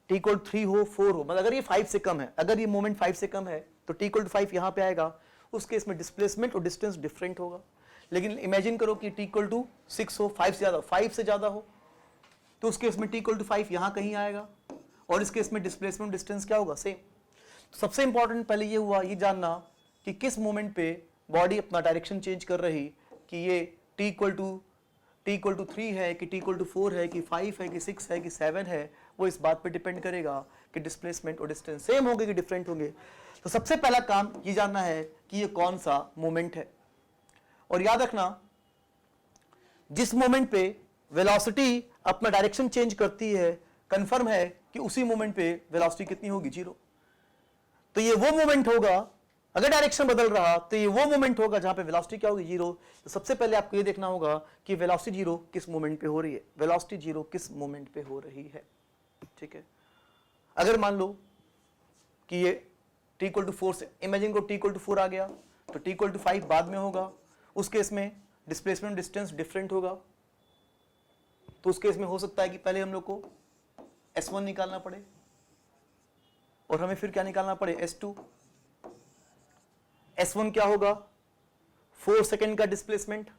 A: t इक्वल 3 हो 4 हो, मतलब अगर ये 5 से कम है, अगर ये मोमेंट 5 से कम है तो t इक्वल 5 यहाँ पे आएगा, उस केस में डिस्प्लेसमेंट और डिस्टेंस डिफरेंट होगा। लेकिन इमेजिन करो कि t इक्वल टू 6 हो, 5 से ज़्यादा हो, तो उस केस में t इक्वल टू 5 यहाँ कहीं आएगा, और इस केस में डिस्प्लेसमेंट डिस्टेंस क्या होगा, सेम। तो सबसे इंपॉर्टेंट पहले ये हुआ ये जानना कि किस मोमेंट पे बॉडी अपना डायरेक्शन चेंज कर रही, कि ये t इक्वल टू 3 है कि t इक्वल टू 4 है कि 5 है कि 6 है कि 7 है, वो इस बात पे डिपेंड करेगा कि डिस्प्लेसमेंट और डिस्टेंस सेम होंगे कि डिफरेंट होंगे। तो सबसे पहला काम ये जानना है कि ये कौन सा मोमेंट है, और याद रखना जिस मोमेंट पे वेलोसिटी अपना डायरेक्शन चेंज करती है, कंफर्म है कि उसी मोमेंट पे वेलोसिटी कितनी होगी, 0। तो ये वो मोमेंट होगा, अगर डायरेक्शन बदल रहा तो ये वो मोमेंट होगा जहां पे वेलोसिटी क्या होगी, 0। तो सबसे पहले आपको ये देखना होगा कि वेलोसिटी 0 किस मोमेंट पे हो रही है, वेलोसिटी 0 किस मोमेंट पे हो रही है, ठीक है। अगर मान लो कि ये t इक्वल टू 4 से, इमेजिन को t इक्वल टू 4 आ गया, तो t इक्वल टू 5 बाद में होगा, उस केस में डिस्प्लेसमेंट डिस्टेंस डिफरेंट होगा। तो उस केस में हो सकता है कि पहले हम लोग को S1 निकालना पड़े, और हमें फिर क्या निकालना पड़े, S2। S1 क्या होगा, 4 सेकेंड का डिस्प्लेसमेंट,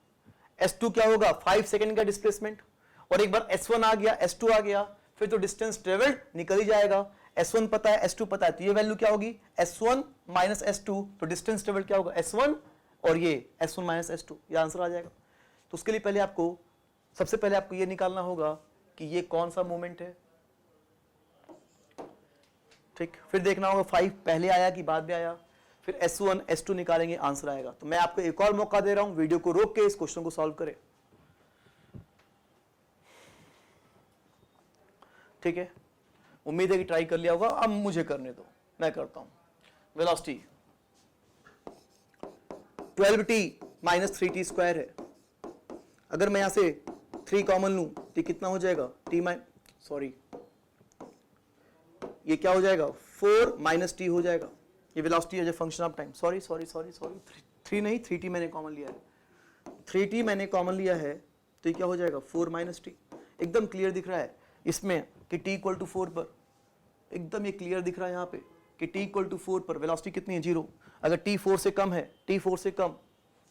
A: S2 क्या होगा, 5 सेकेंड का डिस्प्लेसमेंट, और एक बार S1 आ गया, S2 आ गया, फिर तो डिस्टेंस ट्रेवल्ड निकल ही जाएगा। S1 पता है, S2 पता है, तो ये वैल्यू क्या होगी, S1 माइनस S2, तो डिस्टेंस ट्रेवल्ड क्या होगा, S1, और ये S1 माइनस S2, ये आंसर आ जाएगा। तो उसके लिए पहले आपको, सबसे पहले आपको ये निकालना होगा कि ये कौन सा मोमेंट है, ठीक। फिर देखना होगा 5 पहले आया कि बाद में आया, फिर S1 S2 निकालेंगे, आंसर आएगा। तो मैं आपको एक और मौका दे रहा हूं, वीडियो को रोक के इस क्वेश्चन को सॉल्व करें, ठीक है। उम्मीद है कि ट्राई कर लिया होगा, अब मुझे करने दो, मैं करता हूं। Velocity 12t minus 3t square है, अगर मैं यहां से 3 कॉमन लूं तो कितना हो जाएगा, ये क्या हो जाएगा, 4 माइनस t हो जाएगा। ये velocity as a function of time, sorry 3 नहीं, 3t मैंने कॉमन लिया है, 3t मैंने कॉमन लिया है, तो ये क्या हो जाएगा, 4 माइनस t। एकदम क्लियर दिख रहा है इसमें कि t इक्वल टू 4 पर, एकदम ये क्लियर दिख रहा है यहाँ पे कि t इक्वल टू 4 पर वेलोसिटी कितनी है, 0। अगर t 4 से कम है, t 4 से कम,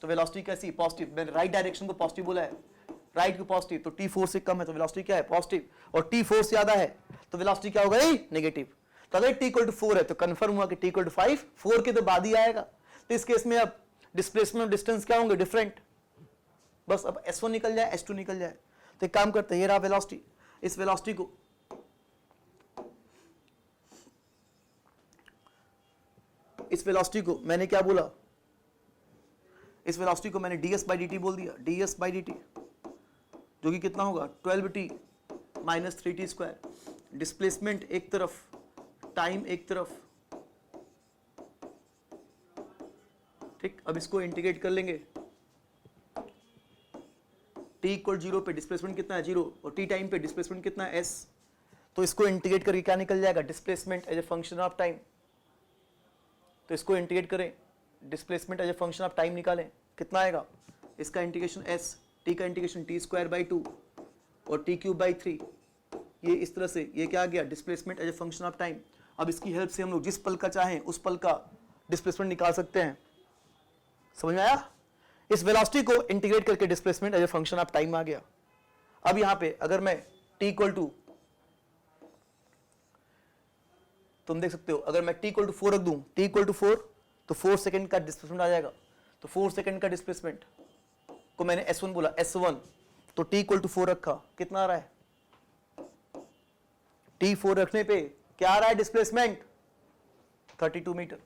A: तो वेलोसिटी कैसी, पॉजिटिव। मैंने राइट डायरेक्शन को पॉजिटिव बोला है, राइट को पॉजिटिव, तो t 4 से कम है तो वेलोसिटी क्या है, पॉजिटिव, और t 4 से ज्यादा है तो वेलोसिटी क्या होगा, नेगेटिव। तो अगर t इक्वल टू 4 है तो कंफर्म हुआ कि t इक्वल टू 5, 4 के तो बाद ही आएगा। तो इस केस में अब डिस्प्लेसमेंट और डिस्टेंस क्या होंगे, डिफरेंट। बस अब S1 निकल जाए, S2 निकल जाए। तो एक काम करते हैं, ये रहा वेलोसिटी, इस वेलोसिटी को मैंने क्या बोला, इस वेलोसिटी को मैंने ds बाई dt बोल दिया, ds बाई dt, जो कि कितना होगा, 12t minus 3t square. Displacement एक तरफ, टाइम एक तरफ, ठीक। अब इसको इंटीग्रेट कर लेंगे, t इक्वल 0 पे डिस्प्लेसमेंट कितना है, 0, और t टाइम पे डिस्प्लेसमेंट कितना है, s। तो इसको इंटीग्रेट करके क्या निकल जाएगा, displacement as a function of time. तो इसको इंटीग्रेट करें, displacement as a function of time निकालें, कितना आएगा, इसका इंटीग्रेशन s, t का इंटीग्रेशन t स्क्वायर बाई 2 और t क्यूब बाई 3, ये इस तरह से, ये क्या आ गया, displacement as a function of time. अब इसकी हेल्प से हम लोग जिस पल का चाहें उस पल का डिस्प्लेसमेंट निकाल सकते हैं, समझ में आया। इस वेलोसिटी को इंटीग्रेट करके displacement as a function of time आ गया। अब यहां पे अगर मैं t इक्वल टू, तुम देख सकते हो, अगर मैं t इक्वल टू 4 रख दूं, t इक्वल टू 4, तो 4 सेकंड का डिस्प्लेसमेंट आ जाएगा। तो 4 सेकंड का डिस्प्लेसमेंट को मैंने S1 बोला, S1, तो t इक्वल टू 4 रखा, कितना आ रहा है, t 4 रखने पे क्या आ रहा है displacement, 32 metre.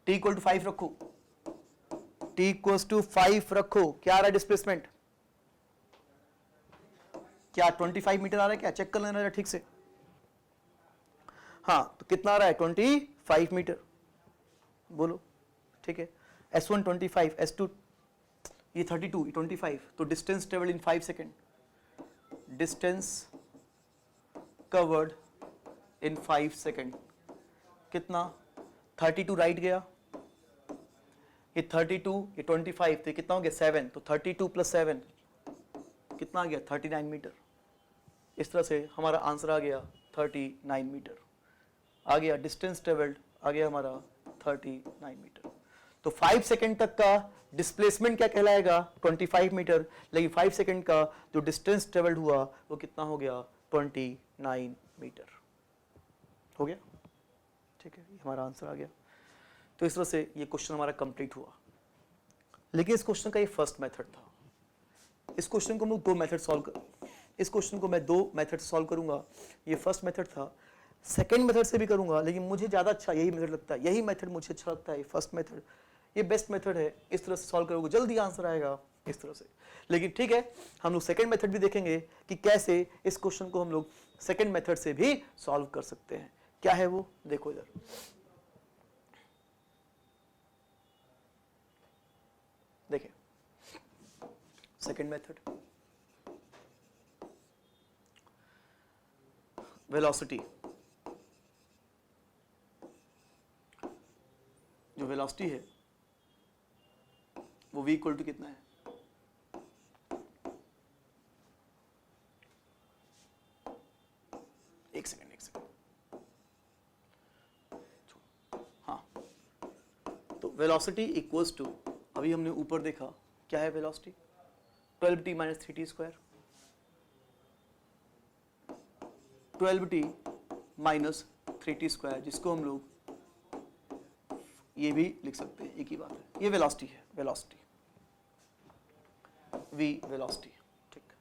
A: t equal to 5 रखो, t इक्वल टू 5 रखो, क्या आ रहा है डिस्प्लेसमेंट, क्या 25 मीटर आ रहा है, क्या चेक कर लेना ठीक से। हाँ, तो कितना आ रहा है, 25 मीटर, बोलो, ठीक है। S1 25, S2 ये 32, 25, तो distance travelled in 5 second, distance covered in 5 second, कितना, 32 राइट गया, ये 32, ये 25, तो ये कितना हो गया, 7, तो 32 प्लस 7 कितना आ गया, 39 मीटर। इस तरह से हमारा आंसर आ गया 39 मीटर आ गया। डिस्टेंस ट्रेवल्ड आ गया हमारा 39 मीटर। तो 5 सेकंड तक का डिस्प्लेसमेंट क्या कहलाएगा 25 मीटर, लेकिन 5 सेकंड का जो डिस्टेंस ट्रेवल्ड हुआ वो कितना हो गया 29 मीटर हो गया। ठीक है, ये हमारा आंसर आ गया। तो इस तरह से ये क्वेश्चन हमारा कंप्लीट हुआ। लेकिन इस क्वेश्चन का ये फर्स्ट मेथड था। इस क्वेश्चन को हम लोग दो मेथड सॉल्व कर, इस क्वेश्चन को मैं दो मेथड सॉल्व करूंगा। ये फर्स्ट मेथड था, सेकंड मेथड से भी करूंगा, लेकिन मुझे ज़्यादा अच्छा यही मेथड लगता है, यही मेथड मुझे अच्छा लगता है। फर्स्ट मेथड ये बेस्ट मेथड है, इस तरह से सॉल्व करोगे जल्दी आंसर आएगा इस तरह से। लेकिन ठीक है, हम लोग सेकंड मेथड भी देखेंगे कि कैसे इस क्वेश्चन को हम लोग सेकंड मेथड से भी सॉल्व कर सकते हैं। क्या है वो, देखो इधर। देखिए सेकंड मेथड, वेलोसिटी, जो वेलोसिटी है वो v इक्वल टू कितना है, एक सेकंड हाँ। तो वेलोसिटी इक्वल्स टू, अभी हमने ऊपर देखा क्या है velocity, 12t minus 3t square, 12t minus 3t square, जिसको हम लोग ये भी लिख सकते हैं, एक ही बात है। ये वेलोसिटी है, वेलोसिटी v वेलोसिटी, ठीक।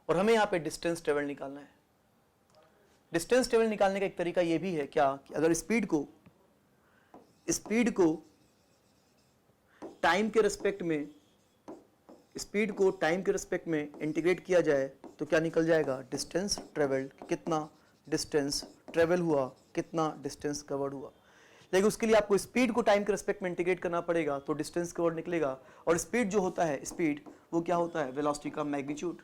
A: और हमें यहाँ पे डिस्टेंस ट्रेवल निकालना है। डिस्टेंस ट्रेवल निकालने का एक तरीका ये भी है क्या कि अगर स्पीड को टाइम के रिस्पेक्ट में इंटीग्रेट किया जाए तो क्या निकल जाएगा, डिस्टेंस ट्रेवल्ड, कितना डिस्टेंस ट्रेवल हुआ, कितना डिस्टेंस कवर्ड हुआ। लेकिन उसके लिए आपको स्पीड को टाइम के रिस्पेक्ट में इंटीग्रेट करना पड़ेगा, तो डिस्टेंस कवर्ड निकलेगा। और स्पीड जो होता है, स्पीड वो क्या होता है, वेलोसिटी का मैग्नीट्यूड।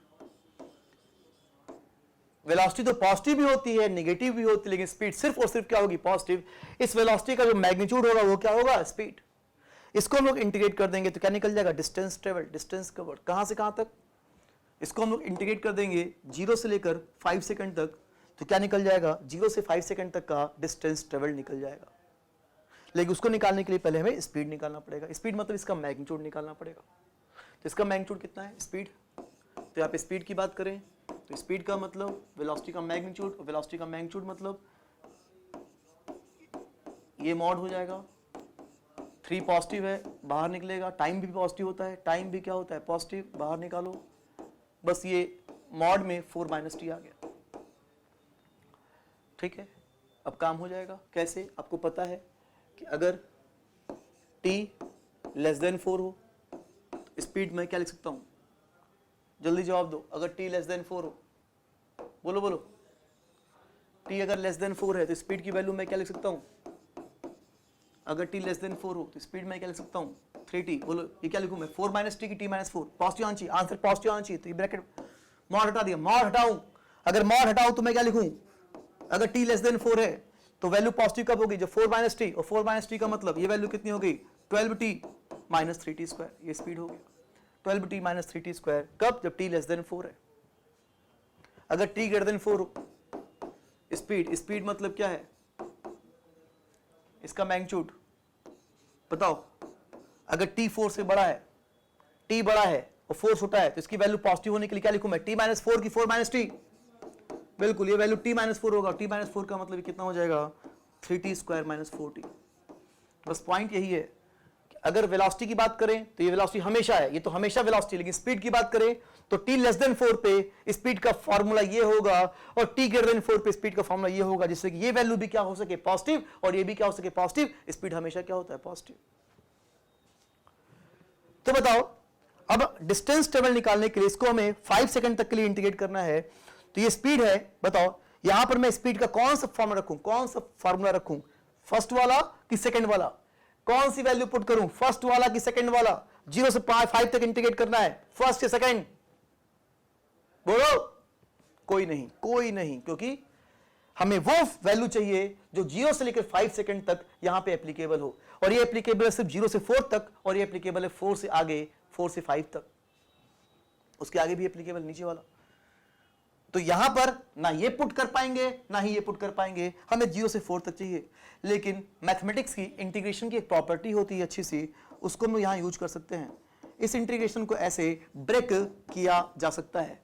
A: वेलोसिटी तो पॉजिटिव भी होती है, नेगेटिव भी होती है, लेकिन स्पीड सिर्फ और सिर्फ क्या होगी, पॉजिटिव। इस वेलोसिटी का जो मैग्नीट्यूड होगा वो क्या होगा, स्पीड। इसको हम लोग इंटीग्रेट कर देंगे तो क्या निकल जाएगा, डिस्टेंस ट्रेवल्ड, डिस्टेंस कवर्ड। कहां से कहां तक, इसको हम लोग इंटीग्रेट कर देंगे 0 से लेकर 5 सेकंड तक, तो क्या निकल जाएगा, 0 से 5 सेकंड तक का डिस्टेंस ट्रेवल्ड निकल जाएगा। लेकिन उसको निकालने के लिए पहले हमें स्पीड निकालना पड़ेगा। स्पीड मतलब इसका मैग्नीट्यूड निकालना पड़ेगा। तो इसका मैग्नीट्यूड कितना है, स्पीड। तो यहाँ पे स्पीड की बात करें तो स्पीड का मतलब वेलोसिटी का मैग्नीट्यूड, और वेलोसिटी का मैग्नीट्यूड मतलब ये मॉड हो जाएगा। 3 पॉजिटिव है, बाहर निकलेगा। टाइम भी पॉजिटिव होता है, टाइम भी क्या होता है, पॉजिटिव, बाहर निकालो। बस ये मॉड में 4 माइनस टी आ गया। ठीक है, अब काम हो जाएगा। कैसे, आपको पता है कि अगर t लेस देन 4 हो तो स्पीड में क्या लिख सकता हूं, जल्दी जवाब दो। अगर t लेस देन 4 हो, बोलो बोलो, t अगर लेस देन 4 है तो स्पीड की वैल्यू मैं क्या लिख सकता हूं, अगर t लेस देन 4 हो तो स्पीड में क्या लिख सकता हूं, 3t। बोलो ये क्या लिखूं मैं, 4 माइनस टी की t माइनस 4, पॉजिटिव आना चाहिए, आंसर पॉजिटिव आना चाहिए। तो ये ब्रैकेट मॉड हटा दिया, मॉड हटाऊं, अगर मॉड हटाऊं तो मैं क्या लिखूं, अगर t लेस देन 4 है तो वैल्यू पॉजिटिव कब होगी, जब 4 माइनस टी, और 4 माइनस टी का मतलब ये वैल्यू कितनी होगी, 12t माइनस 3t स्क्वायर। ये स्पीड हो गया 12t माइनस 3t स्क्वायर, कब, जब t लेस देन 4 है। अगर t ग्रेटर देन 4 हो, स्पीड मतलब क्या है, इसका मैग्नीट्यूड बताओ। अगर t 4 से बड़ा है, t बड़ा है और 4 छोटा है, तो इसकी वैल्यू पॉजिटिव होने के लिए क्या लिखूं मैं, t माइनस 4 की 4 माइनस टी। बिल्कुल, ये वैल्यू t माइनस 4 होगा। t माइनस 4 का मतलब कितना हो जाएगा, 3t स्क्वायर माइनस 4t। बस पॉइंट यही है कि अगर वेलोसिटी की बात करें तो ये वेलोसिटी हमेशा है, ये तो हमेशा वेलोसिटी। लेकिन स्पीड की बात करें तो t लेस देन 4 पे स्पीड का फॉर्मूला ये होगा, और t ग्रेटर देन 4 पे स्पीड का फॉर्मूला ये होगा, जिससे कि ये वैल्यू भी क्या हो सके, पॉजिटिव, और ये भी क्या हो सके, पॉजिटिव। स्पीड हमेशा क्या होता है, पॉजिटिव। तो बताओ, अब डिस्टेंस ट्रेवल निकालने के लिए इसको हमें 5 सेकंड तक के लिए इंटीग्रेट करना है। तो ये स्पीड है, बताओ यहां पर मैं स्पीड का कौन सा फॉर्मूला रखूं, कौन सा फॉर्मूला रखूं, फर्स्ट वाला कि सेकंड वाला, कौन सी वैल्यू पुट करूं, फर्स्ट वाला कि सेकंड वाला। 0 से 5 तक इंटीग्रेट करना है, फर्स्ट या सेकंड, बोलो। कोई नहीं, क्योंकि हमें वो वैल्यू चाहिए जो 0 से लेकर 5 सेकंड तक यहां पे एप्लीकेबल हो। और ये एप्लीकेबल है सिर्फ 0 से 4 तक, और ये एप्लीकेबल है 4 से आगे, 4 से 5 तक। उसके आगे भी एप्लीकेबल नीचे वाला। तो यहां पर ना ये पुट कर पाएंगे ना ही ये पुट कर पाएंगे, हमें 0 से 4 तक चाहिए। लेकिन मैथमेटिक्स की इंटीग्रेशन की एक प्रॉपर्टी होती है अच्छी सी, उसको हम यहां यूज कर सकते हैं। इस इंटीग्रेशन को ऐसे ब्रेक किया जा सकता है।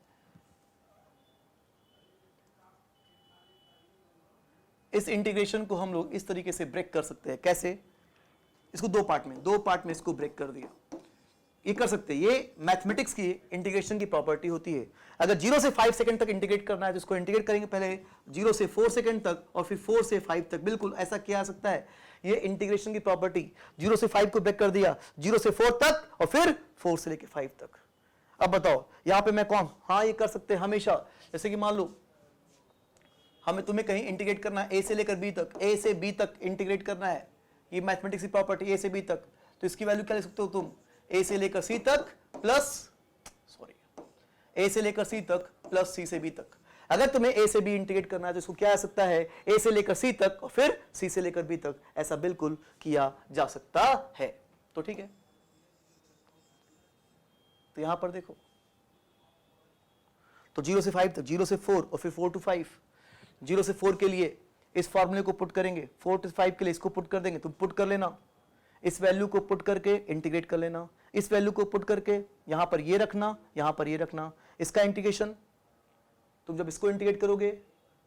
A: इस इंटीग्रेशन को हम लोग इस तरीके से ब्रेक कर सकते हैं। कैसे? इसको दो पार्ट में इसको ब्रेक कर दिया। ये कर सकते हैं, ये मैथमेटिक्स की इंटीग्रेशन की प्रॉपर्टी होती है। अगर 0 से 5 सेकंड तक इंटीग्रेट करना है तो इसको इंटीग्रेट करेंगे पहले 0 से 4 सेकंड तक और फिर 4 से 5 तक। बिल्कुल ऐसा किया जा सकता है। ये इंटीग्रेशन की प्रॉपर्टी, 0 से 5 को ब्रेक कर दिया, 0 से 4 तक और फिर 4 से लेके 5 तक। अब बताओ यहां पे मैं कौन, हाँ ये कर सकते हैं हमेशा। जैसे कि मान लो हमें तुम्हें कहीं इंटीग्रेट करना है, ए से लेकर बी तक, ए से बी तक इंटीग्रेट करना है, ये मैथमेटिक्स की प्रॉपर्टी, ए से बी तक। तो इसकी वैल्यू क्या लिख सकते हो तुम, ए से लेकर सी तक प्लस, सॉरी, ए से लेकर सी तक प्लस सी से बी तक। अगर तुम्हें ए से बी इंटीग्रेट करना है तो इसको क्या आ सकता है, ए से लेकर सी तक और फिर सी से लेकर बी तक। ऐसा बिल्कुल किया जा सकता है। तो ठीक है, तो यहां पर देखो, तो 0 से 5 तक, 0 से 4 और फिर 4 to 5। 0 से 4 के लिए इस फॉर्मूले को पुट करेंगे, 4 to 5 के लिए इसको पुट कर देंगे। तुम पुट कर लेना, इस वैल्यू को पुट करके इंटीग्रेट कर लेना, इस वैल्यू को पुट करके यहां पर ये रखना, यहां पर ये रखना। इसका इंटीग्रेशन तुम जब इसको इंटीग्रेट करोगे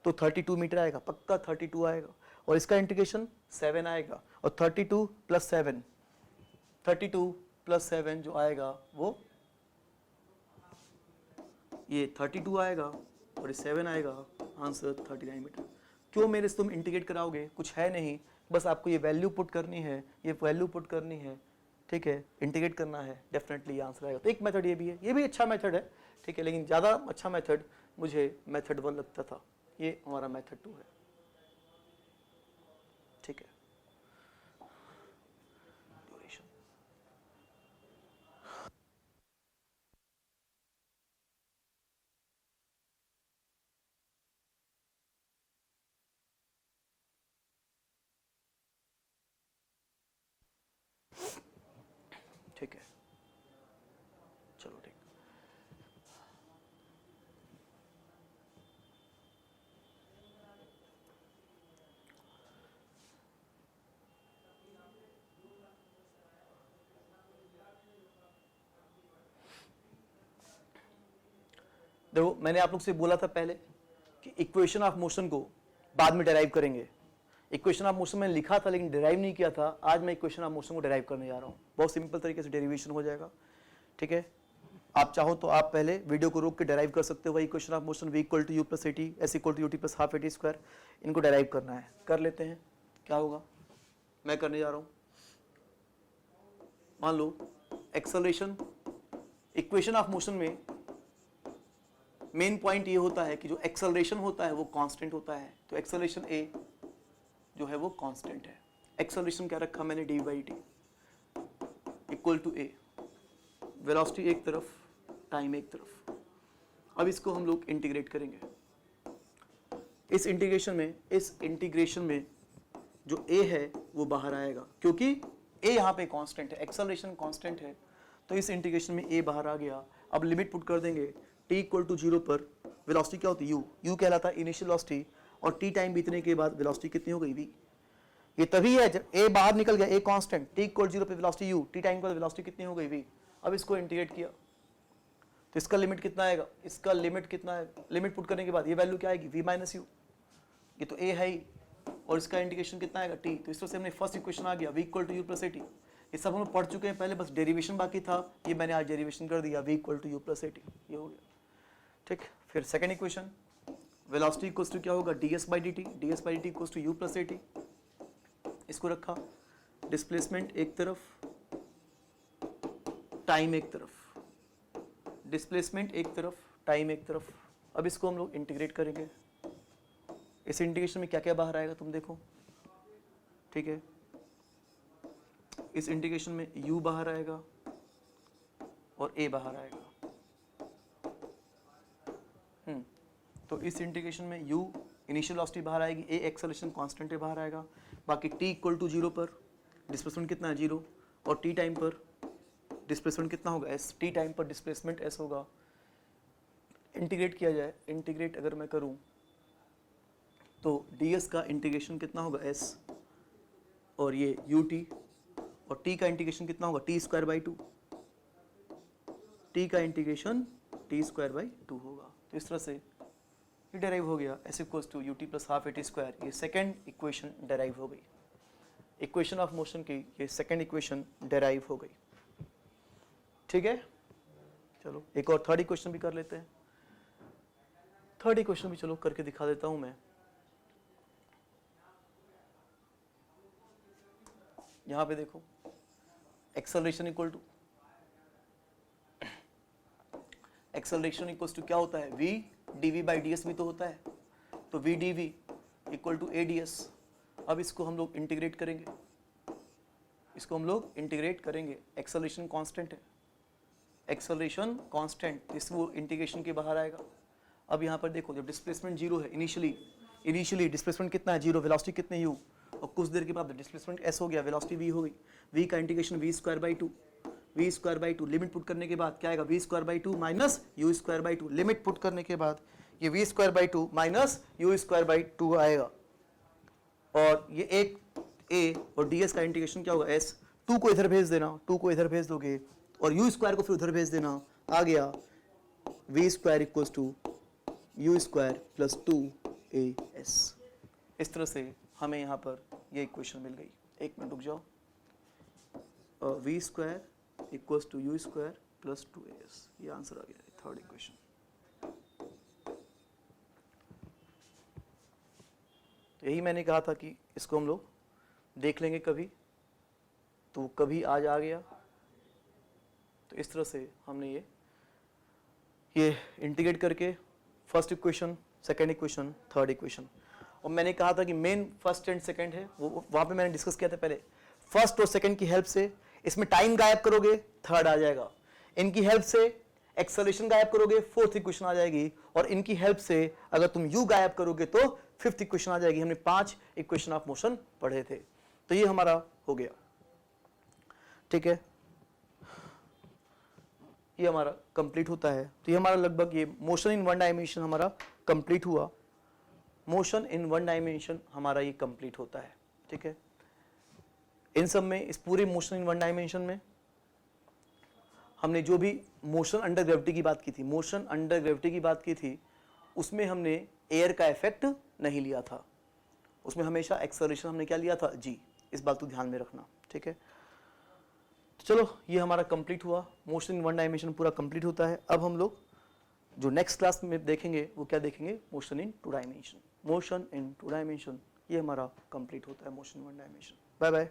A: तो 32 मीटर आएगा, पक्का 32 आएगा। और इसका इंटीग्रेशन 7 आएगा और 32 प्लस 7, 32 प्लस 7 जो आएगा वो ये 32 आएगा और ये 7 आएगा, आंसर 39 मीटर। क्यों मेरे से तुम इंटीग्रेट कराओगे, कुछ है नहीं, बस आपको ये वैल्यू पुट करनी है, ये वैल्यू पुट करनी है, ठीक है, इंटीग्रेट करना है, डेफिनेटली ये आंसर आएगा। तो एक मेथड ये भी है, ये भी अच्छा मेथड है, ठीक है, लेकिन ज़्यादा अच्छा मेथड मुझे मेथड 1 लगता था, ये हमारा मेथड 2 है, ठीक है। ठीक है, चलो ठीक। देखो मैंने आप लोग से बोला था पहले कि इक्वेशन ऑफ मोशन को बाद में डेराइव करेंगे। इक्वेशन ऑफ मोशन मैंने लिखा था लेकिन डेराइव नहीं किया था। आज मैं इक्वेशन ऑफ मोशन को डेराइव करने जा रहा हूँ। बहुत सिंपल तरीके से डेरिवेशन हो जाएगा, ठीक है। आप चाहो तो आप पहले वीडियो को रोक के डेराइव कर सकते हो। वही equation of motion v equal to u plus a t, s equal to u t plus half a t square, इनको डेराइव करना है। कर लेते हैं, क्या होगा मैं करने जा रहा हूँ। मान लो एक्सेलरेशन, इक्वेशन ऑफ मोशन में मेन पॉइंट ये होता है कि जो एक्सेलरेशन होता है वो कांस्टेंट होता है। तो एक्सेलरेशन a जो है वो कांस्टेंट है। एक्सेलरेशन क्या रखा मैंने, d by t equal to a, velocity एक तरफ, टाइम एक तरफ। अब इसको हम लोग इंटीग्रेट करेंगे। इस इंटीग्रेशन में जो a है वो बाहर आएगा, क्योंकि a यहाँ पे कांस्टेंट है, एक्सेलरेशन कांस्टेंट है, तो इस इंटीग्रेशन में a बाहर आ गया। अब लिमिट पुट कर देंगे, t इक्वल टू 0 पर वेलोसिटी क्या होती है, u कहलाता है इनिशियल वेलोसिटी, और t टाइम बीतने के बाद वेलोसिटी कितनी हो गई, v। ये तभी है जब a बाहर निकल गया, a कांस्टेंट, t इक्वल 0 पे वेलोसिटी u, t टाइम के बाद वेलोसिटी कितनी हो गई, v। अब इसको इंटीग्रेट किया तो इसका लिमिट कितना आएगा, इसका लिमिट कितना है, लिमिट पुट करने के बाद ये वैल्यू क्या आएगी, v माइनस यू। ये तो a है ही, और इसका इंटीग्रेशन कितना आएगा, t। तो इस तरह से हमने फर्स्ट इक्वेशन आ गया, v equal to u plus a t. ये सब हम लोग पढ़ चुके हैं पहले, बस डेरिवेशन बाकी था, ये मैंने आज डेरिवेशन कर दिया, v equal to u plus a t, ये हो गया, ठीक। फिर second equation, velocity equals to क्या होगा, ds by d t, ds by d t equals to u plus a t. इसको रखा, डिस्प्लेसमेंट एक तरफ, टाइम एक तरफ, डिस्प्लेसमेंट एक तरफ, टाइम एक तरफ। अब इसको हम लोग इंटीग्रेट करेंगे। इस इंटीग्रेशन में क्या क्या बाहर आएगा तुम देखो, ठीक है। इस इंटीग्रेशन में u बाहर आएगा और a बाहर आएगा। तो इस इंटीग्रेशन में u इनिशियल वेलोसिटी बाहर आएगी, a एक्सेलरेशन कांस्टेंट है बाहर आएगा, बाकी t इक्वल टू 0 पर डिस्प्लेसमेंट कितना है 0, और t टाइम पर डिस्प्लेसमेंट कितना होगा s, t टाइम पर डिस्प्लेसमेंट s होगा। इंटीग्रेट किया जाए, इंटीग्रेट अगर मैं करूं तो ds का इंटीग्रेशन कितना होगा s, और ये ut, और t का इंटीग्रेशन कितना होगा t स्क्वायर बाई 2, t का इंटीग्रेशन t स्क्वायर बाई 2 होगा। तो इस तरह से ये डेराइव हो गया s equals to ut plus half at square. ये सेकेंड इक्वेशन डेराइव हो गई, इक्वेशन ऑफ मोशन की ये सेकेंड इक्वेशन डेराइव हो गई। ठीक है, चलो एक और थर्ड इक्वेशन भी कर लेते हैं। थर्ड इक्वेशन भी चलो करके दिखा देता हूं मैं। यहां पे देखो, acceleration equal to, acceleration equals to क्या होता है, v dv बाई ds भी तो होता है, तो v dv equal to a ds। अब इसको हम लोग इंटीग्रेट करेंगे, इसको हम लोग इंटीग्रेट करेंगे, एक्सेलरेशन कांस्टेंट है, एक्सेलरेशन कांस्टेंट, इस वो इंटीग्रेशन के बाहर आएगा। अब यहाँ पर देखो, जब डिस्प्लेसमेंट जीरो है, इनिशियली डिस्प्लेसमेंट कितना है, जीरो, वेलोसिटी कितने u, और कुछ देर के बाद डिस्प्लेसमेंट s हो गया, वेलोसिटी v हो गई, v का integration v square by 2, v square by 2, limit put करने के बाद क्या आएगा, v square by 2 minus u square by 2, limit put करने के बाद ये v square by 2 minus u square by 2 आएगा, और ये एक a और ds का इंटीग्रेशन क्या होगा s, 2 को इधर भेज देना, 2 को इधर भेज दोगे, और u स्क्वायर को फिर उधर भेज देना, आ गया v square equals to u square plus 2as। इस तरह से हमें यहाँ पर ये इक्वेशन मिल गई। एक मिनट रुक जाओ, v square equals to u square plus 2as, ये आंसर आ गया है थर्ड इक्वेशन। तो यही मैंने कहा था कि इसको हम लोग देख लेंगे कभी, तो कभी आज आ गया। तो इस तरह से हमने ये इंटीग्रेट करके first equation, second equation, third equation, और मैंने कहा था कि मेन फर्स्ट एंड सेकंड है, वो वहाँ पे मैंने डिस्कस किया था पहले। फर्स्ट और सेकंड की हेल्प से इसमें टाइम गायब करोगे, थर्ड आ जाएगा, इनकी हेल्प से एक्सेलरेशन गायब करोगे, फोर्थ इक्वेशन आ जाएगी, और इनकी हेल्प से अगर तुम u गायब करोगे तो फिफ्थ इक्वेशन आ जाएगी। हमने 5 इक्वेशन ऑफ मोशन पढ़े थे, तो ये हमारा हो गया। ठीक है, ये हमारा कंप्लीट होता है। तो ये हमारा लगभग ये मोशन इन वन डायमेंशन हमारा कंप्लीट हुआ, मोशन इन वन डायमेंशन हमारा ये कंप्लीट होता है। ठीक है, इन सब में, इस पूरे मोशन इन वन डायमेंशन में हमने जो भी मोशन अंडर ग्रेविटी की बात की थी, मोशन अंडर ग्रेविटी की बात की थी, उसमें हमने एयर का इफेक्ट नहीं लिया था, उसमें हमेशा एक्सेलरेशन हमने क्या लिया था, g। इस बात को ध्यान में रखना। ठीक है, तो चलो ये हमारा कंप्लीट हुआ, मोशन इन वन डायमेंशन पूरा कंप्लीट होता है। अब हम लोग जो नेक्स्ट क्लास में देखेंगे वो क्या देखेंगे, motion in two dimension. Motion in two dimension ये हमारा कंप्लीट होता है, motion one dimension. Bye bye.